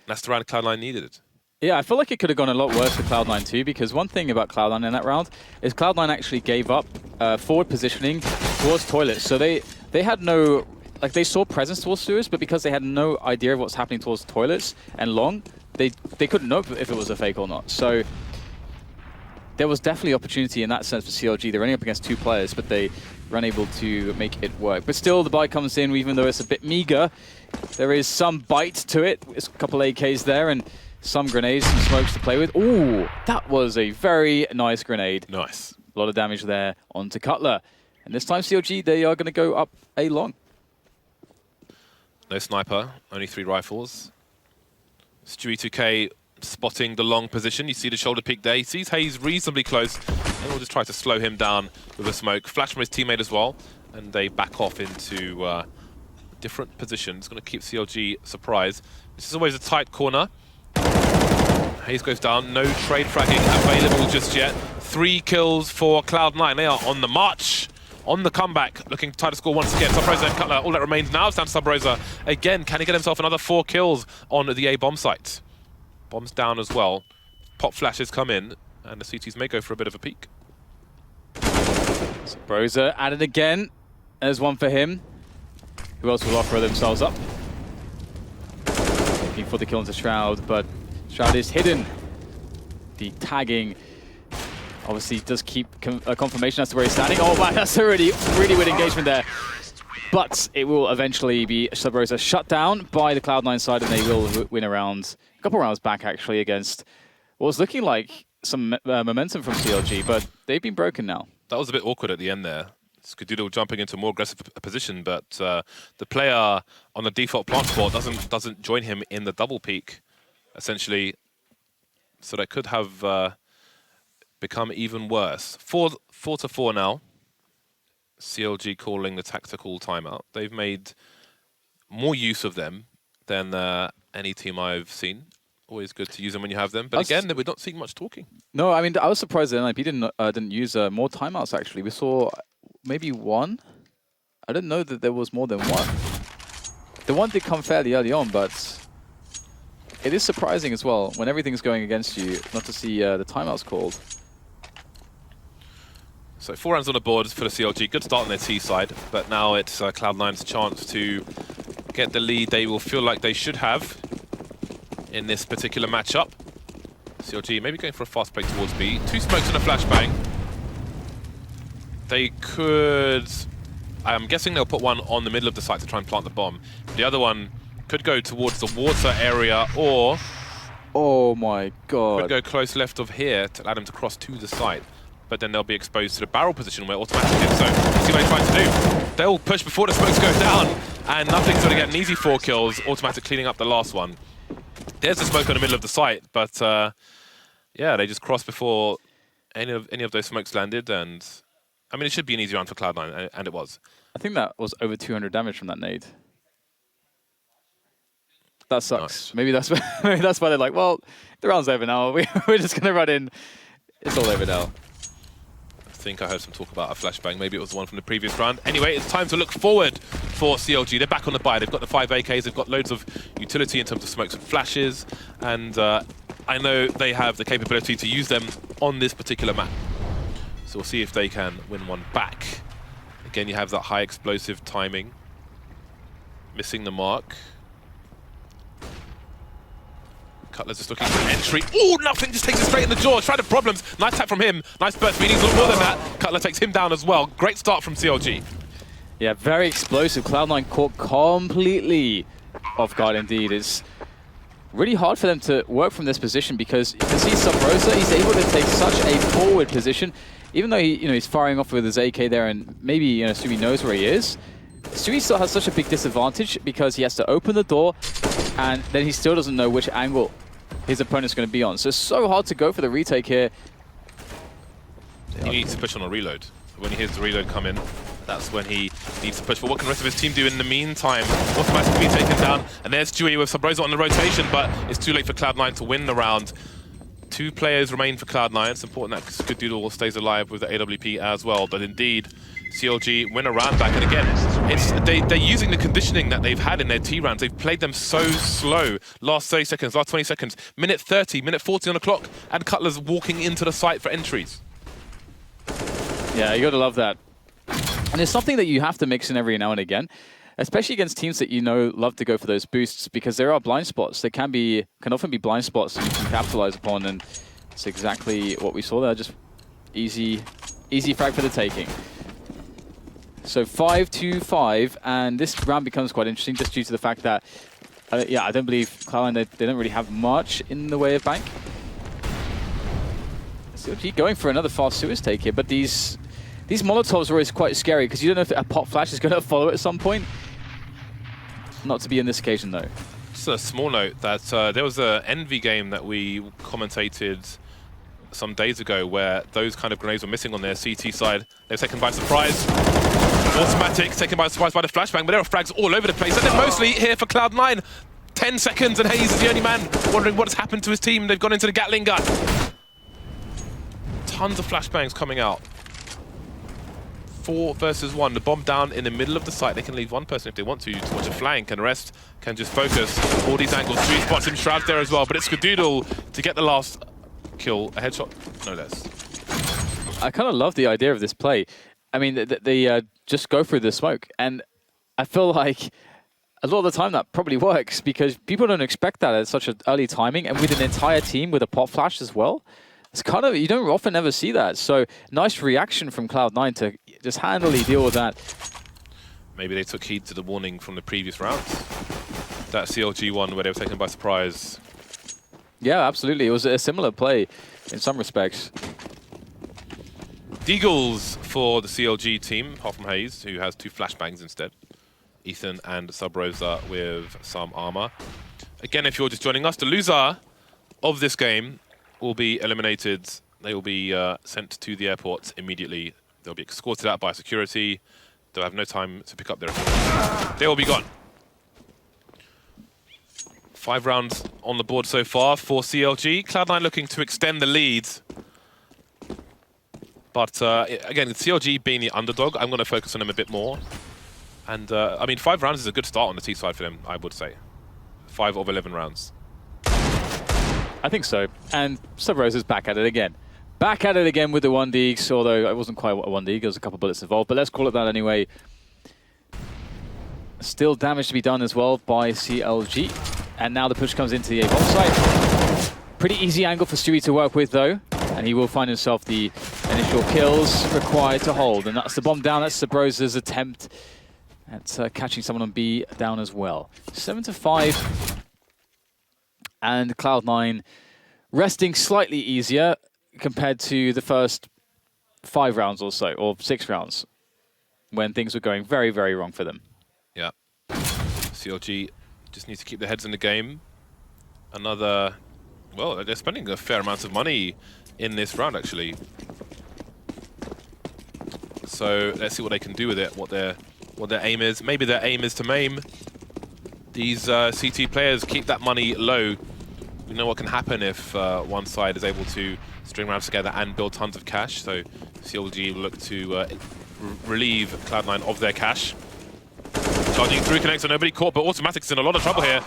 That's the round Cloud9 needed it. Yeah, I feel like it could have gone a lot worse for Cloud9 too, because one thing about Cloud9 in that round is Cloud9 actually gave up forward positioning towards toilets. So they had no, like they saw presence towards sewers, but because they had no idea of what's happening towards toilets and long, they couldn't know if it was a fake or not. So there was definitely opportunity in that sense for CLG. They're only up against 2 players, but they were unable to make it work. But still, the buy comes in, even though it's a bit meager. There is some bite to it. There's a couple AKs there, and some grenades, some smokes to play with. Ooh, that was a very nice grenade. Nice. A lot of damage there onto Cutler. And this time CLG, they are going to go up a long. No sniper, only 3 rifles. Stewie 2K spotting the long position. You see the shoulder peek there. He sees Hayes reasonably close, and will just try to slow him down with a smoke. Flash from his teammate as well, and they back off into different positions. Going to keep CLG surprised. This is always a tight corner. Hayes goes down, no trade fragging available just yet. 3 kills for Cloud9. They are on the march, on the comeback, looking to try to score once again. Sabrosa and Cutler, all that remains now is down to Sabrosa. Again, can he get himself another 4 kills on the A bomb site? Bombs down as well. Pop flashes come in, and the CTs may go for a bit of a peek. Sabrosa at it again. There's one for him. Who else will offer themselves up? Looking for the kill into Shroud, but Shroud is hidden. the tagging obviously does keep confirmation as to where he's standing. Oh wow, that's a really weird engagement there. But it will eventually be Sub Rosa shut down by the Cloud9 side, and they will win a couple rounds back actually against what was looking like some momentum from CLG, but they've been broken now. That was a bit awkward at the end there. Skadoodle jumping into a more aggressive position, but the player on the default plant spot doesn't join him in the double peak, essentially. So that could have become even worse. 4-4 now. CLG calling the tactical timeout. They've made more use of them than any team I've seen. Always good to use them when you have them. But again, we're not seeing much talking. No, I mean, I was surprised that NIP didn't use more timeouts, actually. We saw maybe one. I didn't know that there was more than one. The one did come fairly early on, but it is surprising as well, when everything's going against you, not to see the timeouts called. So 4 rounds on the board for the CLG. Good start on their T side, but now it's Cloud9's chance to get the lead they will feel like they should have in this particular matchup. CLG maybe going for a fast play towards B. 2 smokes and a flashbang. They could... I'm guessing they'll put one on the middle of the site to try and plant the bomb. The other one could go towards the water area, or... Oh my god. Could go close left of here to allow them to cross to the site. But then they'll be exposed to the barrel position where automatic is. So let's see what they're trying to do. They'll push before the smokes go down, and nothing's going to get an easy 4 kills. Automatic cleaning up the last one. There's the smoke in the middle of the site, but yeah, they just crossed before any of those smokes landed, and I mean, it should be an easy round for Cloud9, and it was. I think that was over 200 damage from that nade. That sucks. Nice. Maybe that's why they're like, well, the round's over now. We're just going to run in. It's all over now. I think I heard some talk about a flashbang. Maybe it was the one from the previous round. Anyway, it's time to look forward for CLG. They're back on the buy. They've got the 5 AKs. They've got loads of utility in terms of smokes and flashes. And I know they have the capability to use them on this particular map. So we'll see if they can win one back. Again, you have that high explosive timing. Missing the mark. Cutler's just looking for an entry. Oh, nothing, just takes it straight in the jaw. Try the problems. Nice tap from him. Nice burst speed. He's a lot more than that. Cutler takes him down as well. Great start from CLG. Yeah, very explosive. Cloud9 caught completely off guard indeed. It's really hard for them to work from this position because you can see Sub Rosa, he's able to take such a forward position. Even though he's firing off with his AK there and maybe Sumi knows where he is, Sumi still has such a big disadvantage because he has to open the door and then he still doesn't know which angle his opponent's going to be on. So it's so hard to go for the retake here. He needs to push on a reload. When he hears the reload come in, that's when he needs to push. But what can the rest of his team do in the meantime? Automatically taken down. And there's Stewie with Sub Rosa on the rotation, but it's too late for Cloud9 to win the round. 2 players remain for Cloud9. It's important that Skadoodle stays alive with the AWP as well. But indeed, CLG win a round back. And again, they're using the conditioning that they've had in their T rounds. They've played them so slow. Last 30 seconds, last 20 seconds, minute 30, minute 40 on the clock, and Cutler's walking into the site for entries. Yeah, you gotta love that. And it's something that you have to mix in every now and again, especially against teams that love to go for those boosts, because there are blind spots. There can often be blind spots that you can capitalize upon, and it's exactly what we saw there. Just easy frag for the taking. So 5-2-5, and this round becomes quite interesting just due to the fact that, yeah, I don't believe Cloud9, they don't really have much in the way of bank. CLG going for another fast sewers take here, but these Molotovs are always quite scary because you don't know if a pop flash is going to follow at some point. Not to be in this occasion, though. Just a small note that there was an Envy game that we commentated some days ago where those kind of grenades were missing on their CT side. They were taken by surprise. Automatic taken by surprise by the flashbang, but there are frags all over the place. And they're mostly here for Cloud9. 10 seconds and Hayes is the only man wondering what has happened to his team. They've gone into the Gatling gun. Tons of flashbangs coming out. 4 versus 1. The bomb down in the middle of the site. They can leave one person if they want to watch a flank, and the rest can just focus. All these angles. 3 spots him, Shroud there as well, but it's Skadoodle to get the last kill. A headshot, no less. I kind of love the idea of this play. I mean, they just go through the smoke, and I feel like a lot of the time that probably works because people don't expect that at such an early timing, and with an entire team with a pop flash as well. It's kind of, you don't often ever see that. So nice reaction from Cloud9 to just handily deal with that. Maybe they took heed to the warning from the previous rounds. That CLG one where they were taken by surprise. Yeah, absolutely. It was a similar play in some respects. Deagles for the CLG team, apart from Hayes, who has 2 flashbangs instead. Ethan and Sub Rosa with some armor. Again, if you're just joining us, the loser of this game will be eliminated. They will be sent to the airport immediately. They'll be escorted out by security. They'll have no time to pick up their equipment. They will be gone. 5 rounds on the board so far for CLG. Cloud9 looking to extend the lead. But again, CLG being the underdog, I'm going to focus on them a bit more. And I mean, 5 rounds is a good start on the T side for them, I would say. 5 of 11 rounds. I think so. And Sub Rosa's back at it again. Back at it again with the 1D, although it wasn't quite a 1D, there was a couple bullets involved, but let's call it that anyway. Still damage to be done as well by CLG. And now the push comes into the A-bomb site. Pretty easy angle for Stewie to work with though, and he will find himself the initial kills required to hold. And that's the bomb down, that's Sub Rosa's attempt at catching someone on B down as well. 7-5. And Cloud9 resting slightly easier compared to the first 5 rounds or so, or 6 rounds, when things were going very, very wrong for them. Yeah. CLG just needs to keep their heads in the game. Another... Well, they're spending a fair amount of money in this round, actually. So let's see what they can do with it, what their aim is. Maybe their aim is to maim these CT players, keep that money low. You know what can happen if one side is able to string rounds together and build tons of cash. So CLG will look to relieve Cloud9 of their cash. Charging through connects, so nobody caught, but Automatic's in a lot of trouble here.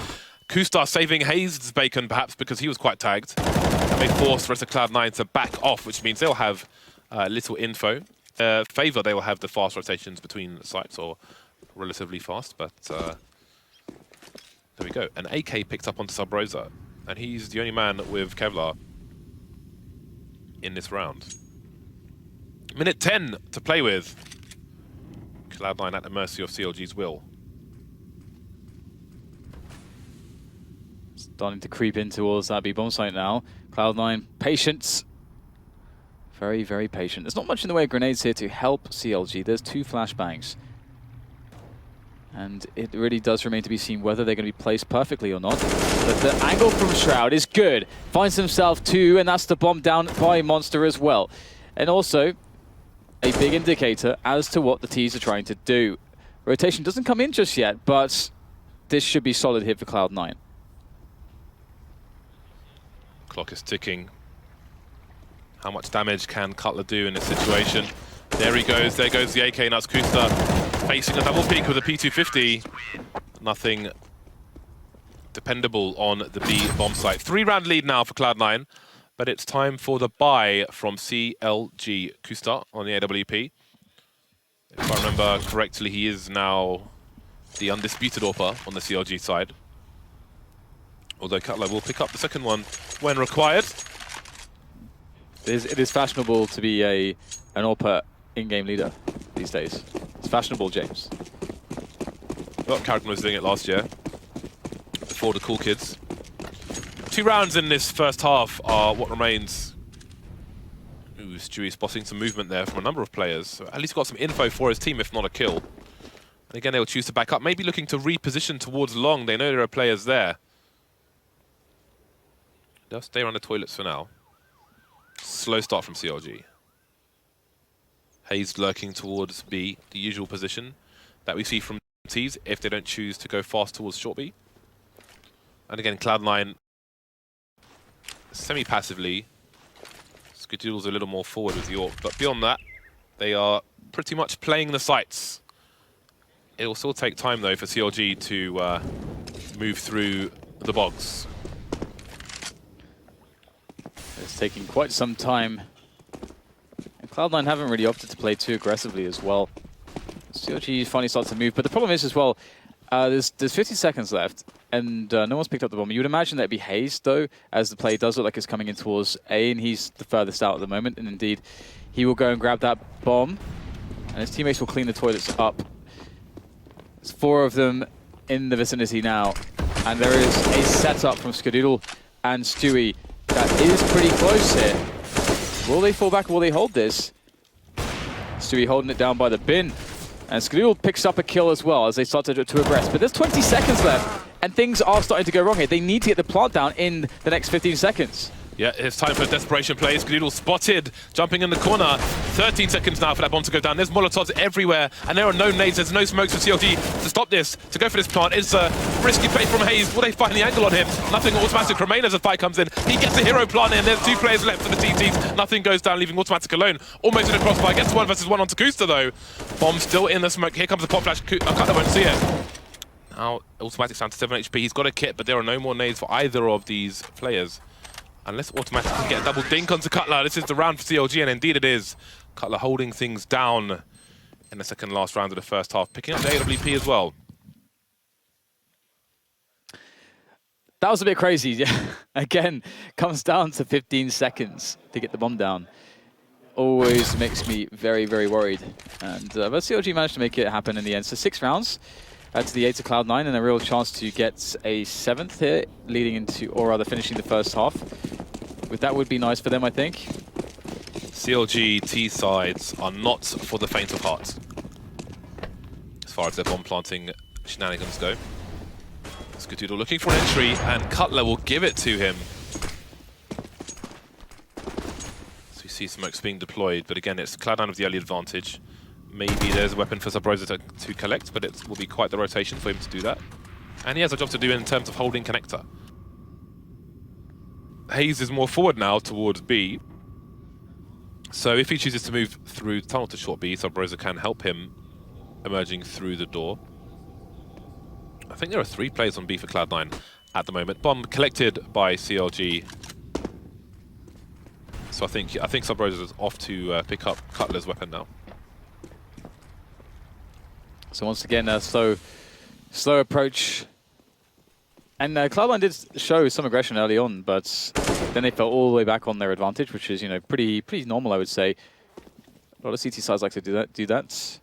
Kustar saving Hayes' bacon, perhaps, because he was quite tagged. And they force the rest of Cloud9 to back off, which means they'll have little info. Favor, they will have the fast rotations between sites, or relatively fast, but there we go. An AK picked up onto Sub Rosa, and he's the only man with Kevlar in this round. Minute 10 to play with. Cloud9 at the mercy of CLG's will. Starting to creep in towards that B-bomb site now. Cloud9, patience. Very, very patient. There's not much in the way of grenades here to help CLG. There's 2 flashbangs. And it really does remain to be seen whether they're going to be placed perfectly or not. But the angle from Shroud is good. Finds himself 2, and that's the bomb down by Monster as well. And also, a big indicator as to what the Ts are trying to do. Rotation doesn't come in just yet, but this should be solid here for Cloud9. Clock is ticking. How much damage can Cutler do in this situation? There he goes. There goes the AK. Now it's Kusta facing a double peek with a P250. Nothing dependable on the B bomb site. 3-round lead now for Cloud9, but it's time for the buy from CLG. Kusta on the AWP. If I remember correctly, he is now the undisputed AWPer on the CLG side. Although Cutler will pick up the second one when required. It is fashionable to be an AWPer in-game leader these days. It's fashionable, James. Well, Carrigan was doing it last year, before the cool kids. 2 rounds in this first half are what remains. Ooh, Stewie spotting some movement there from a number of players. So at least got some info for his team, if not a kill. And again, they'll choose to back up, maybe looking to reposition towards long. They know there are players there. They'll stay around the toilets for now. Slow start from CLG. Hayes lurking towards B, the usual position that we see from Ts if they don't choose to go fast towards short B. And again, Cloud9 semi-passively schedules a little more forward with York, but beyond that, they are pretty much playing the sites. It will still take time though for CLG to move through the bogs. It's taking quite some time. And Cloud9 haven't really opted to play too aggressively as well. CLG finally starts to move, but the problem is as well, there's 50 seconds left, and no one's picked up the bomb. You would imagine that'd be Hayes, though, as the play does look like it's coming in towards A, and he's the furthest out at the moment, and indeed, he will go and grab that bomb, and his teammates will clean the toilets up. There's 4 of them in the vicinity now, and there is a setup from Skadoodle and Stewie that is pretty close here. Will they fall back or will they hold this? Stewie holding it down by the bin. And Skadoodle picks up a kill as well as they start to aggress. But there's 20 seconds left, and things are starting to go wrong here. They need to get the plant down in the next 15 seconds. Yeah, it's time for a desperation play. Skadoodle spotted, jumping in the corner. 13 seconds now for that bomb to go down. There's Molotovs everywhere, and there are no nades. There's no smokes for CLG to stop this, to go for this plant. It's a risky play from Hayes. Will they find the angle on him? Nothing. Automatic remain as the fight comes in. He gets a hero plant in. There's 2 players left for the TTs. Nothing goes down, leaving Automatic alone. Almost in a crossfire. Gets 1 versus 1 onto Kusta, though. Bomb still in the smoke. Here comes the pop flash. Cutler won't see it. Now, Automatic's down to 7 HP. He's got a kit, but there are no more nades for either of these players. Unless Automatic can get a double dink onto Cutler. This is the round for CLG, and indeed it is. Cutler holding things down in the second last round of the first half, picking up the AWP as well. That was a bit crazy. Again, comes down to 15 seconds to get the bomb down. Always makes me very, very worried. And but CLG managed to make it happen in the end. So 6 rounds. To the 8 to Cloud9, and a real chance to get a 7th here, leading into, or rather finishing the first half. That would be nice for them, I think. CLG T sides are not for the faint of heart, as far as their bomb planting shenanigans go. Skadoodle looking for an entry, and Cutler will give it to him. So you see smokes being deployed, but again, it's Cloud9 with the early advantage. Maybe there's a weapon for Subrosa to collect, but it will be quite the rotation for him to do that. And he has a job to do in terms of holding connector. Hayes is more forward now towards B. So if he chooses to move through the tunnel to short B, Subrosa can help him emerging through the door. I think there are 3 players on B for Cloud9 at the moment. Bomb collected by CLG. So I think Subrosa is off to pick up Cutler's weapon now. So once again, a slow approach. And Cloud9 did show some aggression early on, but then they fell all the way back on their advantage, which is, you know, pretty normal, I would say. A lot of CT sides like to do that.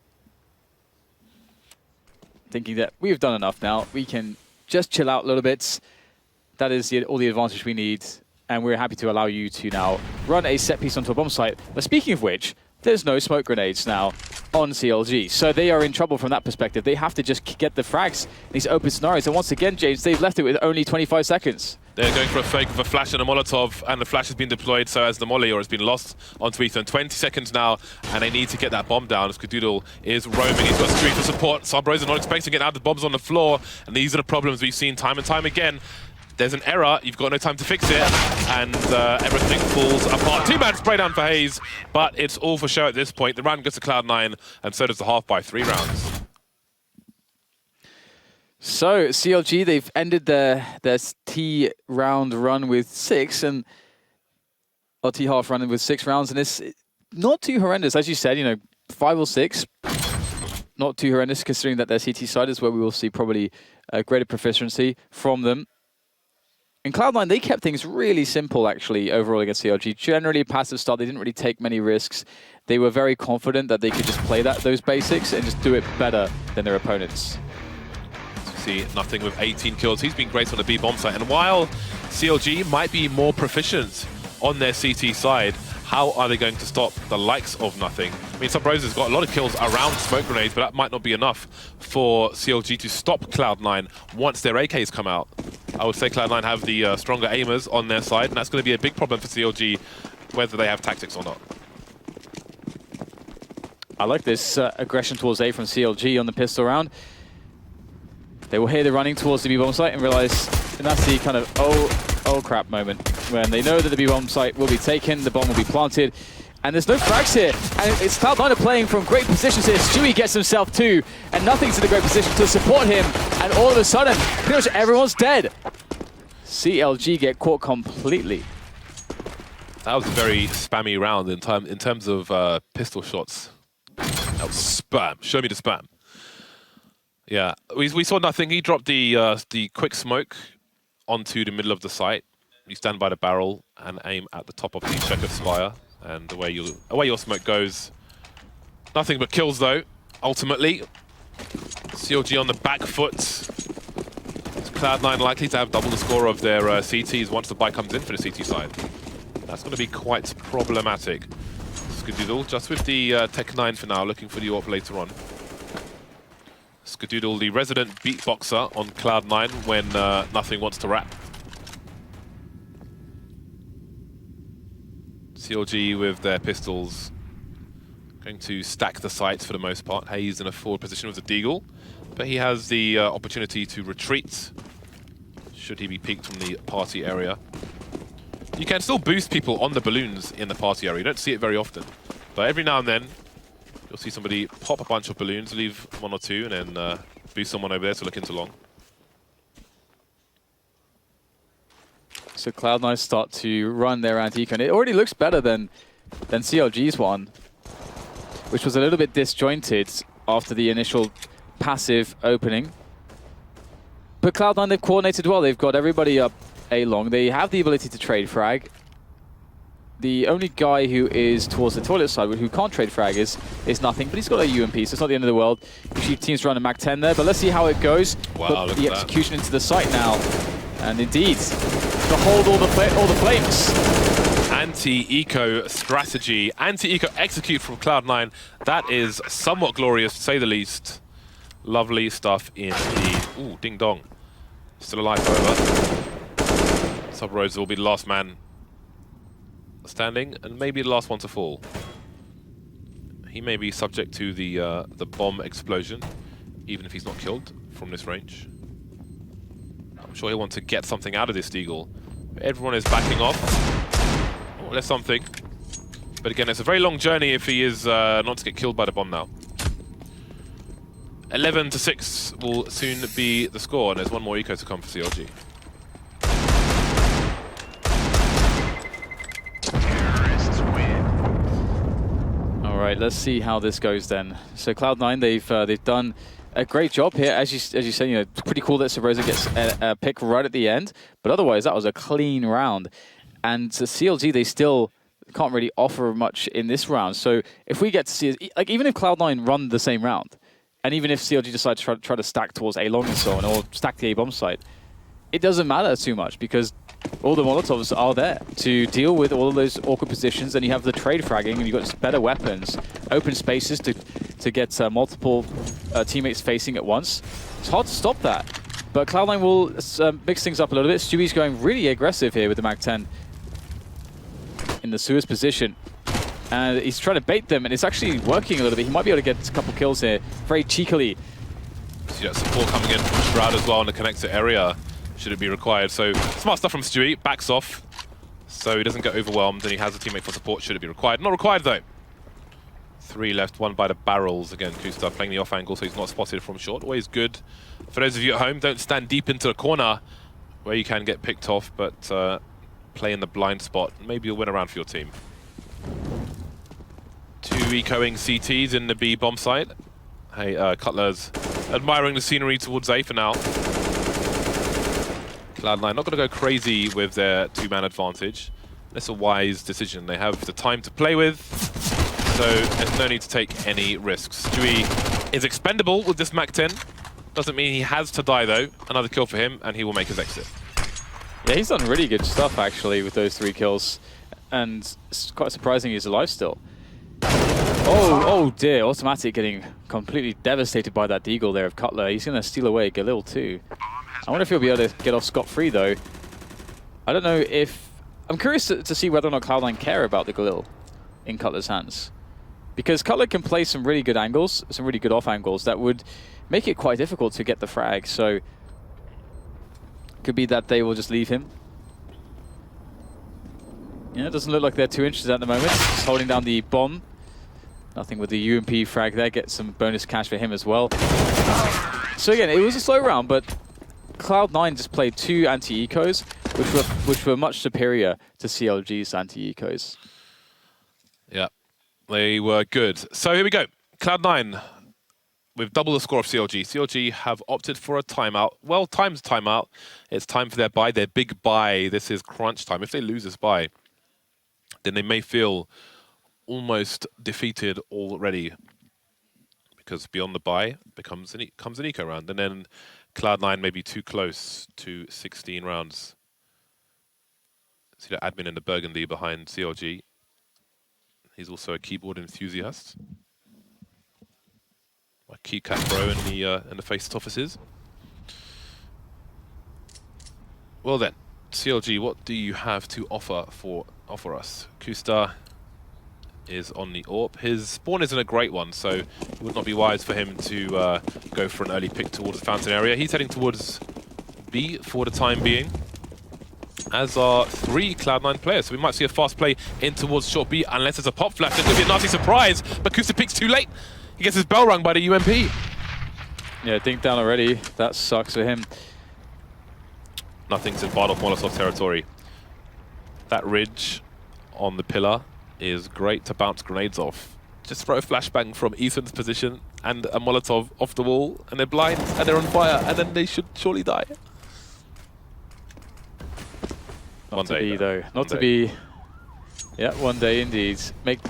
Thinking that we've done enough now. We can just chill out a little bit. That is all the advantage we need, and we're happy to allow you to now run a set piece onto a bomb site. But speaking of which, there's no smoke grenades now on CLG. So they are in trouble from that perspective. They have to just get the frags in these open scenarios. And once again, James, they've left it with only 25 seconds. They're going for a fake with a flash and a Molotov, and the flash has been deployed, so has the molly, or has been lost onto Ethan. 20 seconds now, and they need to get that bomb down. Skadoodle is roaming. He's got Street for support. Subrosa not expecting it now. The bomb's on the floor, and these are the problems we've seen time and time again. There's an error, you've got no time to fix it, and everything falls apart. 2-man spray down for Hayes, but it's all for show at this point. The round goes to Cloud9, and so does the half by 3 rounds. So CLG, they've ended their T round run with 6, or T half run with 6 rounds, and it's not too horrendous. As you said, you know, 5 or 6, not too horrendous considering that their CT side is where we will see probably a greater proficiency from them. In Cloud9, they kept things really simple, actually, overall against CLG. Generally a passive start. They didn't really take many risks. They were very confident that they could just play those basics and just do it better than their opponents. See, nothing with 18 kills. He's been great on the B bomb site. And while CLG might be more proficient on their CT side, how are they going to stop the likes of Nothing? I mean, Subrosa's got a lot of kills around smoke grenades, but that might not be enough for CLG to stop Cloud9 once their AKs come out. I would say Cloud9 have the stronger aimers on their side, and that's going to be a big problem for CLG, whether they have tactics or not. I like this aggression towards A from CLG on the pistol round. They will hear the running towards the B-bomb site and realize, and that's the kind of oh crap moment when they know that the B-bomb site will be taken, the bomb will be planted, and there's no frags here. And it's Cloud9 playing from great positions here. Stewie gets himself 2, and Nothing's in a great position to support him, and all of a sudden, pretty much everyone's dead. CLG get caught completely. That was a very spammy round in terms of pistol shots. That was spam. Show me the spam. Yeah, we saw nothing. He dropped the quick smoke onto the middle of the site. You stand by the barrel and aim at the top of the checkered spire, and away your smoke goes. Nothing but kills though. Ultimately, CLG on the back foot. Is Cloud9 likely to have double the score of their CTs once the buy comes in for the CT side? That's going to be quite problematic. Skadoodle just with the Tech 9 for now, looking for the AWP later on. Skadoodle, the resident beatboxer on Cloud9 when nothing wants to rap. CLG with their pistols going to stack the sights for the most part. Hayes in a forward position with the Deagle, but he has the opportunity to retreat should he be peeked from the party area. You can still boost people on the balloons in the party area. You don't see it very often, but every now and then you'll see somebody pop a bunch of balloons, leave one or two, and then boost someone over there to look into long. So Cloud9 start to run their anti-eco, and it already looks better than CLG's one, which was a little bit disjointed after the initial passive opening. But Cloud9, they've coordinated well. They've got everybody up A long. They have the ability to trade frag. The only guy who is towards the toilet side who can't trade frag is nothing, but he's got a UMP, so it's not the end of the world. Usually teams run a Mac 10 there, but let's see how it goes. Wow, Put look the at execution into the site now. And indeed, to hold all the flames. Anti-eco strategy, anti-eco execute from Cloud9. That is somewhat glorious, to say the least. Lovely stuff in the... Ooh, ding dong. Still alive, however. Sub Rose will be the last man standing, and maybe the last one to fall. He may be subject to the bomb explosion, even if he's not killed from this range. I'm sure he'll want to get something out of this Deagle. Everyone is backing off. Oh, there's something. But again, it's a very long journey if he is not to get killed by the bomb now. 11-6 will soon be the score, and there's one more eco to come for CLG. All right, let's see how this goes then. So Cloud9, they've done a great job here. As you said, you know, it's pretty cool that Sabrosa gets a pick right at the end, but otherwise that was a clean round. And to CLG, they still can't really offer much in this round. So if we get to see, like, even if Cloud9 run the same round, and even if CLG decide to try to stack towards A long and so on, or stack the A bomb site, it doesn't matter too much because all the Molotovs are there to deal with all of those awkward positions, and you have the trade fragging, and you've got better weapons, open spaces to get multiple teammates facing at once. It's hard to stop that. But Cloud9 will mix things up a little bit. Stewie's going really aggressive here with the Mac 10 in the Suez position. And he's trying to bait them, and it's actually working a little bit. He might be able to get a couple kills here, very cheekily. So yeah, support coming in from Shroud as well in the connector area, should it be required. So smart stuff from Stewie, backs off, so he doesn't get overwhelmed, and he has a teammate for support should it be required. Not required though. 3 left, one by the barrels. Again, Kusta playing the off angle, so he's not spotted from short. Always good. For those of you at home, don't stand deep into the corner where you can get picked off, but play in the blind spot. Maybe you'll win a round for your team. 2 ecoing CTs in the B bomb site. Hey, Cutler's admiring the scenery towards A for now. Cloud9 not going to go crazy with their 2-man advantage. That's a wise decision. They have the time to play with, so there's no need to take any risks. Stewie is expendable with this Mac 10. Doesn't mean he has to die though. Another kill for him, and he will make his exit. Yeah, he's done really good stuff actually with those 3 kills, and it's quite surprising he's alive still. Oh dear, Automatic getting completely devastated by that Deagle there of Cutler. He's going to steal away Galil too. I wonder if he'll be able to get off scot-free though. I don't know if... I'm curious to see whether or not Cloud9 care about the Galil in Cutler's hands. Because Cutler can play some really good angles, some really good off angles that would make it quite difficult to get the frag. So could be that they will just leave him. Yeah, it doesn't look like they're too interested at the moment. Just holding down the bomb. Nothing with the UMP frag there. Get some bonus cash for him as well. So again, it was a slow round, but Cloud9 just played 2 anti-ecos, which were much superior to CLG's anti-ecos. Yeah, they were good. So here we go. Cloud9 with double the score of CLG. CLG have opted for a timeout. Well, time's timeout. It's time for their buy, their big buy. This is crunch time. If they lose this buy, then they may feel almost defeated already. Because beyond the buy comes an eco round. And then Cloud9 may be too close to 16 rounds. See the admin in the burgundy behind CLG. He's also a keyboard enthusiast. My keycat bro in the face offices. Well then, CLG, what do you have to offer us? Kusta is on the AWP. His spawn isn't a great one, so it would not be wise for him to go for an early pick towards the fountain area. He's heading towards B for the time being, as are 3 Cloud9 players. So we might see a fast play in towards short B, unless there's a pop flash. It could be a nasty surprise, but Kusta picks too late. He gets his bell rung by the UMP. Yeah, dink down already. That sucks for him. Nothing's in part of Molotov territory. That ridge on the pillar is great to bounce grenades off. Just throw a flashbang from Ethan's position and a Molotov off the wall, and they're blind, and they're on fire, and then they should surely die. Not to be, though. Not to be. Yeah, one day indeed. Make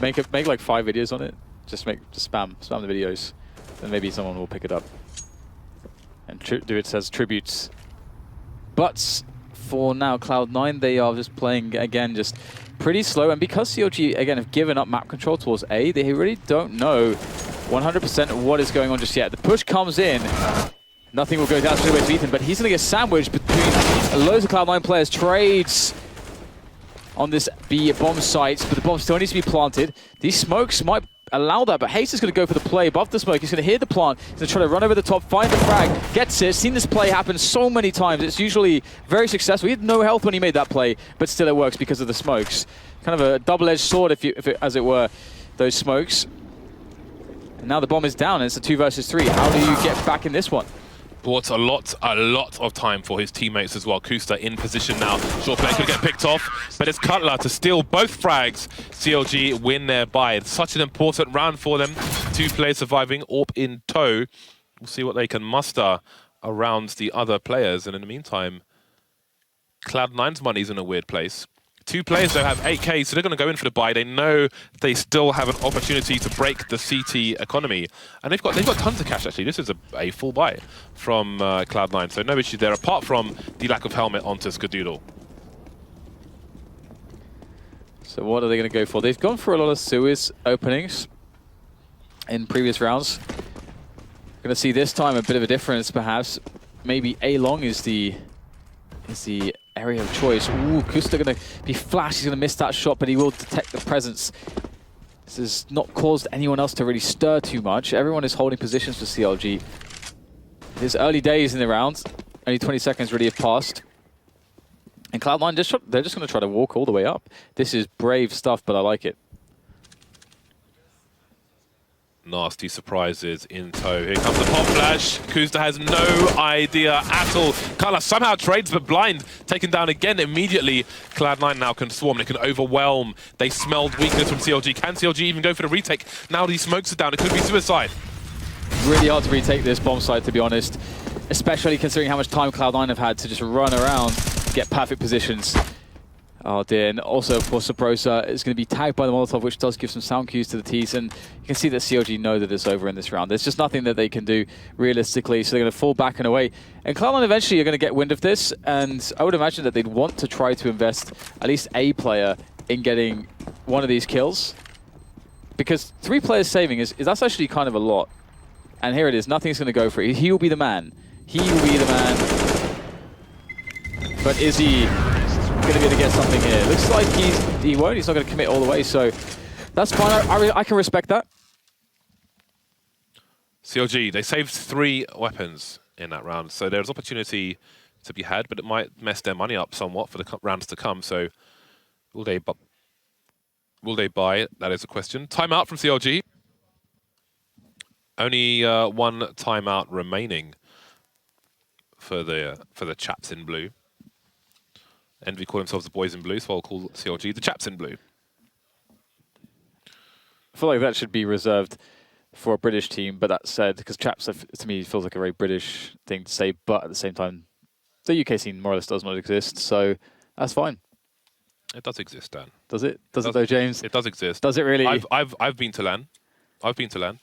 like 5 videos on it. Just spam the videos, and maybe someone will pick it up and do it as tributes. But for now, Cloud9, they are just playing again, just pretty slow. And because CLG again have given up map control towards A, they really don't know 100% what is going on just yet. The push comes in. Nothing will go down straight away to Ethan, but he's going to get sandwiched between loads of Cloud9 players. Trades on this B bomb site, but the bomb still needs to be planted. These smokes might allow that, but Hayes is going to go for the play above the smoke. He's going to hear the plant. He's going to try to run over the top, find the frag, gets it. Seen this play happen so many times. It's usually very successful. He had no health when he made that play, but still it works because of the smokes. Kind of a double-edged sword, as it were, those smokes. And now the bomb is down, and it's a 2 versus 3. How do you get back in this one? Bought a lot of time for his teammates as well. Kusta in position now. Short play could get picked off, but it's Cutler to steal both frags. CLG win their buy. It's such an important round for them. 2 players surviving, AWP in tow. We'll see what they can muster around the other players. And in the meantime, Cloud9's money's in a weird place. 2 players, though, have 8K, so they're going to go in for the buy. They know they still have an opportunity to break the CT economy. And they've got tons of cash, actually. This is a full buy from Cloud9, so no issue there, apart from the lack of helmet onto Skadoodle. So what are they going to go for? They've gone for a lot of sewers openings in previous rounds. Going to see this time a bit of a difference, perhaps. Maybe A-long is the area of choice. Ooh, Kusta going to be flashed. He's going to miss that shot, but he will detect the presence. This has not caused anyone else to really stir too much. Everyone is holding positions for CLG. It's early days in the round. Only 20 seconds really have passed. And Cloud9, they're just going to try to walk all the way up. This is brave stuff, but I like it. Nasty surprises in tow. Here comes the pop flash. Kusta has no idea at all. Kala somehow trades, but blind. Taken down again immediately. Cloud9 now can swarm. They can overwhelm. They smelled weakness from CLG. Can CLG even go for the retake? Now these smokes are down. It could be suicide. Really hard to retake this bomb site, to be honest. Especially considering how much time Cloud9 have had to just run around, get perfect positions. Oh dear, and also of course Sabrosa is going to be tagged by the Molotov, which does give some sound cues to the T's, and you can see that CLG know that it's over in this round. There's just nothing that they can do realistically, so they're going to fall back and away. And Cloud9 eventually are going to get wind of this, and I would imagine that they'd want to try to invest at least a player in getting one of these kills, because 3 players saving that's actually kind of a lot. And here it is, nothing's going to go for it. He will be the man. He will be the man. But is he going to be able to get something here? Looks like he won't. He's not going to commit all the way, so that's fine. I can respect that. CLG, they saved 3 weapons in that round, so there's opportunity to be had, but it might mess their money up somewhat for the rounds to come. So will they buy? That is a question. Timeout from CLG. Only 1 timeout remaining for the chaps in blue. Envy call themselves the boys in blue, so I'll call CLG the chaps in blue. I feel like that should be reserved for a British team. But that said, because Chaps to me feels like a very British thing to say, but at the same time, the UK scene more or less does not exist, so that's fine. It does exist, Dan. Does it? Does it though, James? It does exist. Does it really? I've been to LAN. I've been to LAN.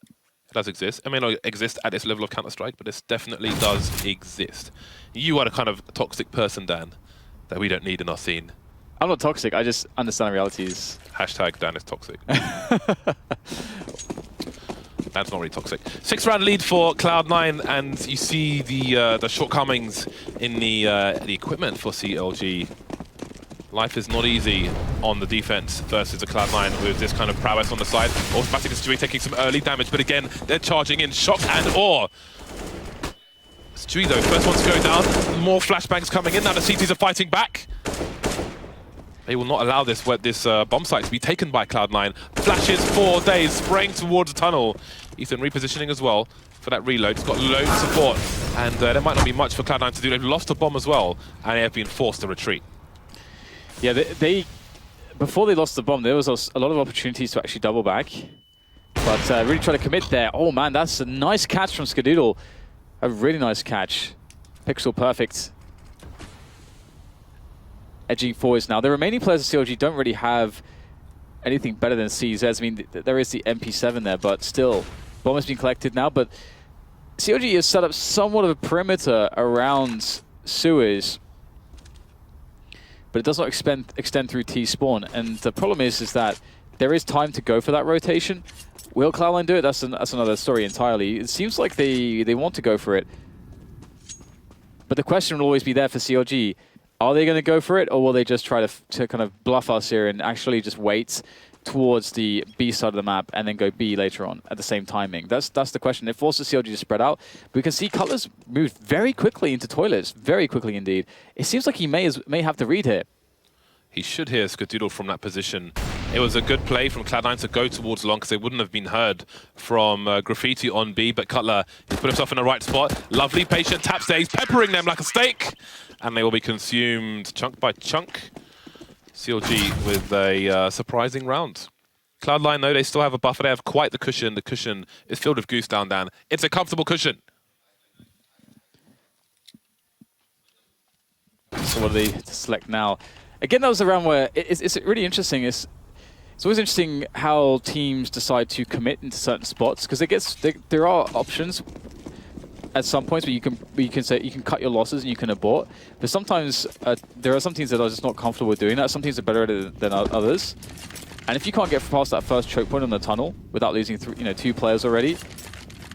It does exist. It may not exist at this level of Counter-Strike, but it definitely does exist. You are the kind of toxic person, Dan, that we don't need in our scene. I'm not toxic. I just understand the realities. Hashtag Dan is toxic. Dan's not really toxic. 6-round lead for Cloud9, and you see the shortcomings in the equipment for CLG. Life is not easy on the defense versus the Cloud9 with this kind of prowess on the side. Automatic Stewie taking some early damage, but again, they're charging in. Shock and awe. Stewie, though, first one to go down. More flashbangs coming in. Now the CTs are fighting back. They will not allow this bomb site to be taken by Cloud9. Flashes 4 days, spraying towards the tunnel. Ethan repositioning as well for that reload. He's got loads of support, and there might not be much for Cloud9 to do. They've lost a bomb as well, and they have been forced to retreat. Yeah, they before they lost the bomb, there was a lot of opportunities to actually double back, but really try to commit there. Oh man, that's a nice catch from Skadoodle. A really nice catch. Pixel perfect. Edging forwards now. The remaining players of CLG don't really have anything better than CZ. I mean, there is the MP7 there, but still, bomb has been collected now. But CLG has set up somewhat of a perimeter around sewers, but it does not extend through T-spawn. And the problem is that there is time to go for that rotation. Will Cloud9 do it? That's another story entirely. It seems like they want to go for it. But the question will always be there for CLG. Are they going to go for it, or will they just try to kind of bluff us here and actually just wait towards the B side of the map and then go B later on at the same timing? That's the question. It forces CLG to spread out. We can see Cutlass move very quickly into toilets, very quickly indeed. It seems like he may have to read here. He should hear Skadoodle from that position. It was a good play from Cloud9 to go towards long because they wouldn't have been heard from Graffiti on B, but Cutler, he's put himself in the right spot. Lovely, patient tap stays, peppering them like a steak, and they will be consumed chunk by chunk. CLG with a surprising round. Cloud9, though, they still have a buffer. They have quite the cushion. The cushion is filled with goose down, Dan. It's a comfortable cushion. So what do they select now? Again, that was a round where it's really interesting. It's always interesting how teams decide to commit into certain spots, because there are options at some points where you can say you can cut your losses and you can abort. But sometimes there are some teams that are just not comfortable with doing that. Some teams are better at it than others. And if you can't get past that first choke point on the tunnel without losing 2 players already,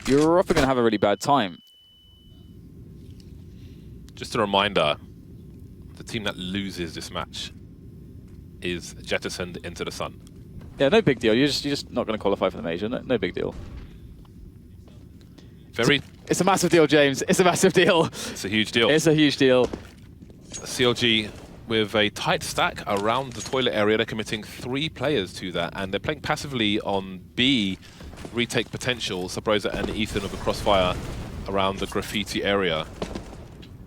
you're often going to have a really bad time. Just a reminder. The team that loses this match is jettisoned into the sun. Yeah, no big deal. You're just not going to qualify for the major. No big deal. It's a massive deal, James. It's a massive deal. It's a huge deal. It's a huge deal. CLG with a tight stack around the toilet area. They're committing 3 players to that, and they're playing passively on B. Retake potential. Sabrosa and Ethan of the Crossfire around the Graffiti area.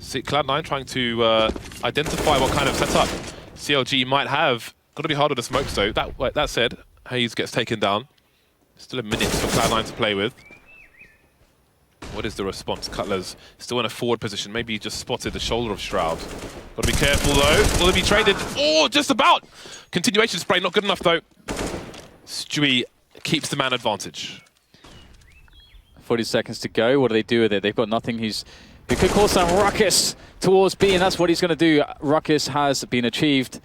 Cloud9 trying to identify what kind of setup CLG might have. Got to be hard with the smokes, though. That said, Hayes gets taken down. Still a minute for Cloud9 to play with. What is the response? Cutler's still in a forward position. Maybe he just spotted the shoulder of Shroud. Got to be careful, though. Will it be traded? Oh, just about! Continuation spray, not good enough, though. Stewie keeps the man advantage. 40 seconds to go. What do they do with it? They've got nothing. He could cause some ruckus towards B, and that's what he's going to do. Ruckus has been achieved.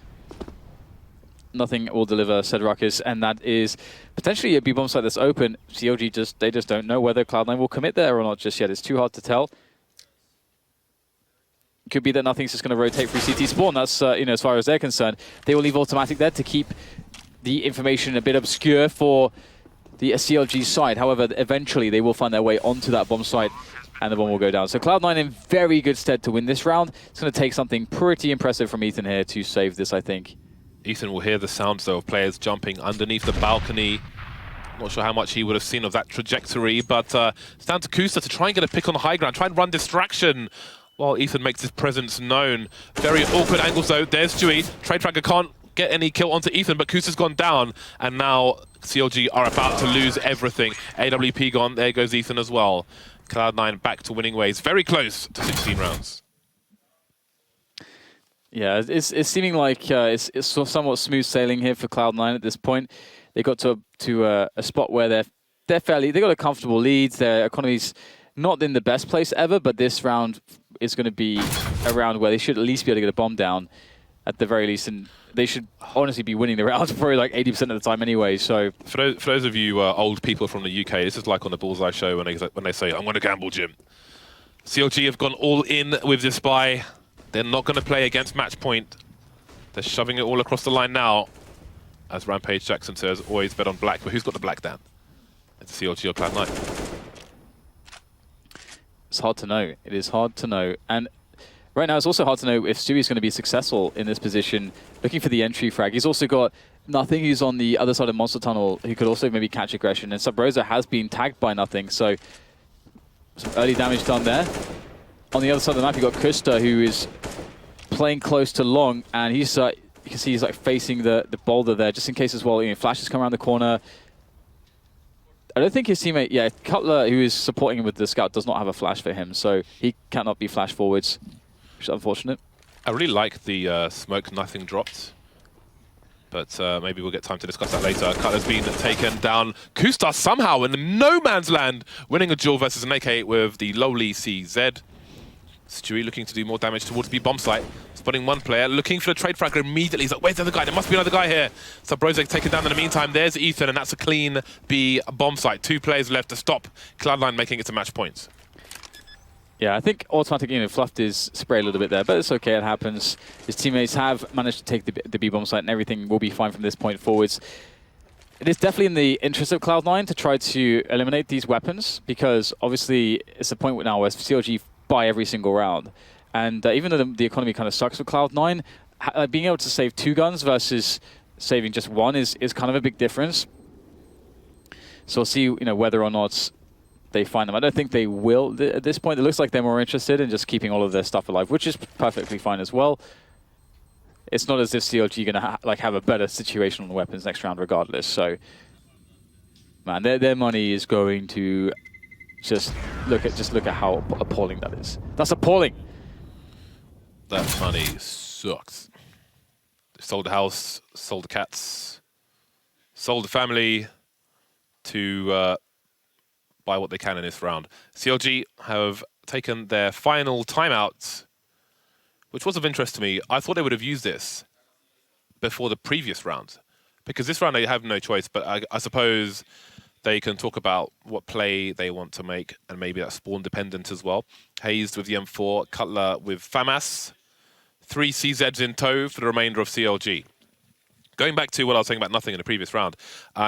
Nothing will deliver said ruckus, and that is potentially a B bomb site that's open. CLG they just don't know whether Cloud9 will commit there or not just yet. It's too hard to tell. Could be that nothing's just going to rotate through CT spawn. That's as far as they're concerned. They will leave automatic there to keep the information a bit obscure for the CLG side. However, eventually they will find their way onto that bomb site, and the bomb will go down. So Cloud9 in very good stead to win this round. It's going to take something pretty impressive from Ethan here to save this, I think. Ethan will hear the sounds, though, of players jumping underneath the balcony. Not sure how much he would have seen of that trajectory, but it's down to Kusa to try and get a pick on the high ground, try and run distraction while Ethan makes his presence known. Very awkward angles, though. There's Stewie. Trade Tracker can't get any kill onto Ethan, but Kusta's gone down, and now CLG are about to lose everything. AWP gone, there goes Ethan as well. Cloud9 back to winning ways, very close to 16 rounds. Yeah, it's seeming like it's somewhat smooth sailing here for Cloud9 at this point. They got to a spot where they got a comfortable lead. Their economy's not in the best place ever, but this round is going to be a round where they should at least be able to get a bomb down at the very least, and they should honestly be winning the round probably like 80% of the time anyway. So for those of you old people from the UK, this is like on the Bullseye show when they say, "I'm going to gamble, Jim." CLG have gone all in with this buy. They're not going to play against match point. They're shoving it all across the line now. As Rampage Jackson says, always bet on black. But who's got the black, Dan? It's CLG or Cloud9. It's hard to know. It is hard to know. And right now, it's also hard to know if Stewie's going to be successful in this position, looking for the entry frag. He's also got Nothing, who's on the other side of Monster Tunnel, who could also maybe catch aggression. And Subrosa has been tagged by Nothing, so some early damage done there. On the other side of the map, you've got Kusta, who is playing close to long, and he's you can see he's like facing the boulder there, just in case as well. You know, flashes come around the corner. I don't think his teammate, yeah, Cutler, who is supporting him with the scout, does not have a flash for him, so he cannot be flash forwards, which is unfortunate. I really like the smoke Nothing dropped, but maybe we'll get time to discuss that later. Cutler's been taken down. Kusta somehow in no man's land, winning a duel versus an AK with the lowly CZ. Stewie looking to do more damage towards B bomb site. Spotting one player, looking for the trade fragger immediately. He's like, where's the other guy? There must be another guy here. So Brozek taken down in the meantime. There's Ethan, and that's a clean B bomb site. 2 players left to stop Cloud9 making it to match points. Yeah, I think automatic, fluffed his spray a little bit there, but it's okay, it happens. His teammates have managed to take the B bomb site, and everything will be fine from this point forwards. It is definitely in the interest of Cloud9 to try to eliminate these weapons, because obviously it's a point now where CLG buy every single round. And even though the economy kind of sucks for Cloud9, being able to save 2 guns versus saving just 1 is kind of a big difference. So we'll see whether or not they find them. I don't think they will at this point. It looks like they're more interested in just keeping all of their stuff alive, which is perfectly fine as well. It's not as if CLG are going to have a better situation on the weapons next round regardless. So, man, their money is going to just look at how appalling that is. That's appalling. That money sucks. They sold the house, sold the cats, sold the family to buy what they can in this round. CLG have taken their final timeout, which was of interest to me. I thought they would have used this before the previous round, because this round they have no choice, but I suppose they can talk about what play they want to make, and maybe that's spawn dependent as well. Hazed with the M4, Cutler with FAMAS, 3 CZs in tow for the remainder of CLG. Going back to what I was saying about Nothing in the previous round,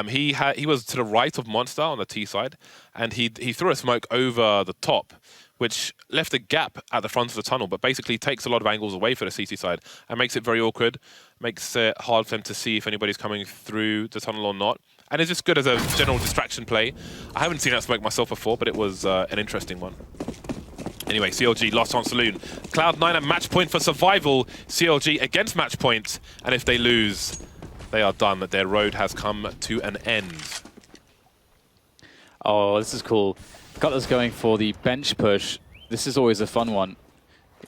he was to the right of Monster on the T side, and he threw a smoke over the top, which left a gap at the front of the tunnel, but basically takes a lot of angles away for the CT side and makes it very awkward, makes it hard for them to see if anybody's coming through the tunnel or not. And it's just good as a general distraction play. I haven't seen that smoke myself before, but it was an interesting one. Anyway, CLG lost on Saloon. Cloud9 at match point for survival. CLG against match point. And if they lose, they are done. Their road has come to an end. Oh, this is cool. Cutler's going for the bench push. This is always a fun one.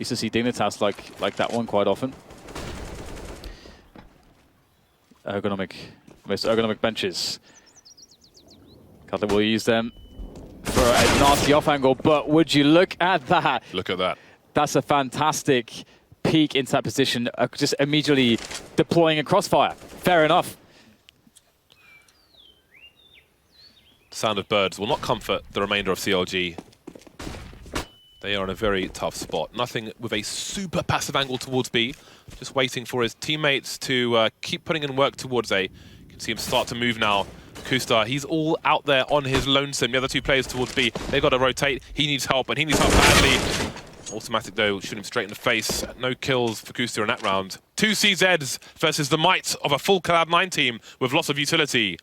Used to see Dignitas like that one quite often. Most ergonomic benches. Cutler will use them for a nasty off angle, but would you look at that? Look at that. That's a fantastic peek into that position, just immediately deploying a crossfire. Fair enough. Sound of birds will not comfort the remainder of CLG. They are in a very tough spot. Nothing with a super passive angle towards B. Just waiting for his teammates to keep putting in work towards A. You can see him start to move now. Kusta, he's all out there on his lonesome. The other 2 players towards B, they've got to rotate. He needs help, and he needs help badly. Automatic, though, shoot him straight in the face. No kills for Kusta in that round. 2 CZs versus the might of a full Cloud9 team with lots of utility.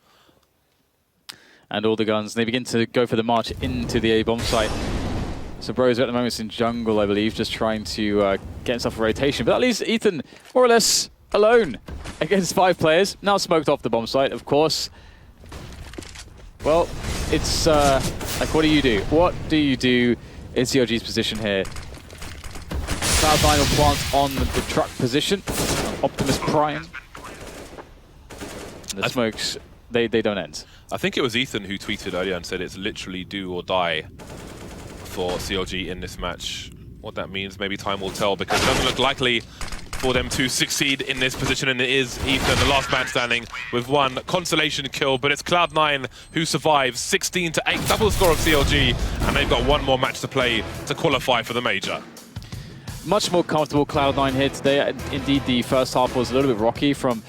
And all the guns, they begin to go for the march into the A bomb site. So Bros at the moment is in jungle, I believe, just trying to get himself a rotation. But that leaves Ethan more or less alone. against 5 players. Now smoked off the bomb site, of course. Well, it's like, what do you do? What do you do in CLG's position here? Cloud9 will plant on the truck position. Optimus Prime. The smokes, they don't end. I think it was Ethan who tweeted earlier and said it's literally do or die for CLG in this match. What that means, maybe time will tell, because it doesn't look likely for them to succeed in this position, and it is Ethan, the last man standing, with 1 consolation kill, but it's Cloud9 who survives 16-8, double score of CLG, and they've got 1 more match to play to qualify for the major. Much more comfortable Cloud9 here today. Indeed, the first half was a little bit rocky from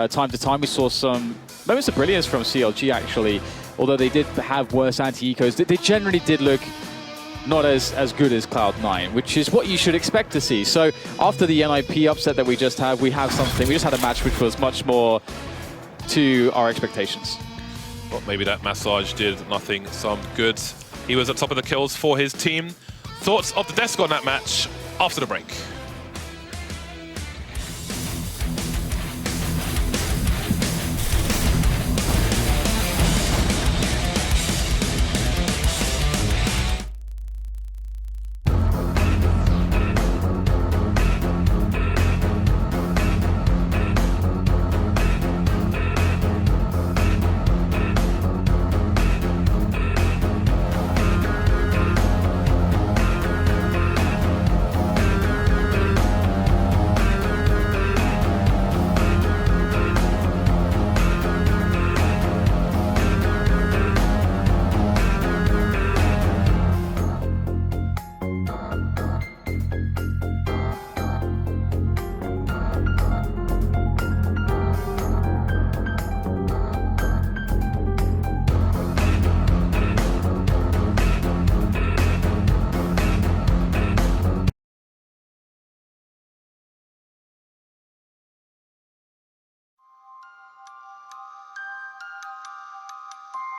time to time. We saw some moments of brilliance from CLG, actually. Although they did have worse anti-ecos, they generally did look not as good as Cloud9, which is what you should expect to see. So after the NIP upset that we just had, we just had a match which was much more to our expectations. Well, maybe that massage did nothing some good. He was at top of the kills for his team. Thoughts of the desk on that match after the break.